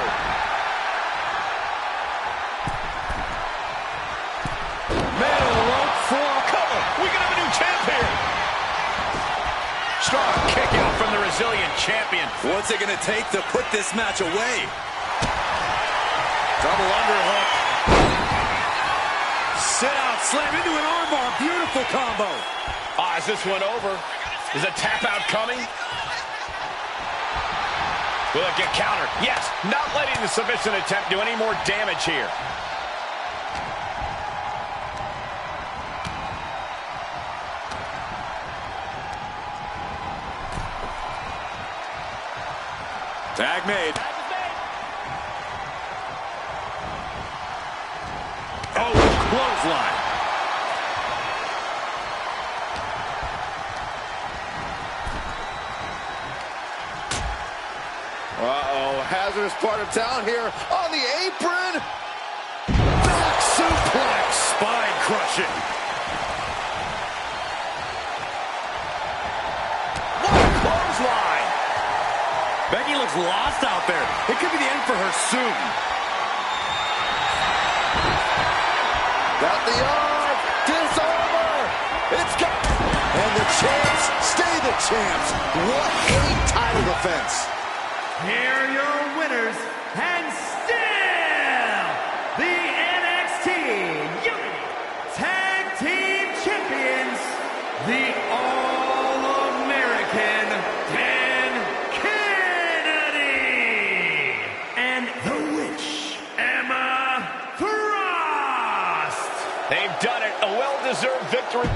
Middle rope for a cover. We can have a new champ here. Strong kick out from the resilient champion. What's it going to take to put this match away? Double underhook. Sit out, slam into an armbar. Beautiful combo. Is this one over? Is a tap out coming? Will it get countered? Yes, not letting the submission attempt do any more damage here. Tag made. Oh, clothesline. Uh-oh, hazardous part of town here on the apron. Back suplex. Spine crushing. What a clothesline. Becky looks lost out there. It could be the end for her soon. Got the arm. Disarmer. It's got... And the champs stay the champs. What a title defense. Here are your winners, and still the NXT United Tag Team Champions, the All-American Dan Kennedy, and the Witch, Emma Frost. They've done it. A well-deserved victory.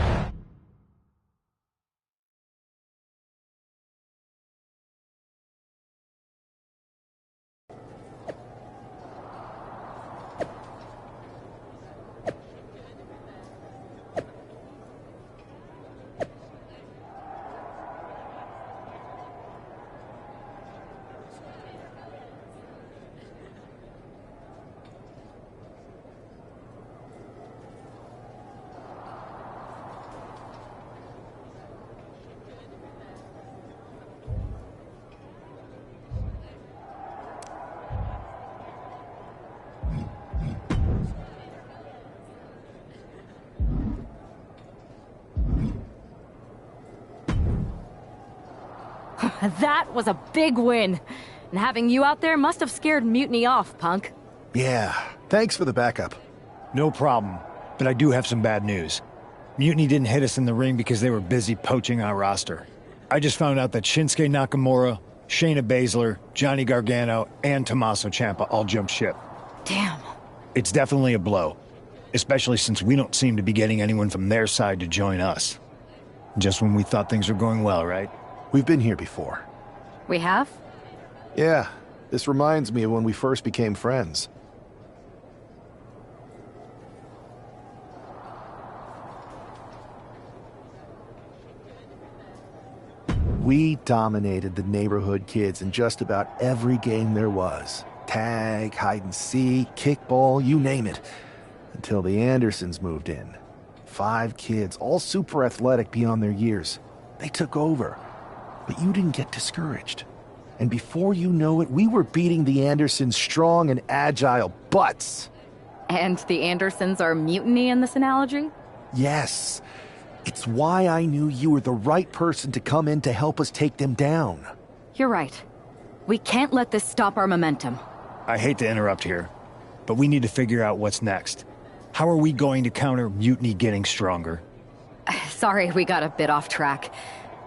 That was a big win. And having you out there must have scared Mutiny off, Punk. Yeah, thanks for the backup. No problem, but I do have some bad news. Mutiny didn't hit us in the ring because they were busy poaching our roster. I just found out that Shinsuke Nakamura, Shayna Baszler, Johnny Gargano, and Tommaso Ciampa all jumped ship. Damn. It's definitely a blow, especially since we don't seem to be getting anyone from their side to join us. Just when we thought things were going well, right? We've been here before. We have? Yeah, this reminds me of when we first became friends. We dominated the neighborhood kids in just about every game there was. Tag, hide and seek, kickball, you name it. Until the Andersons moved in. 5 kids, all super athletic beyond their years. They took over. But you didn't get discouraged. And before you know it, we were beating the Andersons' strong and agile butts. And the Andersons are mutiny in this analogy? Yes. It's why I knew you were the right person to come in to help us take them down. You're right. We can't let this stop our momentum. I hate to interrupt here, but we need to figure out what's next. How are we going to counter Mutiny getting stronger? Sorry, we got a bit off track.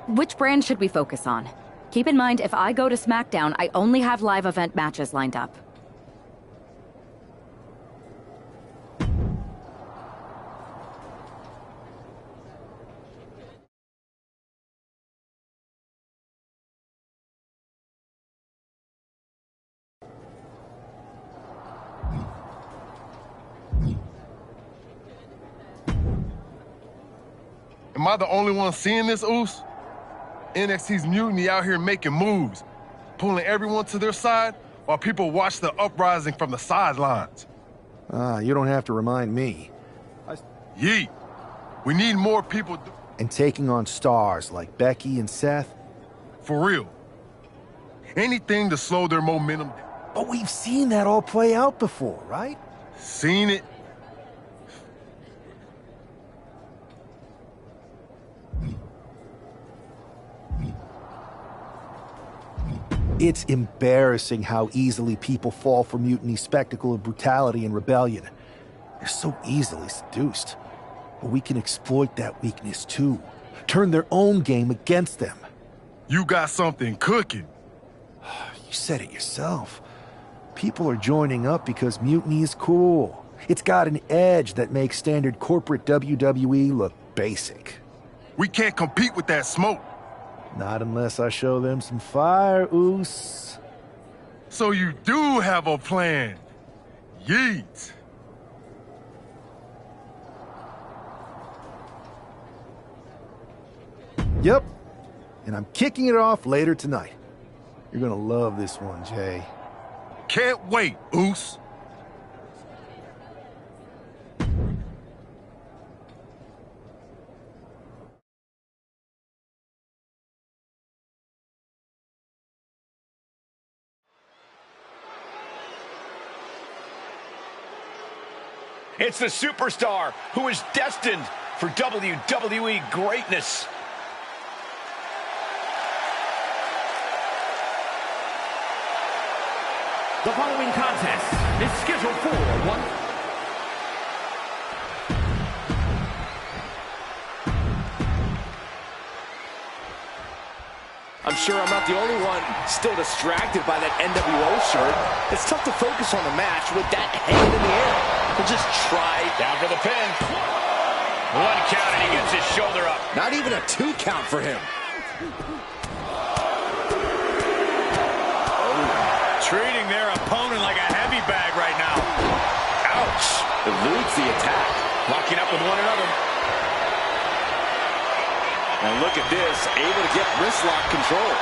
Which brand should we focus on? Keep in mind, if I go to SmackDown, I only have live event matches lined up. Am I the only one seeing this, Oos? NXT's Mutiny out here making moves, pulling everyone to their side while people watch the uprising from the sidelines. You don't have to remind me. Yeet. We need more people. And taking on stars like Becky and Seth? For real. Anything to slow their momentum. But we've seen that all play out before, right? Seen it. It's embarrassing how easily people fall for Mutiny's spectacle of brutality and rebellion. They're so easily seduced. But we can exploit that weakness too. Turn their own game against them. You got something cooking. You said it yourself. People are joining up because Mutiny is cool. It's got an edge that makes standard corporate WWE look basic. We can't compete with that smoke. Not unless I show them some fire, Oos. So you do have a plan. Yeet. Yep. And I'm kicking it off later tonight. You're gonna love this one, Jay. Can't wait, Oos. It's the superstar who is destined for WWE greatness. The following contest is scheduled for one. I'm sure I'm not the only one still distracted by that NWO shirt. It's tough to focus on the match with that hand in the air. We'll just try. Down for the pin. 1 count and he gets his shoulder up. Not even a 2 count for him. Treating their opponent like a heavy bag right now. Ouch. Eludes the attack. Locking up with one another. And look at this, able to get wrist lock control.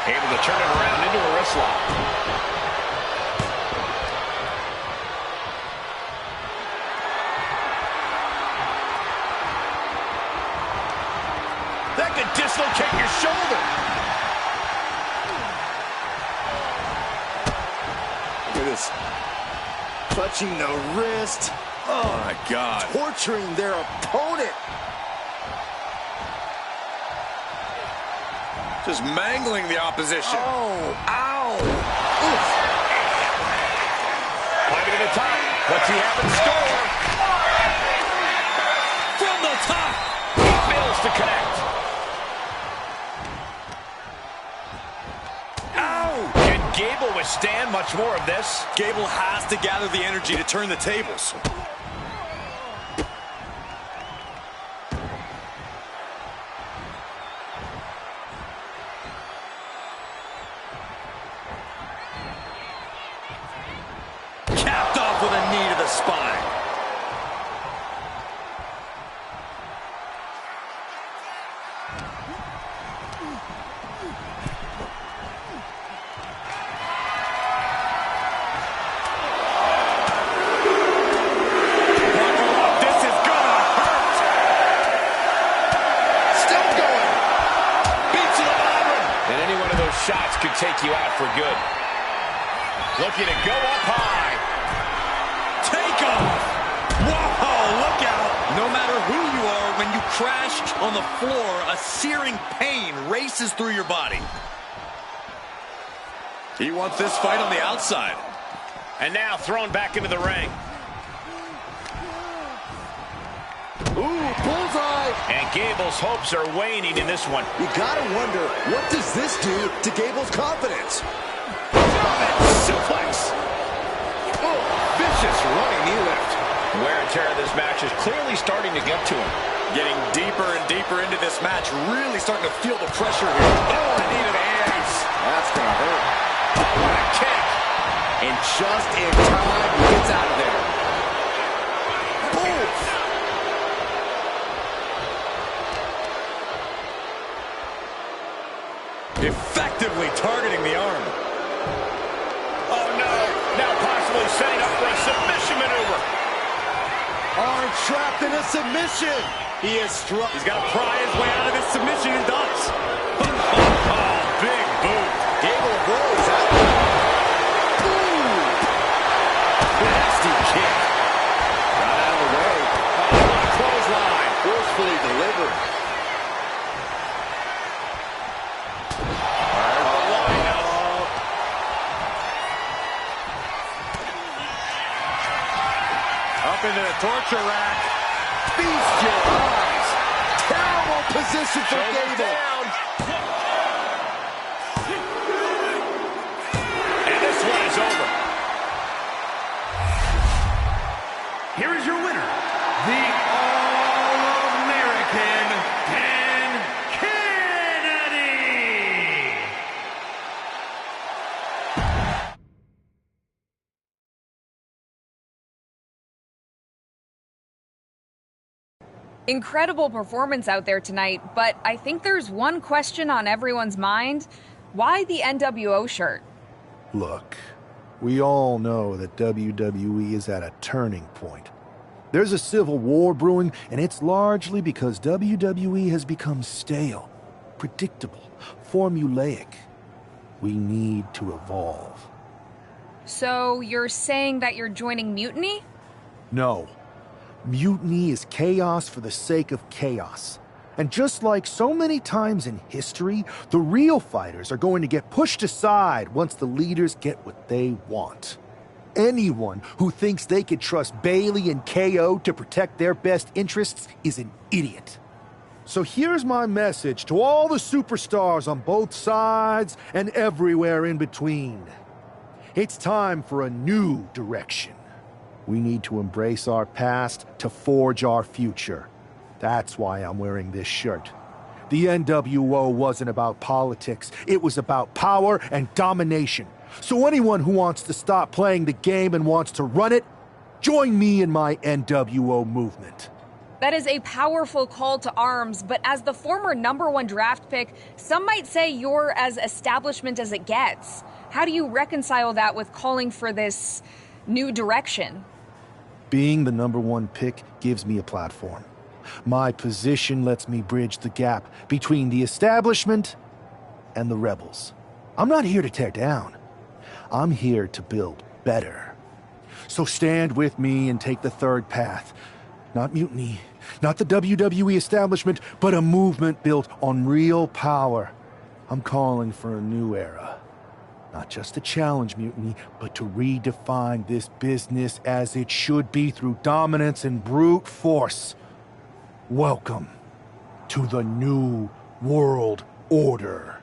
Able to turn it around into a wrist lock. That could dislocate your shoulder. Look at this. Clutching the wrist. Oh, my God. Torturing their opponent. Just mangling the opposition. Oh, ow. Climbing to the top. What's he have in store? top. He fails to connect. Ow! Can Gable withstand much more of this? Gable has to gather the energy to turn the tables. Capped off with a knee to the spine. Shots could take you out for good. Looking to go up high. Take off. Whoa, look out. No matter who you are, when you crash on the floor, a searing pain races through your body. He wants this fight on the outside. And now thrown back into the ring. Ooh, bullseye! And Gable's hopes are waning in this one. You gotta wonder, what does this do to Gable's confidence? Suplex. Oh, vicious running knee lift. Wear and tear of this match is clearly starting to get to him. Getting deeper and deeper into this match, really starting to feel the pressure here. Oh, the knee to the face. That's gonna hurt. Oh, what a kick. And just in time, he gets out of there. Boom! Effectively targeting the arm. Oh, no. Now possibly setting up for a submission maneuver. Arm trapped in a submission. He is struck. He's got to pry his way out of this submission and does. Oh, big boot. Gable rolls out. Ooh. Nasty kick. Got out of the way. Oh, clothesline. Forcefully delivered. Up into the torture rack. Feast your eyes. Terrible position for Gable. And this one is over. Here is your winner, the All-American Dan Kennedy. Incredible performance out there tonight, but I think there's one question on everyone's mind. Why the NWO shirt? Look, we all know that WWE is at a turning point. There's a civil war brewing, and it's largely because WWE has become stale, predictable, formulaic. We need to evolve. So you're saying that you're joining Mutiny? No. Mutiny is chaos for the sake of chaos. And just like so many times in history, the real fighters are going to get pushed aside once the leaders get what they want. Anyone who thinks they could trust Bayley and KO to protect their best interests is an idiot. So here's my message to all the superstars on both sides and everywhere in between. It's time for a new direction. We need to embrace our past to forge our future. That's why I'm wearing this shirt. The NWO wasn't about politics. It was about power and domination. So anyone who wants to stop playing the game and wants to run it, join me in my NWO movement. That is a powerful call to arms, but as the former #1 draft pick, some might say you're as establishment as it gets. How do you reconcile that with calling for this new direction? Being the #1 pick gives me a platform. My position lets me bridge the gap between the establishment and the rebels. I'm not here to tear down. I'm here to build better. So stand with me and take the third path. Not mutiny, not the WWE establishment, but a movement built on real power. I'm calling for a new era. Not just to challenge mutiny, but to redefine this business as it should be through dominance and brute force. Welcome to the New World Order.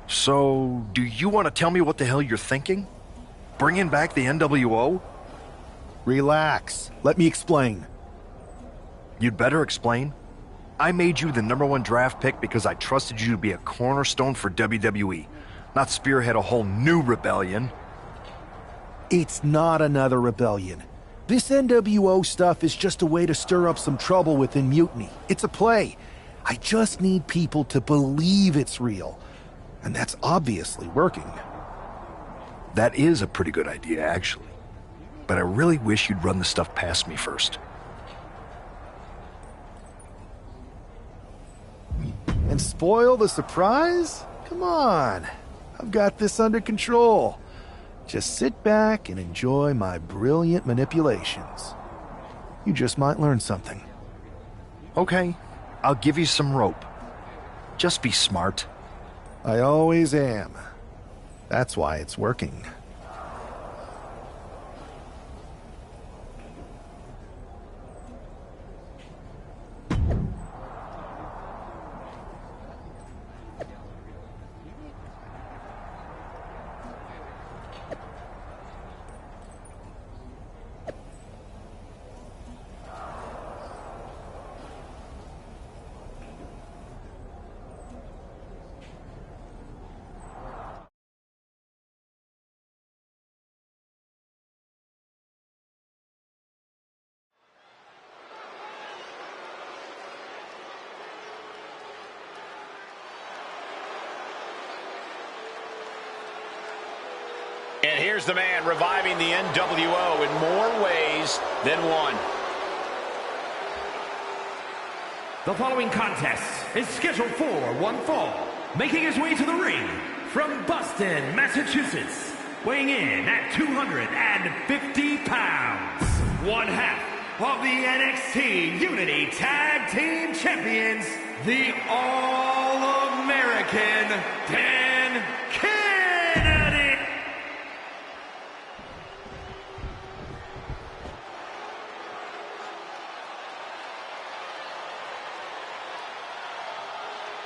So, do you want to tell me what the hell you're thinking? Bringing back the NWO? Relax. Let me explain. You'd better explain. I made you the #1 draft pick because I trusted you to be a cornerstone for WWE, not spearhead a whole new rebellion. It's not another rebellion. This NWO stuff is just a way to stir up some trouble within Mutiny. It's a play. I just need people to believe it's real. And that's obviously working. That is a pretty good idea, actually. But I really wish you'd run the stuff past me first. And spoil the surprise? Come on. I've got this under control. Just sit back and enjoy my brilliant manipulations. You just might learn something. Okay, I'll give you some rope. Just be smart. I always am. That's why it's working. And here's the man reviving the NWO in more ways than one. The following contest is scheduled for one fall. Making his way to the ring from Boston, Massachusetts, weighing in at 250 pounds, one half of the NXT Unity Tag Team Champions, the All-American Dan Kennedy.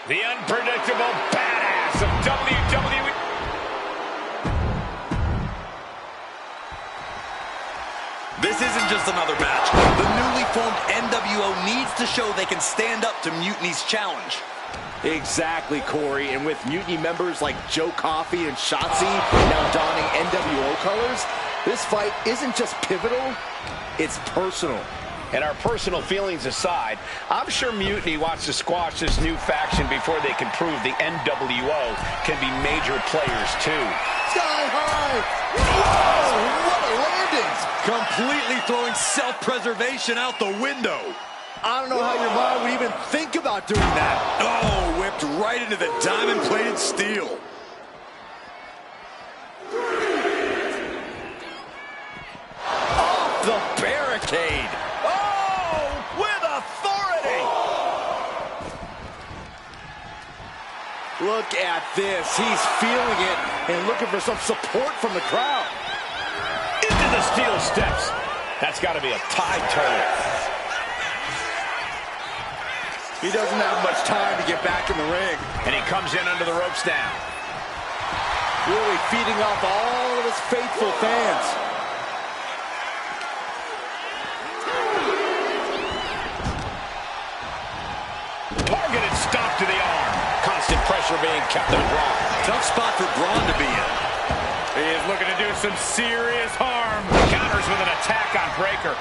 The unpredictable badass of WWE. This This isn't just another match. The newly formed NWO needs to show they can stand up to Mutiny's challenge. Exactly, Corey. And with Mutiny members like Joe Coffey and Shotzi now donning NWO colors, this fight isn't just pivotal, it's personal. And our personal feelings aside, I'm sure Mutiny wants to squash this new faction before they can prove the NWO can be major players too. Sky high! Whoa, what a landing! Completely throwing self-preservation out the window. I don't know how your mind would even think about doing that. Oh, whipped right into the diamond-plated steel. Off the barricade. Oh, with authority. Look at this. He's feeling it and looking for some support from the crowd. Into the steel steps. That's got to be a tie turner. He doesn't have much time to get back in the ring. And he comes in under the ropes now. Really feeding off all of his faithful fans. Targeted stomp to the arm. Constant pressure being kept on Braun. Tough spot for Braun to be in. He is looking to do some serious harm. Counters with an attack on Breakker.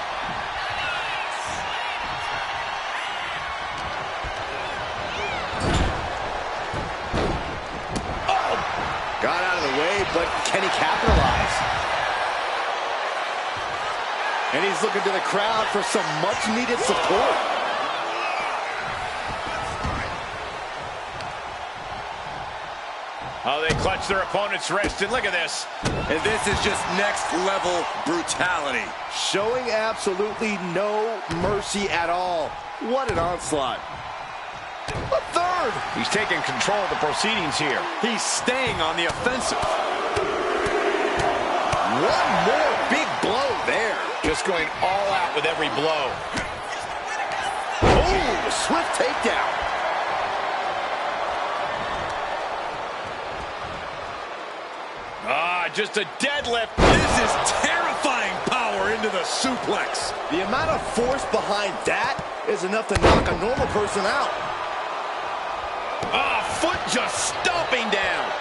Got out of the way, but can he capitalize? And he's looking to the crowd for some much-needed support. Oh, they clutch their opponent's wrist, and look at this. And this is just next-level brutality. Showing absolutely no mercy at all. What an onslaught. A third! He's taking control of the proceedings here. He's staying on the offensive. One more big blow there. Just going all out with every blow. Oh, swift takedown. Just a deadlift. This is terrifying power into the suplex. The amount of force behind that is enough to knock a normal person out. Foot just stomping down.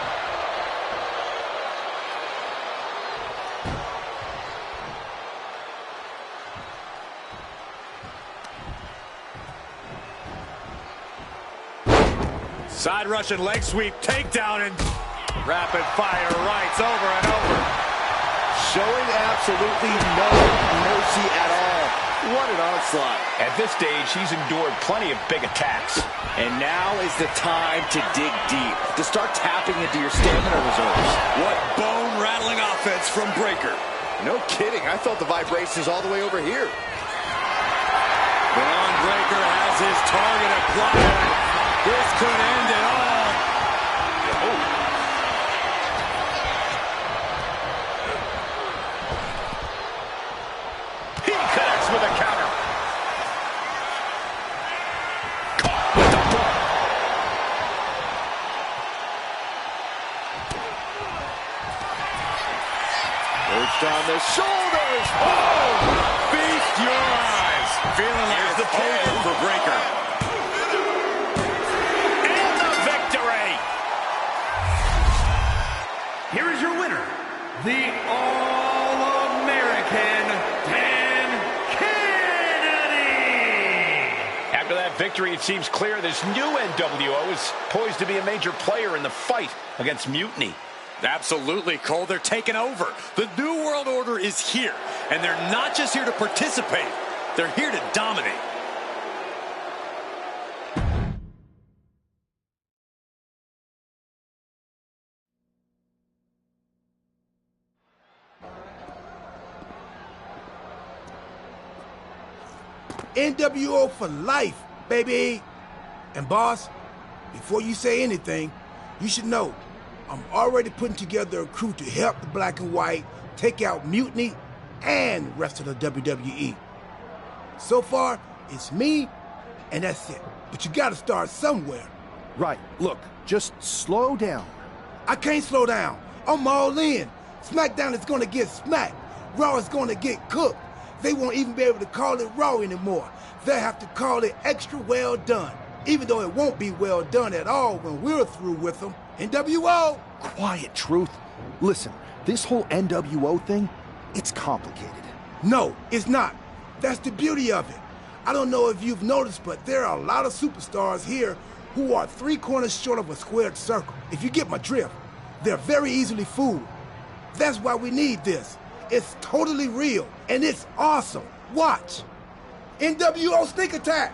Side Russian leg sweep, takedown, and rapid fire rights over and over. Showing absolutely no mercy at all. What an onslaught. At this stage, he's endured plenty of big attacks. And now is the time to dig deep, to start tapping into your stamina reserves. What bone-rattling offense from Breakker. No kidding, I felt the vibrations all the way over here. Bron Breakker has his target acquired. This could end it all. Oh. He connects with a counter. On the shoulders. Oh! Feast your eyes. Feeling like it's over for Breakker. And the victory. Here is your winner, the All-American Dan Kennedy. After that victory, it seems clear this new NWO is poised to be a major player in the fight against Mutiny. Absolutely, Cole. They're taking over. The New World Order is here, and they're not just here to participate. They're here to dominate. NWO for life, baby. And boss, before you say anything, you should know I'm already putting together a crew to help the Black and White take out Mutiny and the rest of the WWE. So far, it's me, and that's it. But you gotta start somewhere. Right. Look, just slow down. I can't slow down. I'm all in. SmackDown is gonna get smacked. Raw is gonna get cooked. They won't even be able to call it Raw anymore. They'll have to call it Extra Well Done, even though it won't be well done at all when we're through with them. NWO! Quiet, Truth. Listen, this whole NWO thing, it's complicated. No, it's not. That's the beauty of it. I don't know if you've noticed, but there are a lot of superstars here who are 3 corners short of a squared circle. If you get my drift, they're very easily fooled. That's why we need this. It's totally real, and it's awesome. Watch. NWO Sneak Attack!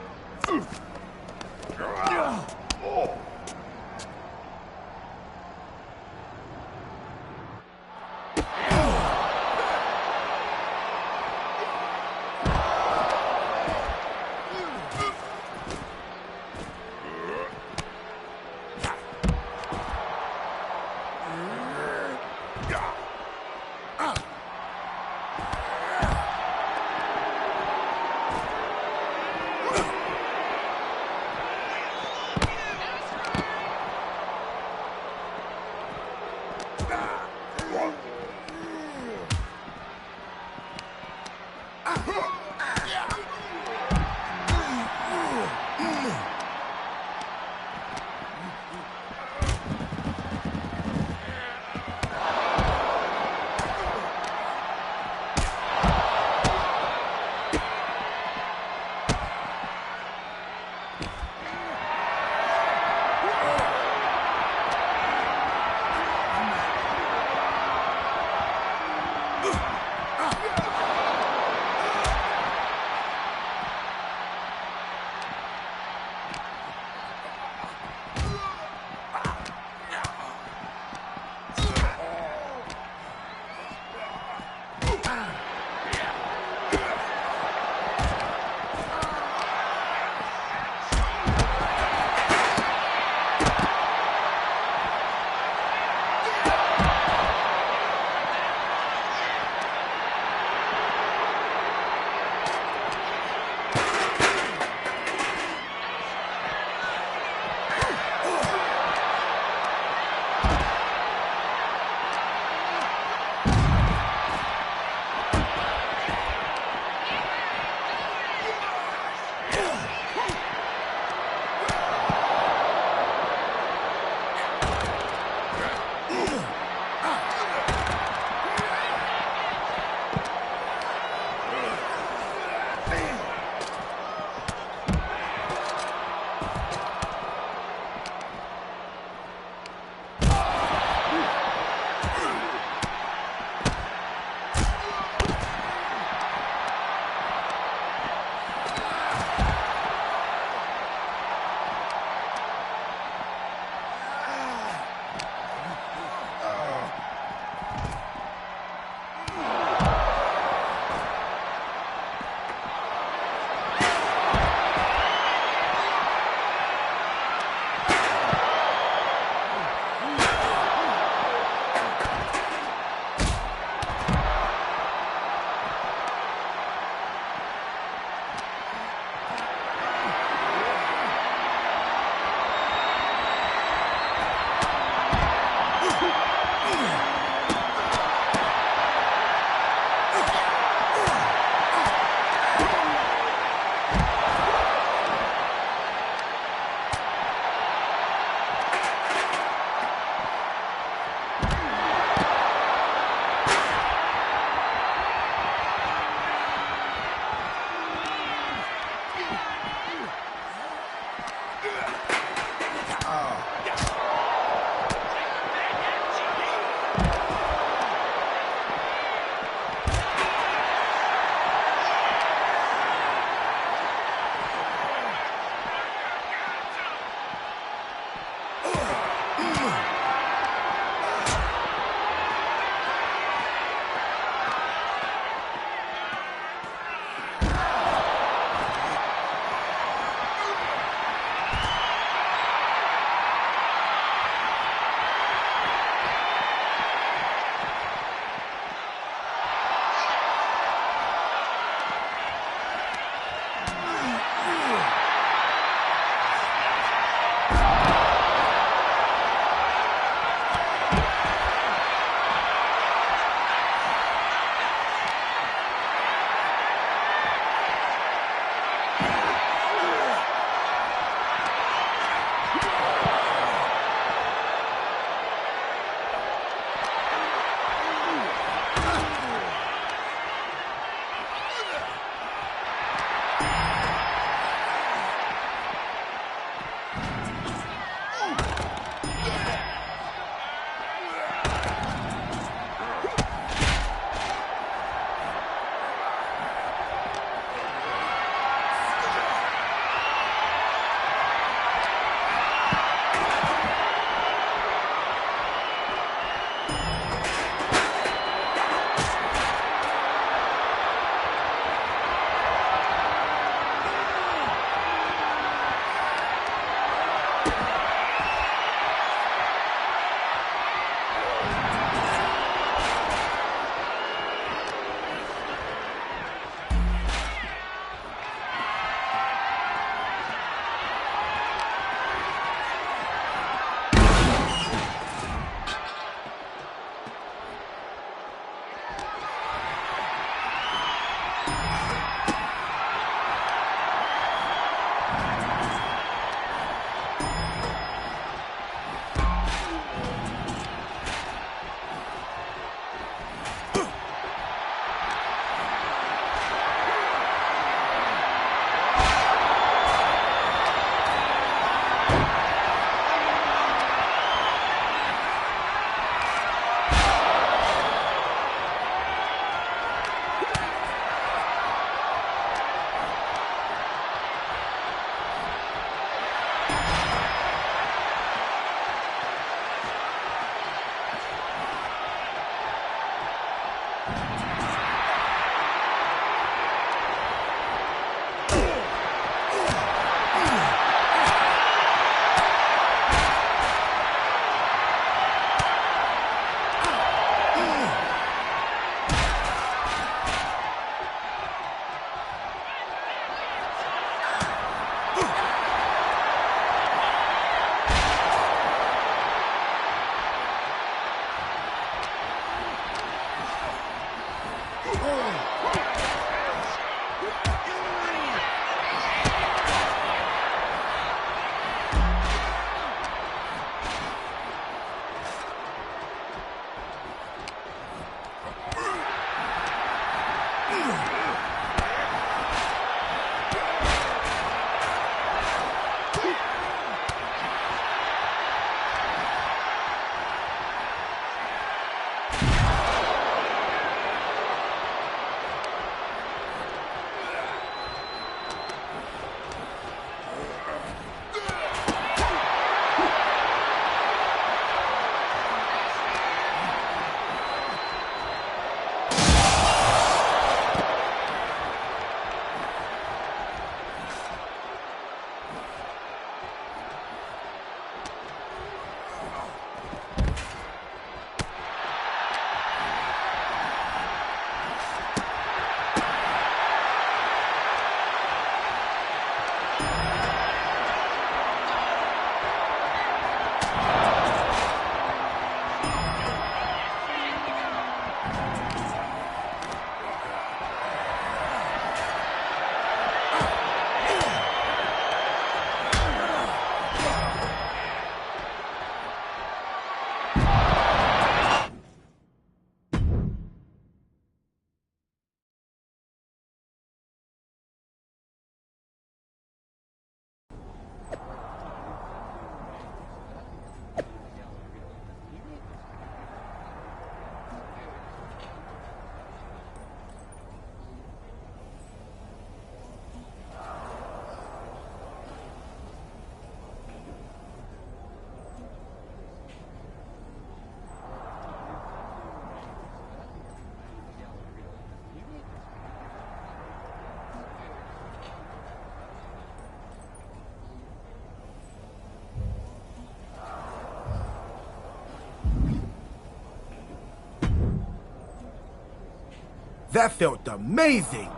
That felt amazing.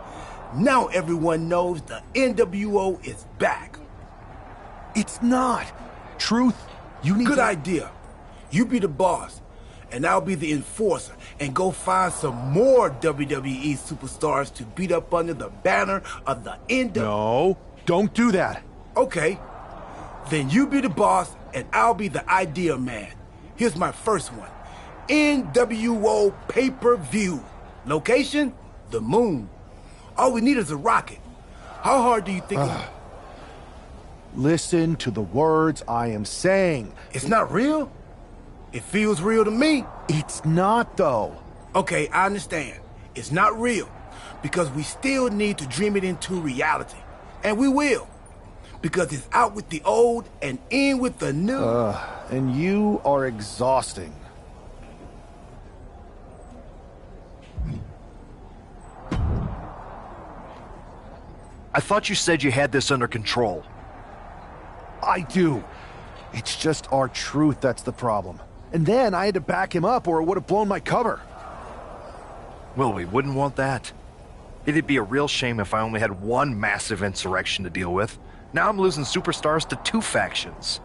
Now everyone knows the NWO is back. It's not. Truth, you need Good to... idea. You be the boss, and I'll be the enforcer, and go find some more WWE superstars to beat up under the banner of the NWO. No, don't do that. Okay. Then you be the boss, and I'll be the idea man. Here's my first one. NWO pay-per-view. Location? The moon. All we need is a rocket. How hard do you think Listen to the words I am saying. It's not real? It feels real to me. It's not, though. Okay, I understand. It's not real. Because we still need to dream it into reality. And we will. Because it's out with the old and in with the new. And you are exhausting. I thought you said you had this under control. I do. It's just our truth that's the problem. And then I had to back him up or it would have blown my cover. Well, we wouldn't want that. It'd be a real shame if I only had one massive insurrection to deal with. Now I'm losing superstars to 2 factions.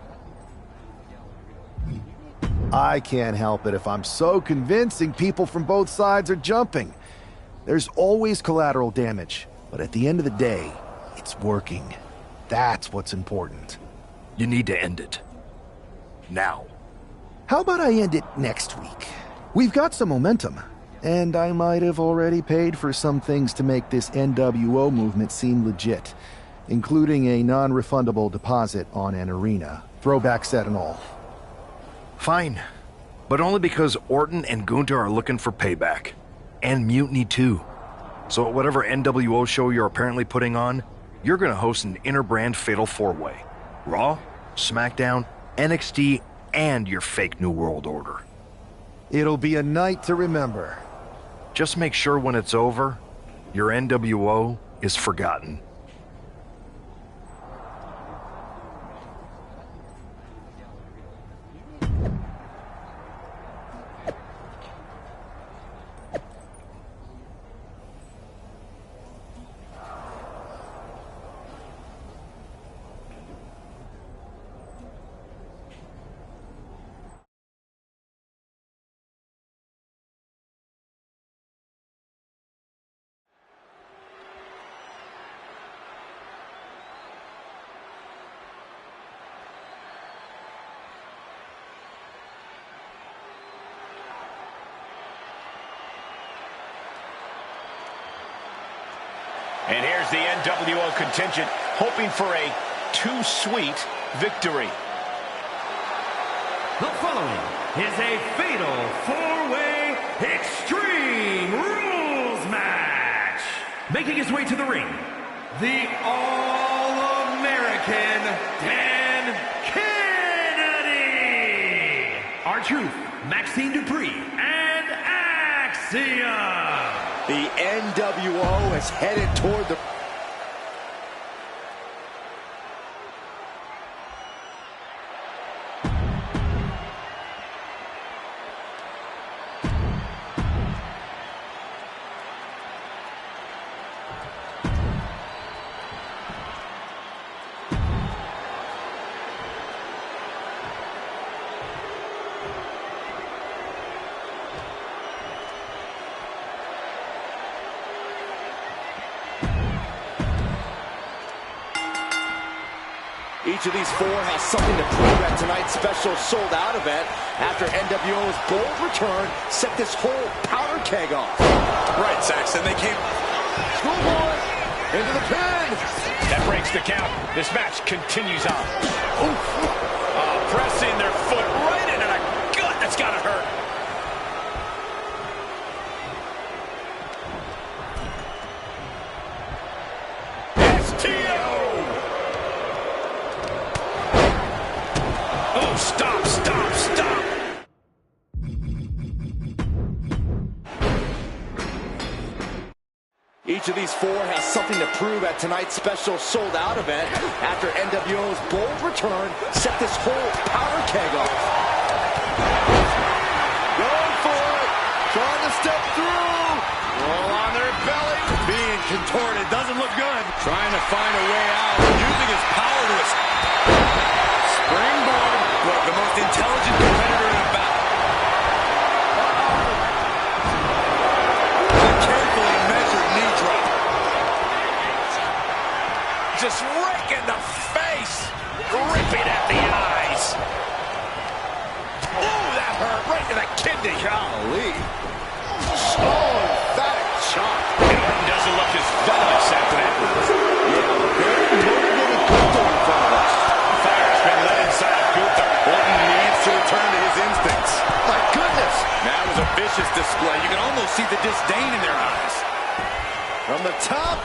I can't help it if I'm so convincing people from both sides are jumping. There's always collateral damage, but at the end of the day, it's working. That's what's important. You need to end it. Now. How about I end it next week? We've got some momentum, and I might have already paid for some things to make this NWO movement seem legit, including a non-refundable deposit on an arena, throwback set and all. Fine, but only because Orton and Gunther are looking for payback. And Mutiny too. So at whatever NWO show you're apparently putting on, you're gonna host an inter-brand fatal 4-way. Raw, SmackDown, NXT, and your fake New World Order. It'll be a night to remember. Just make sure when it's over, your NWO is forgotten. And here's the NWO contingent hoping for a too-sweet victory. The following is a fatal 4-way Extreme Rules match. Making his way to the ring, the All-American Dan Kennedy. R-Truth, Maxine Dupree, and Axiom. The NWO is headed toward the... Each of these 4 has something to prove at tonight's special sold-out event after NWO's bold return set this whole powder keg off. Right, Saxton, they came... Schoolboy into the pin. That breaks the count. This match continues on. Pressing their foot right into the gut. That's got to hurt. Stop, stop, stop! Each of these 4 has something to prove at tonight's special sold-out event after NWO's bold return set this whole powder keg off. Going for it! Trying to step through! Roll on their Trying to find a way out, using his power to springboard. Look, the most intelligent competitor in a battle. A carefully measured knee drop. Just rake in the face. Ripping at the eyes. Oh, that hurt right to the kidney. Golly. Oh, emphatic chop. And Orton doesn't look as venomous after that. Yeah, very motivated Gunther in front of us. Fire's been lit inside of Gunther. Orton needs to return to his instincts. My goodness. That was a vicious display. You can almost see the disdain in their eyes. From the top.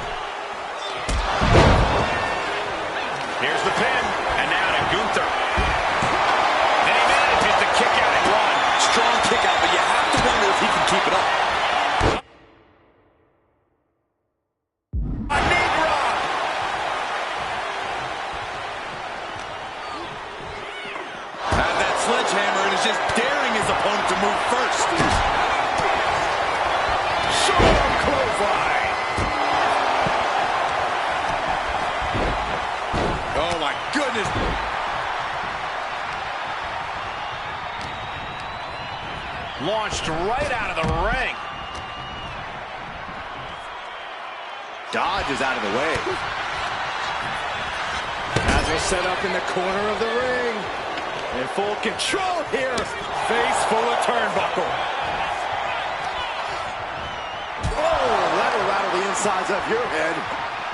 Here's the pin. And now to Gunther. And he manages to kick out and run. Strong kick out, but you have to wonder if he can keep it up. A knee drop. Had that sledgehammer and is just daring his opponent to move first. Strong clothesline. Oh my goodness. Launched right out of the ring. Dodges out of the way. As we're set up in the corner of the ring. In full control here. Face full of turnbuckle. Oh, that'll rattle the insides of your head.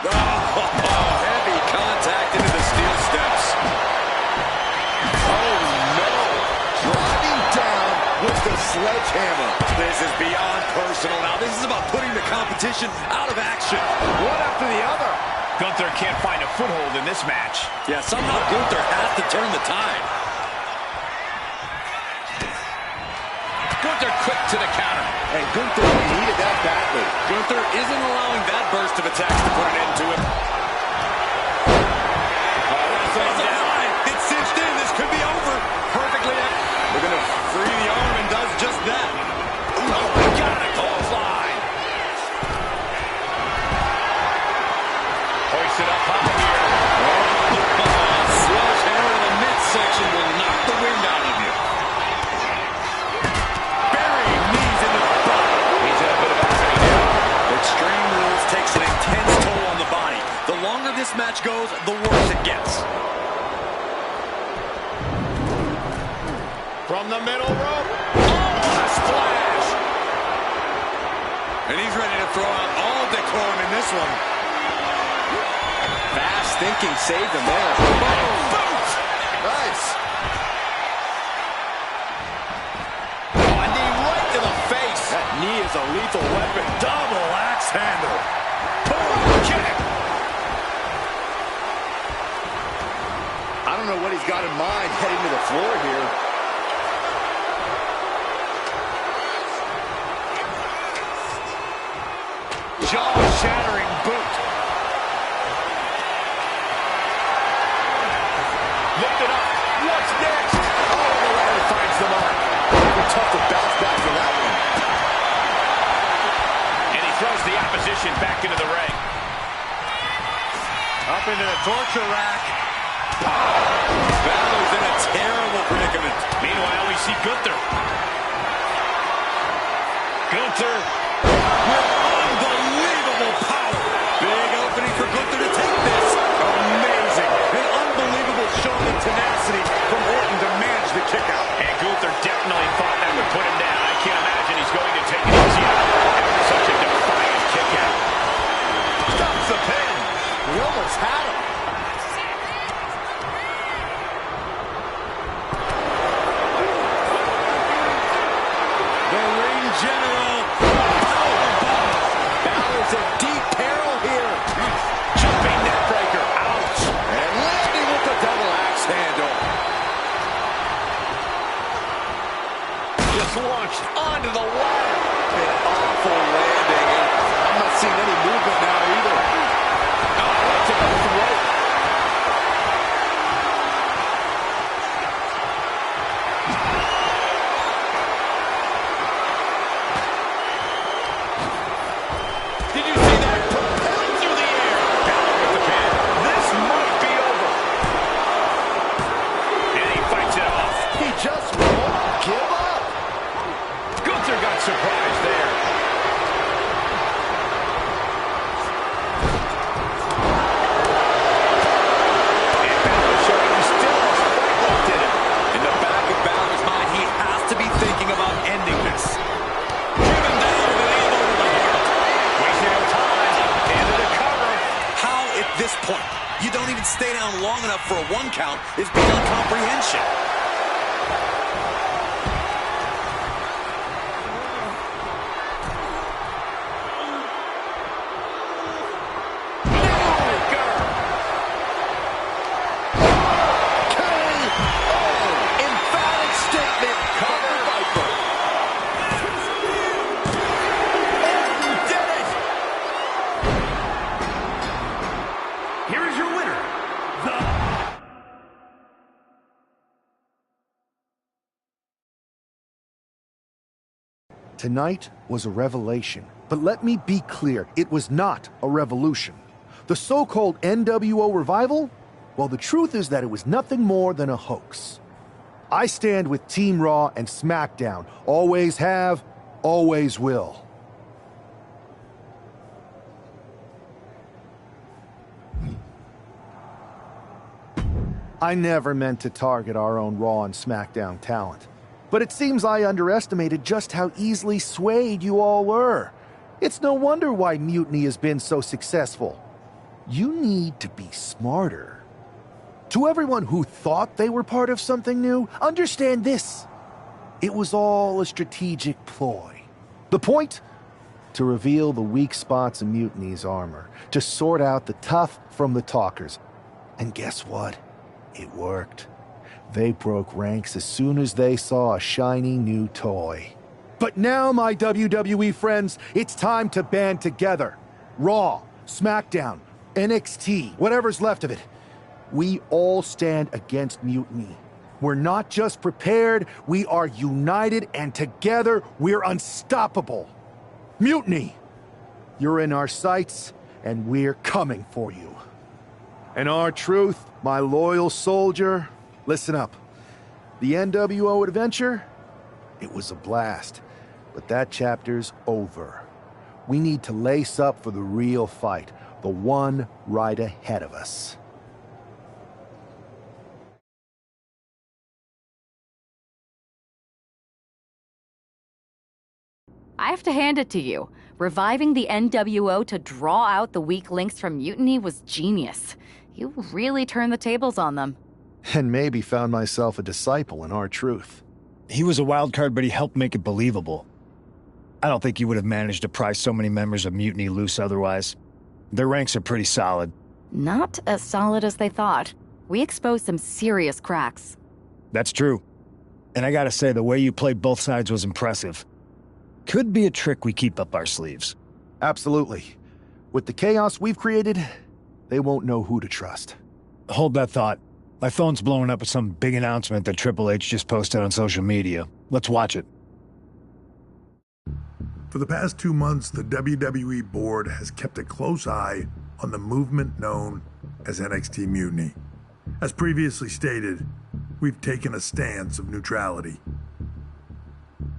Oh, heavy contact into the steel steps. Oh, no. Driving down with the sledgehammer. This is beyond personal now. This is about putting the competition out of action. One after the other. Gunther can't find a foothold in this match. Yeah, somehow Gunther has to turn the tide. Gunther quick to the counter. And Gunther needed that badly. Gunther isn't allowing that burst of attacks to put an end to him. It's cinched in. This could be over. Perfectly. We're going to free the arm and does just that. Oh, my God, a clothesline. Hoisted up high here. Sledgehammer to the midsection will knock the wind out of you. Burying knees into the body. He's in a bit of agony now. Extreme Rules takes an intense toll on the body. The longer this match goes, the worse it gets. From the middle rope. Oh, a splash. And he's ready to throw out all decorum in this one. Fast thinking saved him there. Boom. Nice. Oh, a knee right to the face. That knee is a lethal weapon. Double axe handle. Boom, kick. I don't know what he's got in mind heading to the floor here. Jaw-shattering boot. Lifted up. What's next? Oh, the ladder finds the mark. It'll be tough to bounce back from that one. And he throws the opposition back into the ring. Up into the torture rack. Balor's in a terrible predicament. Meanwhile, we see Gunther. Gunther with unbelievable power. Big opening for Gunther to take this. Amazing. An unbelievable showing of tenacity from Orton to manage the kick out. And Gunther definitely thought that would put him down. I can't imagine he's going to take it easy after such a defiant kick out. Stops the pin. He almost had him. The ring general. Balor's in deep peril here. Jumping neckbreaker. Ouch. And landing with the double axe handle. Just launched onto the ladder. An awful landing. And I'm not seeing any movement now either. Oh, right to the throat. Did you see that? Propelled through the air. surprise there. And Balor showing he still has fight left in him. In the back of Balor's mind, he has to be thinking about ending this. Driven down with an elbow to the heart. Wasting no time. Into the cover. How at this point you don't even stay down long enough for a 1 count is beyond comprehension. Tonight was a revelation, but let me be clear, it was not a revolution. The so-called NWO revival? Well, the truth is that it was nothing more than a hoax. I stand with Team Raw and SmackDown. Always have, always will. I never meant to target our own Raw and SmackDown talent. But it seems I underestimated just how easily swayed you all were. It's no wonder why Mutiny has been so successful. You need to be smarter. To everyone who thought they were part of something new, understand this. It was all a strategic ploy. The point? To reveal the weak spots in Mutiny's armor, to sort out the tough from the talkers. And guess what? It worked. They broke ranks as soon as they saw a shiny new toy. But now, my WWE friends, it's time to band together. Raw, SmackDown, NXT, whatever's left of it. We all stand against Mutiny. We're not just prepared, we are united, and together we're unstoppable. Mutiny! You're in our sights, and we're coming for you. And R-Truth, my loyal soldier, listen up. The NWO adventure? It was a blast, but that chapter's over. We need to lace up for the real fight, the one right ahead of us. I have to hand it to you. Reviving the NWO to draw out the weak links from Mutiny was genius. You really turned the tables on them. And maybe found myself a disciple in R-Truth. He was a wild card, but he helped make it believable. I don't think you would have managed to pry so many members of Mutiny loose otherwise. Their ranks are pretty solid. Not as solid as they thought. We exposed some serious cracks. That's true. And I gotta say, the way you played both sides was impressive. Could be a trick we keep up our sleeves. Absolutely. With the chaos we've created, they won't know who to trust. Hold that thought. My phone's blowing up with some big announcement that Triple H just posted on social media. Let's watch it. For the past 2 months, the WWE board has kept a close eye on the movement known as NXT Mutiny. As previously stated, we've taken a stance of neutrality.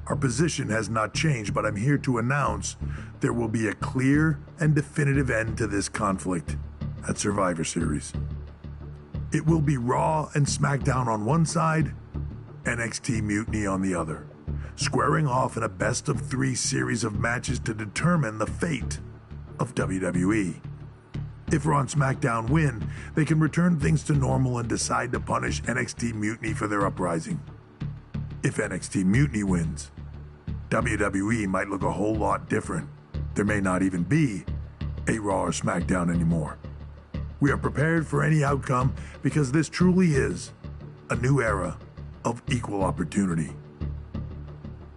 Our position has not changed, but I'm here to announce there will be a clear and definitive end to this conflict at Survivor Series. It will be Raw and SmackDown on one side, NXT Mutiny on the other, squaring off in a best-of-3 series of matches to determine the fate of WWE. If Raw and SmackDown win, they can return things to normal and decide to punish NXT Mutiny for their uprising. If NXT Mutiny wins, WWE might look a whole lot different. There may not even be a Raw or SmackDown anymore. We are prepared for any outcome because this truly is a new era of equal opportunity.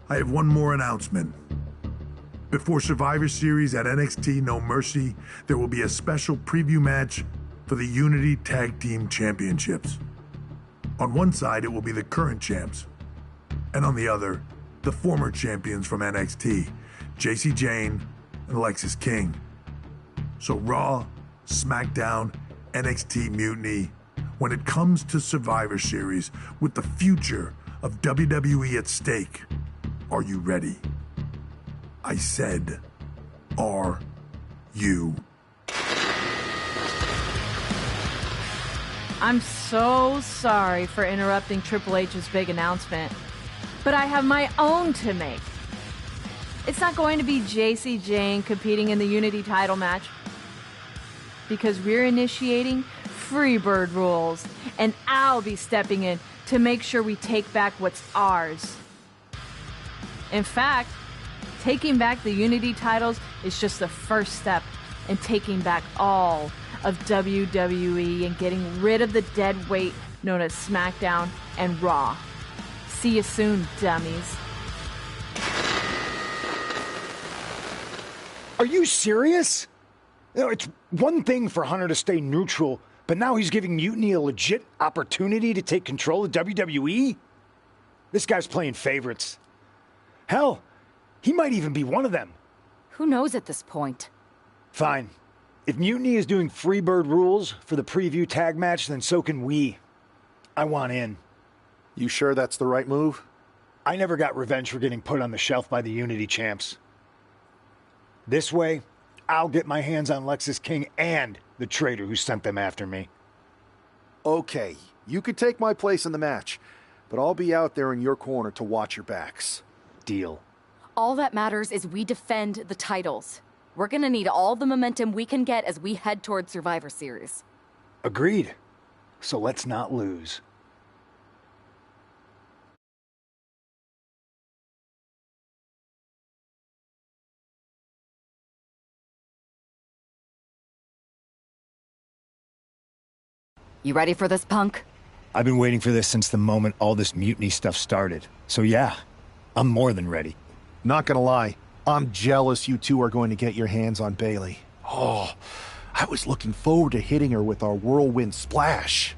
I have one more announcement. Before Survivor Series at NXT No Mercy, there will be a special preview match for the Unity Tag Team Championships. On one side, it will be the current champs, and on the other, the former champions from NXT, Jacy Jayne and Lexis King. So Raw, SmackDown, NXT Mutiny, when it comes to Survivor Series with the future of WWE at stake, are you ready? I said, are you? I'm so sorry for interrupting Triple H's big announcement, but I have my own to make. It's not going to be Jacy Jayne competing in the Unity title match, because we're initiating Freebird rules, and I'll be stepping in to make sure we take back what's ours. In fact, taking back the Unity titles is just the first step in taking back all of WWE and getting rid of the dead weight known as SmackDown and Raw. See you soon, dummies. Are you serious? You know, it's one thing for Hunter to stay neutral, but now he's giving Mutiny a legit opportunity to take control of WWE? This guy's playing favorites. Hell, he might even be one of them. Who knows at this point? Fine. If Mutiny is doing Freebird rules for the preview tag match, then so can we. I want in. You sure that's the right move? I never got revenge for getting put on the shelf by the Unity champs. This way, I'll get my hands on Lexis King and the traitor who sent them after me. Okay, you could take my place in the match, but I'll be out there in your corner to watch your backs. Deal. All that matters is we defend the titles. We're gonna need all the momentum we can get as we head toward Survivor Series. Agreed. So let's not lose. You ready for this, Punk? I've been waiting for this since the moment all this Mutiny stuff started. So yeah, I'm more than ready. Not gonna lie, I'm jealous you two are going to get your hands on Bayley. Oh, I was looking forward to hitting her with our whirlwind splash.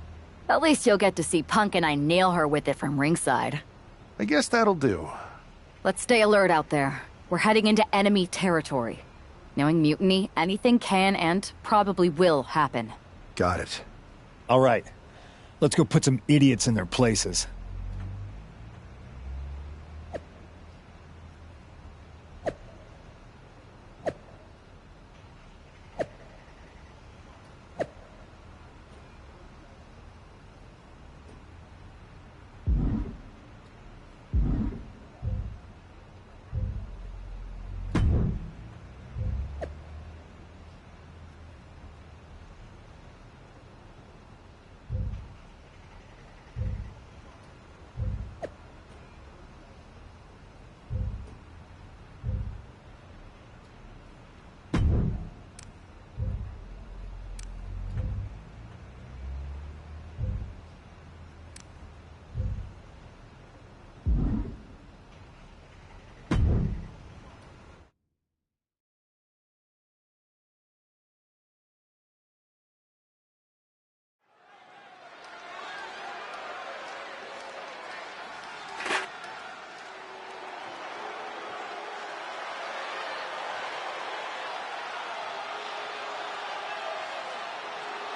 At least you'll get to see Punk and I nail her with it from ringside. I guess that'll do. Let's stay alert out there. We're heading into enemy territory. Knowing Mutiny, anything can and probably will happen. Got it. All right, let's go put some idiots in their places.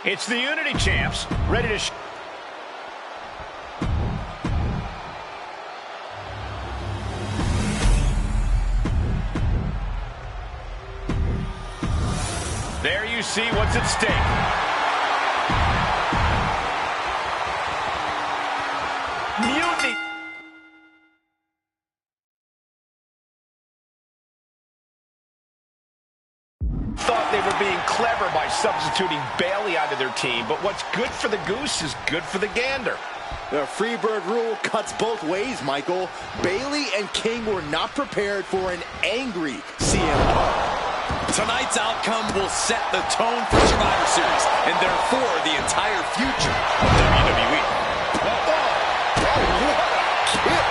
It's the Unity champs, ready to There you see what's at stake. Mutiny. Thought they were being clever by substituting Bayley onto their team, but what's good for the goose is good for the gander. The Freebird rule cuts both ways, Michael. Bayley and King were not prepared for an angry CM Punk. Tonight's outcome will set the tone for Survivor Series, and therefore the entire future of WWE. Oh, what a kick!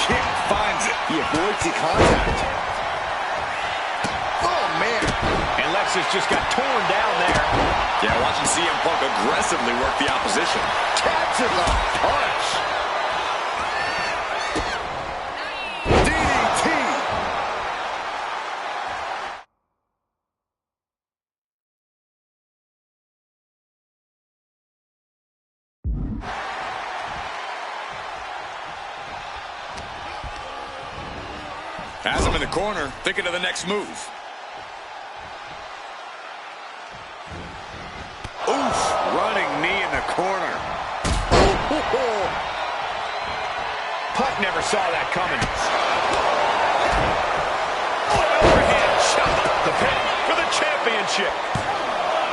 Kick finds it. He avoids the contact. Oh, man. And Lexis just got torn down there. Yeah, watching CM Punk aggressively work the opposition. Catches a punch. DDT. Has him in the corner, thinking of the next move. Oof, running knee in the corner. Puck never saw that coming. Overhand shot off the pin for the championship.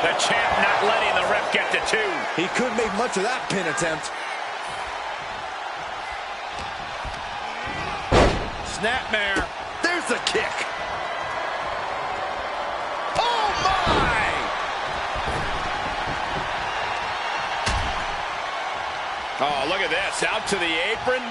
The champ not letting the ref get to 2. He couldn't make much of that pin attempt. Snapmare. There's the kick. Oh, my! Oh, look at this. Out to the apron.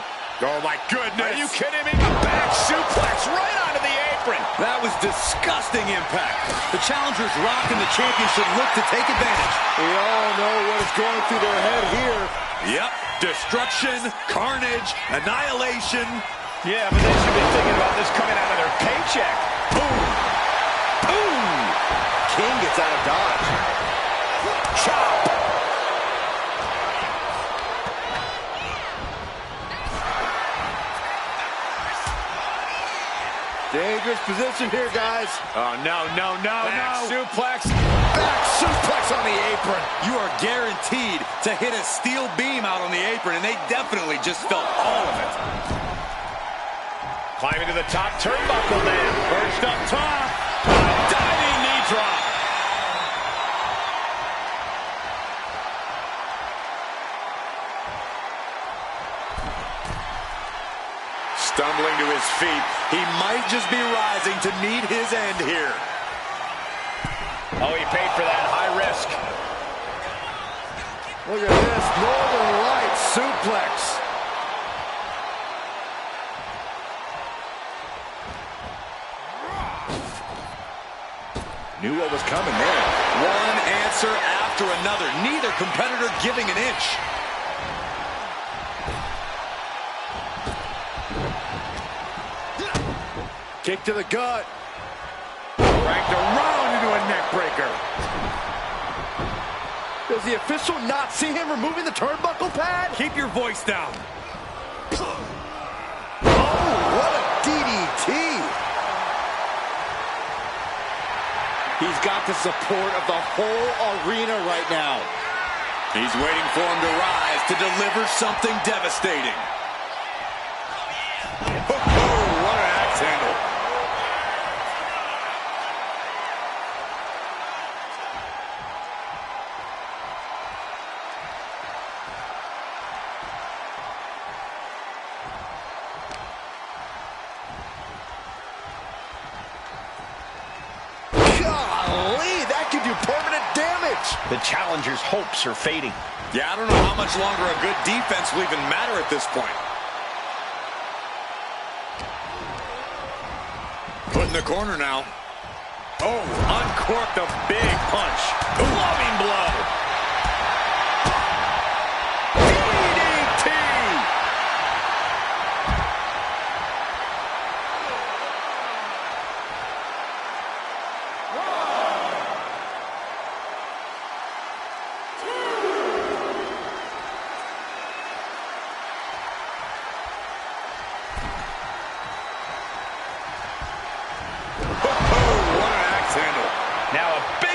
Oh, my goodness. Are you kidding me? A back suplex right onto the apron. That was disgusting impact. The challengers Rock and the champion should look to take advantage. We all know what is going through their head here. Yep. Destruction, carnage, annihilation. Yeah, but they should be thinking about this coming out of their paycheck. Boom. Boom. King gets out of dodge. Chop. Dangerous position here, guys. Oh, no. Back suplex. Back suplex on the apron. You are guaranteed to hit a steel beam out on the apron, and they definitely just felt all of it. Climbing to the top turnbuckle then. Perched up top. Diving knee drop. Stumbling to his feet. He might just be rising to meet his end here. Oh, he paid for that high risk. Look at this. Northern Lights suplex. Knew what was coming there. One answer after another. Neither competitor giving an inch. Kick to the gut. Cranked around into a neck breaker. Does the official not see him removing the turnbuckle pad? Keep your voice down. Oh, what a DDT. He's got the support of the whole arena right now. He's waiting for him to rise to deliver something devastating. Oh, what an axe handle. Permanent damage. The challenger's hopes are fading. Yeah, I don't know how much longer a good defense will even matter at this point. Put in the corner now. Oh, uncorked a big punch. Loving blow. DDT.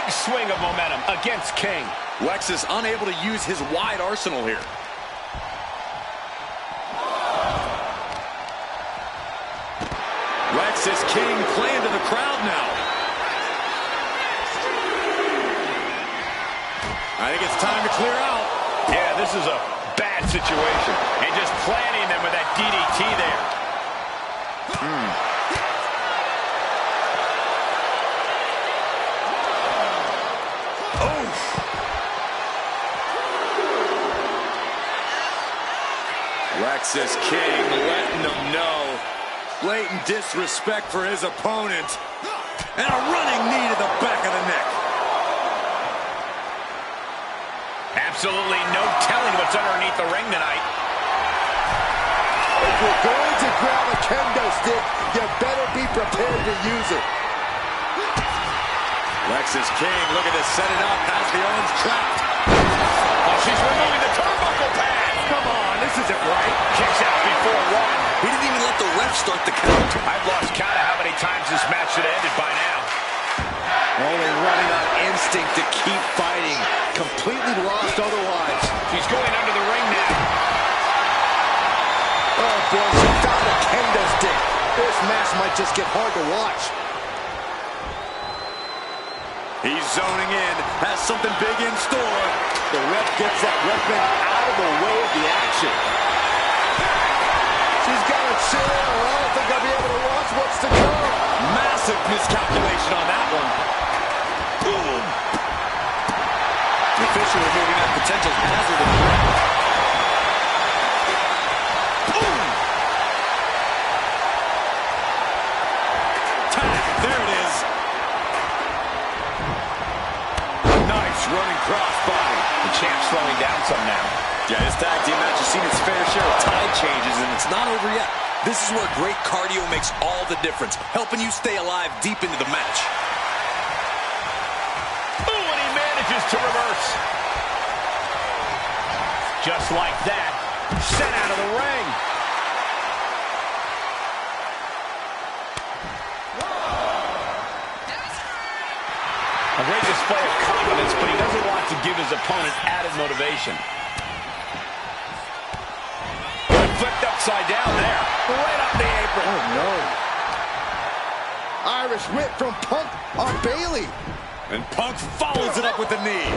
Swing of momentum against King. Lexus unable to use his wide arsenal here. Lexus King playing to the crowd now. I think it's time to clear out. Yeah, this is a bad situation. And just planting them with that DDT there. Lexus King letting them know. Blatant disrespect for his opponent. And a running knee to the back of the neck. Absolutely no telling what's underneath the ring tonight. If you're going to grab a kendo stick, you better be prepared to use it. Lexus King looking to set it up. Has the arms trapped. Oh, she's removing the turnbuckle pad. Come on, this isn't right. Kicks out before one. He didn't even let the ref start the count. I've lost count instinct to keep fighting. Completely lost otherwise. She's going under the ring now. Oh boy, she found a kendo stick. This match might just get hard to watch. He's zoning in, has something big in store. The ref gets that weapon out of the way of the action. She's got a chair. I don't think I'll be able to watch what's to come. Massive miscalculation on that one. Boom. The official removing that potential hazard of the ring. Boom. Tag, there it is. Nice running crossbody. The champ's slowing down some now. Yeah, this tag team match has seen its fair share of tide changes, and it's not over yet. This is where great cardio makes all the difference, helping you stay alive deep into the match. Ooh, and he manages to reverse. Just like that, sent out of the ring. A great display of confidence, but he doesn't want to give his opponent added motivation. Flipped upside down there. Right up the apron. Oh, no. Irish whip from Punk on Bayley. And Punk follows it up with the knee.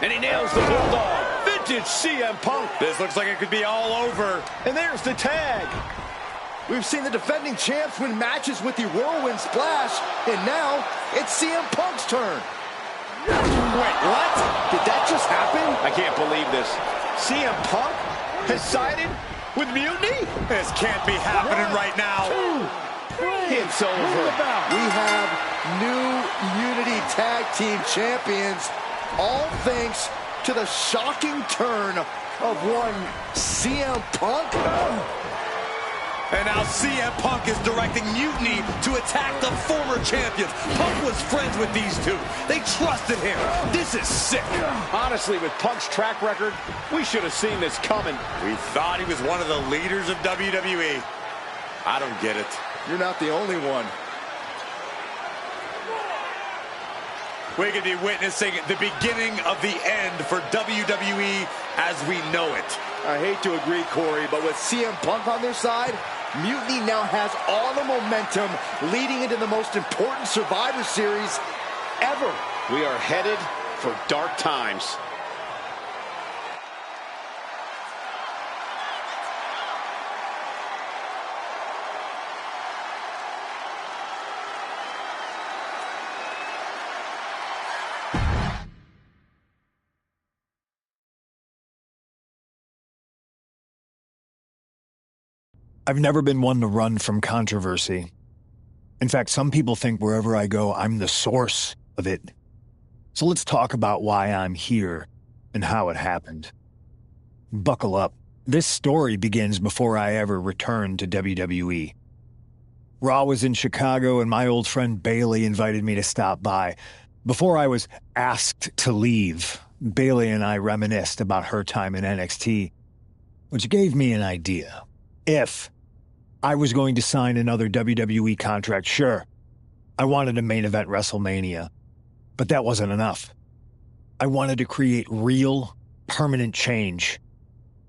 And he nails the Bulldog. Vintage CM Punk. This looks like it could be all over. And there's the tag. We've seen the defending champs win matches with the Whirlwind Splash, and now it's CM Punk's turn. Wait, what? Did that just happen? I can't believe this. CM Punk has sided with Mutiny? This can't be happening right now. It's over. We have new Unity Tag Team Champions, all thanks to the shocking turn of one CM Punk. And now CM Punk is directing Mutiny to attack the former champions. Punk was friends with these two. They trusted him. This is sick. Honestly, with Punk's track record, we should have seen this coming. We thought he was one of the leaders of WWE. I don't get it. You're not the only one. We could be witnessing the beginning of the end for WWE as we know it. I hate to agree, Corey, but with CM Punk on their side, Mutiny now has all the momentum leading into the most important Survivor Series ever. We are headed for dark times. I've never been one to run from controversy. In fact, some people think wherever I go, I'm the source of it. So let's talk about why I'm here and how it happened. Buckle up. This story begins before I ever returned to WWE. Raw was in Chicago and my old friend Bayley invited me to stop by. Before I was asked to leave, Bayley and I reminisced about her time in NXT, which gave me an idea. If I was going to sign another WWE contract, sure, I wanted a main event WrestleMania, but that wasn't enough. I wanted to create real, permanent change,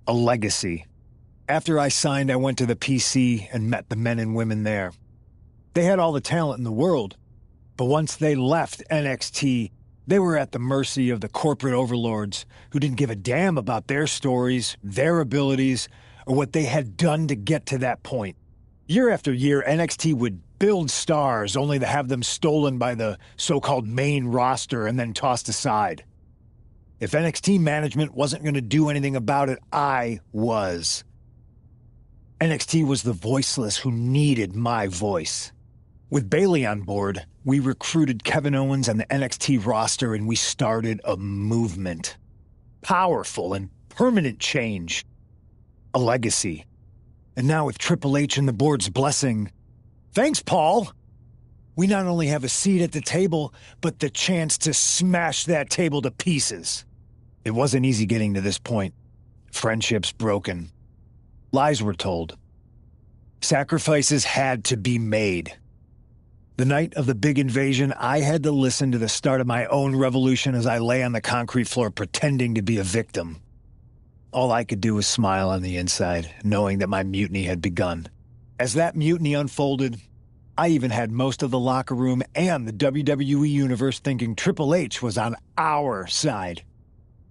a legacy. After I signed, I went to the PC and met the men and women there. They had all the talent in the world, but once they left NXT, they were at the mercy of the corporate overlords who didn't give a damn about their stories, their abilities, or what they had done to get to that point. Year after year, NXT would build stars only to have them stolen by the so-called main roster and then tossed aside. If NXT management wasn't going to do anything about it, I was. NXT was the voiceless who needed my voice. With Bayley on board, we recruited Kevin Owens and the NXT roster and we started a movement. Powerful and permanent change. A legacy. And now with Triple H and the board's blessing, thanks, Paul! We not only have a seat at the table, but the chance to smash that table to pieces. It wasn't easy getting to this point. Friendships broken. Lies were told. Sacrifices had to be made. The night of the big invasion, I had to listen to the start of my own revolution as I lay on the concrete floor pretending to be a victim. All I could do was smile on the inside, knowing that my mutiny had begun. As that mutiny unfolded, I even had most of the locker room and the WWE Universe thinking Triple H was on our side.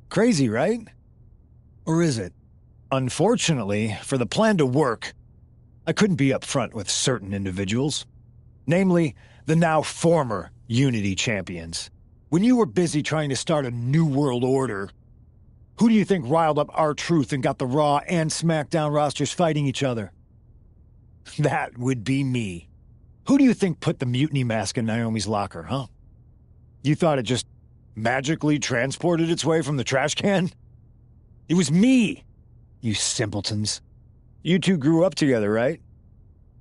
Crazy, right? Or is it? Unfortunately, for the plan to work, I couldn't be upfront with certain individuals. Namely, the now former Unity champions. When you were busy trying to start a new world order, who do you think riled up R-Truth and got the Raw and SmackDown rosters fighting each other? That would be me. Who do you think put the mutiny mask in Naomi's locker, huh? You thought it just magically transported its way from the trash can? It was me, you simpletons. You two grew up together, right?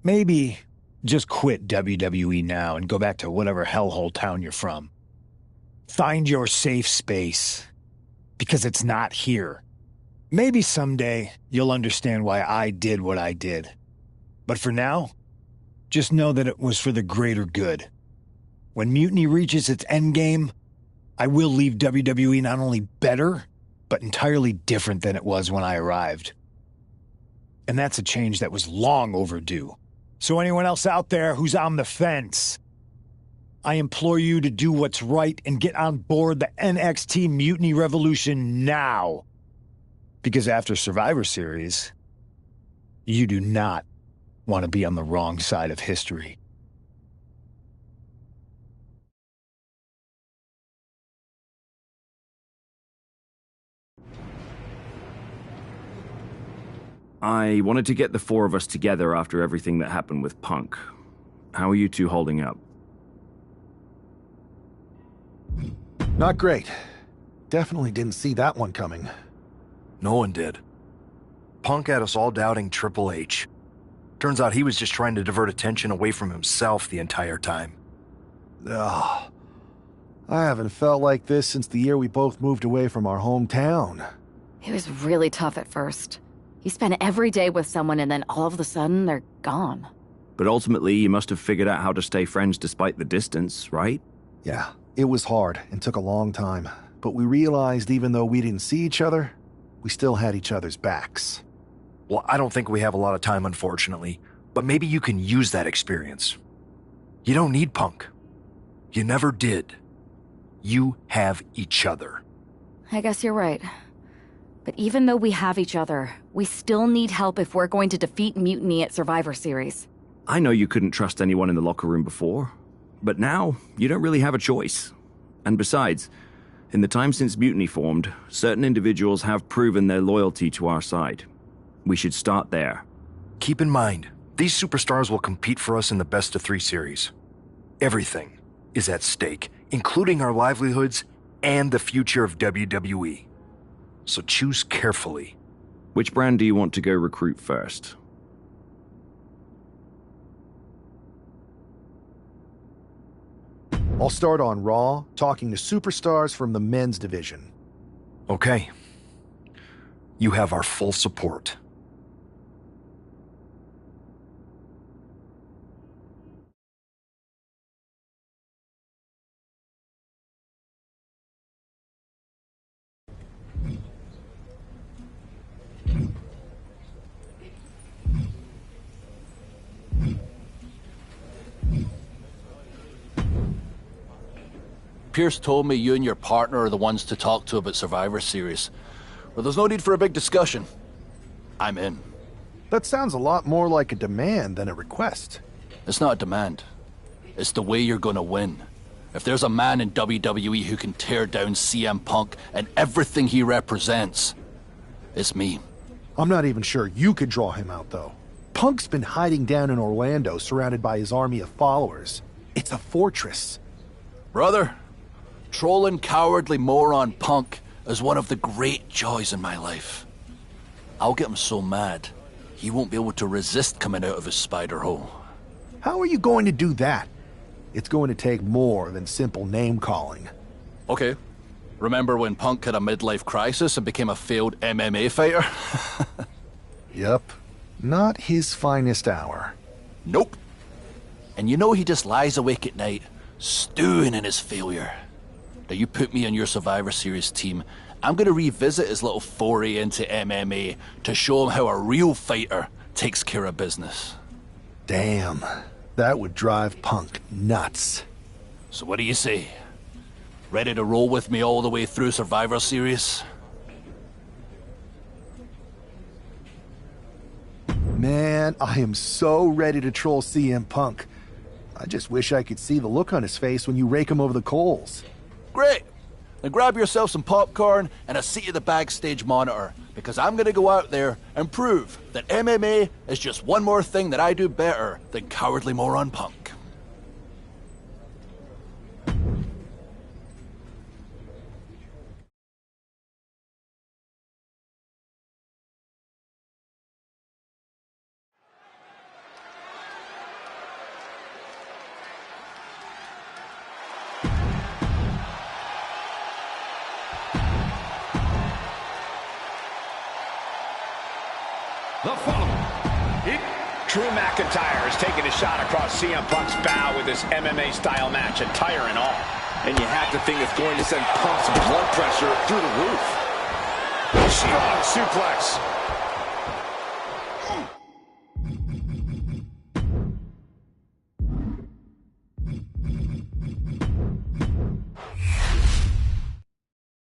Maybe just quit WWE now and go back to whatever hellhole town you're from. Find your safe space, because it's not here. Maybe someday you'll understand why I did what I did. But for now, just know that it was for the greater good. When Mutiny reaches its endgame, I will leave WWE not only better, but entirely different than it was when I arrived. And that's a change that was long overdue. So anyone else out there who's on the fence, I implore you to do what's right and get on board the NXT Mutiny Revolution now. Because after Survivor Series, you do not want to be on the wrong side of history. I wanted to get the four of us together after everything that happened with Punk. How are you two holding up? Not great. Definitely didn't see that one coming. No one did. Punk had us all doubting Triple H. Turns out he was just trying to divert attention away from himself the entire time. Ugh. I haven't felt like this since the year we both moved away from our hometown. It was really tough at first. You spend every day with someone and then all of a sudden they're gone. But ultimately, you must have figured out how to stay friends despite the distance, right? Yeah, it was hard and took a long time. But we realized even though we didn't see each other, we still had each other's backs. Well, I don't think we have a lot of time, unfortunately. But maybe you can use that experience. You don't need Punk. You never did. You have each other. I guess you're right. But even though we have each other, we still need help if we're going to defeat Mutiny at Survivor Series. I know you couldn't trust anyone in the locker room before, but now you don't really have a choice. And besides, in the time since Mutiny formed, certain individuals have proven their loyalty to our side. We should start there. Keep in mind, these superstars will compete for us in the best-of-3 series. Everything is at stake, including our livelihoods and the future of WWE. So choose carefully. Which brand do you want to go recruit first? I'll start on Raw, talking to superstars from the men's division. Okay. You have our full support. Pierce told me you and your partner are the ones to talk to about Survivor Series. Well, there's no need for a big discussion. I'm in. That sounds a lot more like a demand than a request. It's not a demand. It's the way you're gonna win. If there's a man in WWE who can tear down CM Punk and everything he represents, it's me. I'm not even sure you could draw him out, though. Punk's been hiding down in Orlando, surrounded by his army of followers. It's a fortress. Brother, trolling cowardly moron Punk is one of the great joys in my life. I'll get him so mad, he won't be able to resist coming out of his spider hole. How are you going to do that? It's going to take more than simple name-calling. Okay. Remember when Punk had a midlife crisis and became a failed MMA fighter? Yep. Not his finest hour. Nope. And you know he just lies awake at night, stewing in his failure. Now you put me on your Survivor Series team, I'm going to revisit his little foray into MMA to show him how a real fighter takes care of business. Damn, that would drive Punk nuts. So what do you say? Ready to roll with me all the way through Survivor Series? Man, I am so ready to troll CM Punk. I just wish I could see the look on his face when you rake him over the coals. Great! Then grab yourself some popcorn and a seat at the backstage monitor, because I'm gonna go out there and prove that MMA is just one more thing that I do better than cowardly moron Punk. The following. Drew McIntyre is taking a shot across CM Punk's bow with this MMA-style match, attire and all. And you have to think it's going to send Punk's blood pressure through the roof. Strong suplex.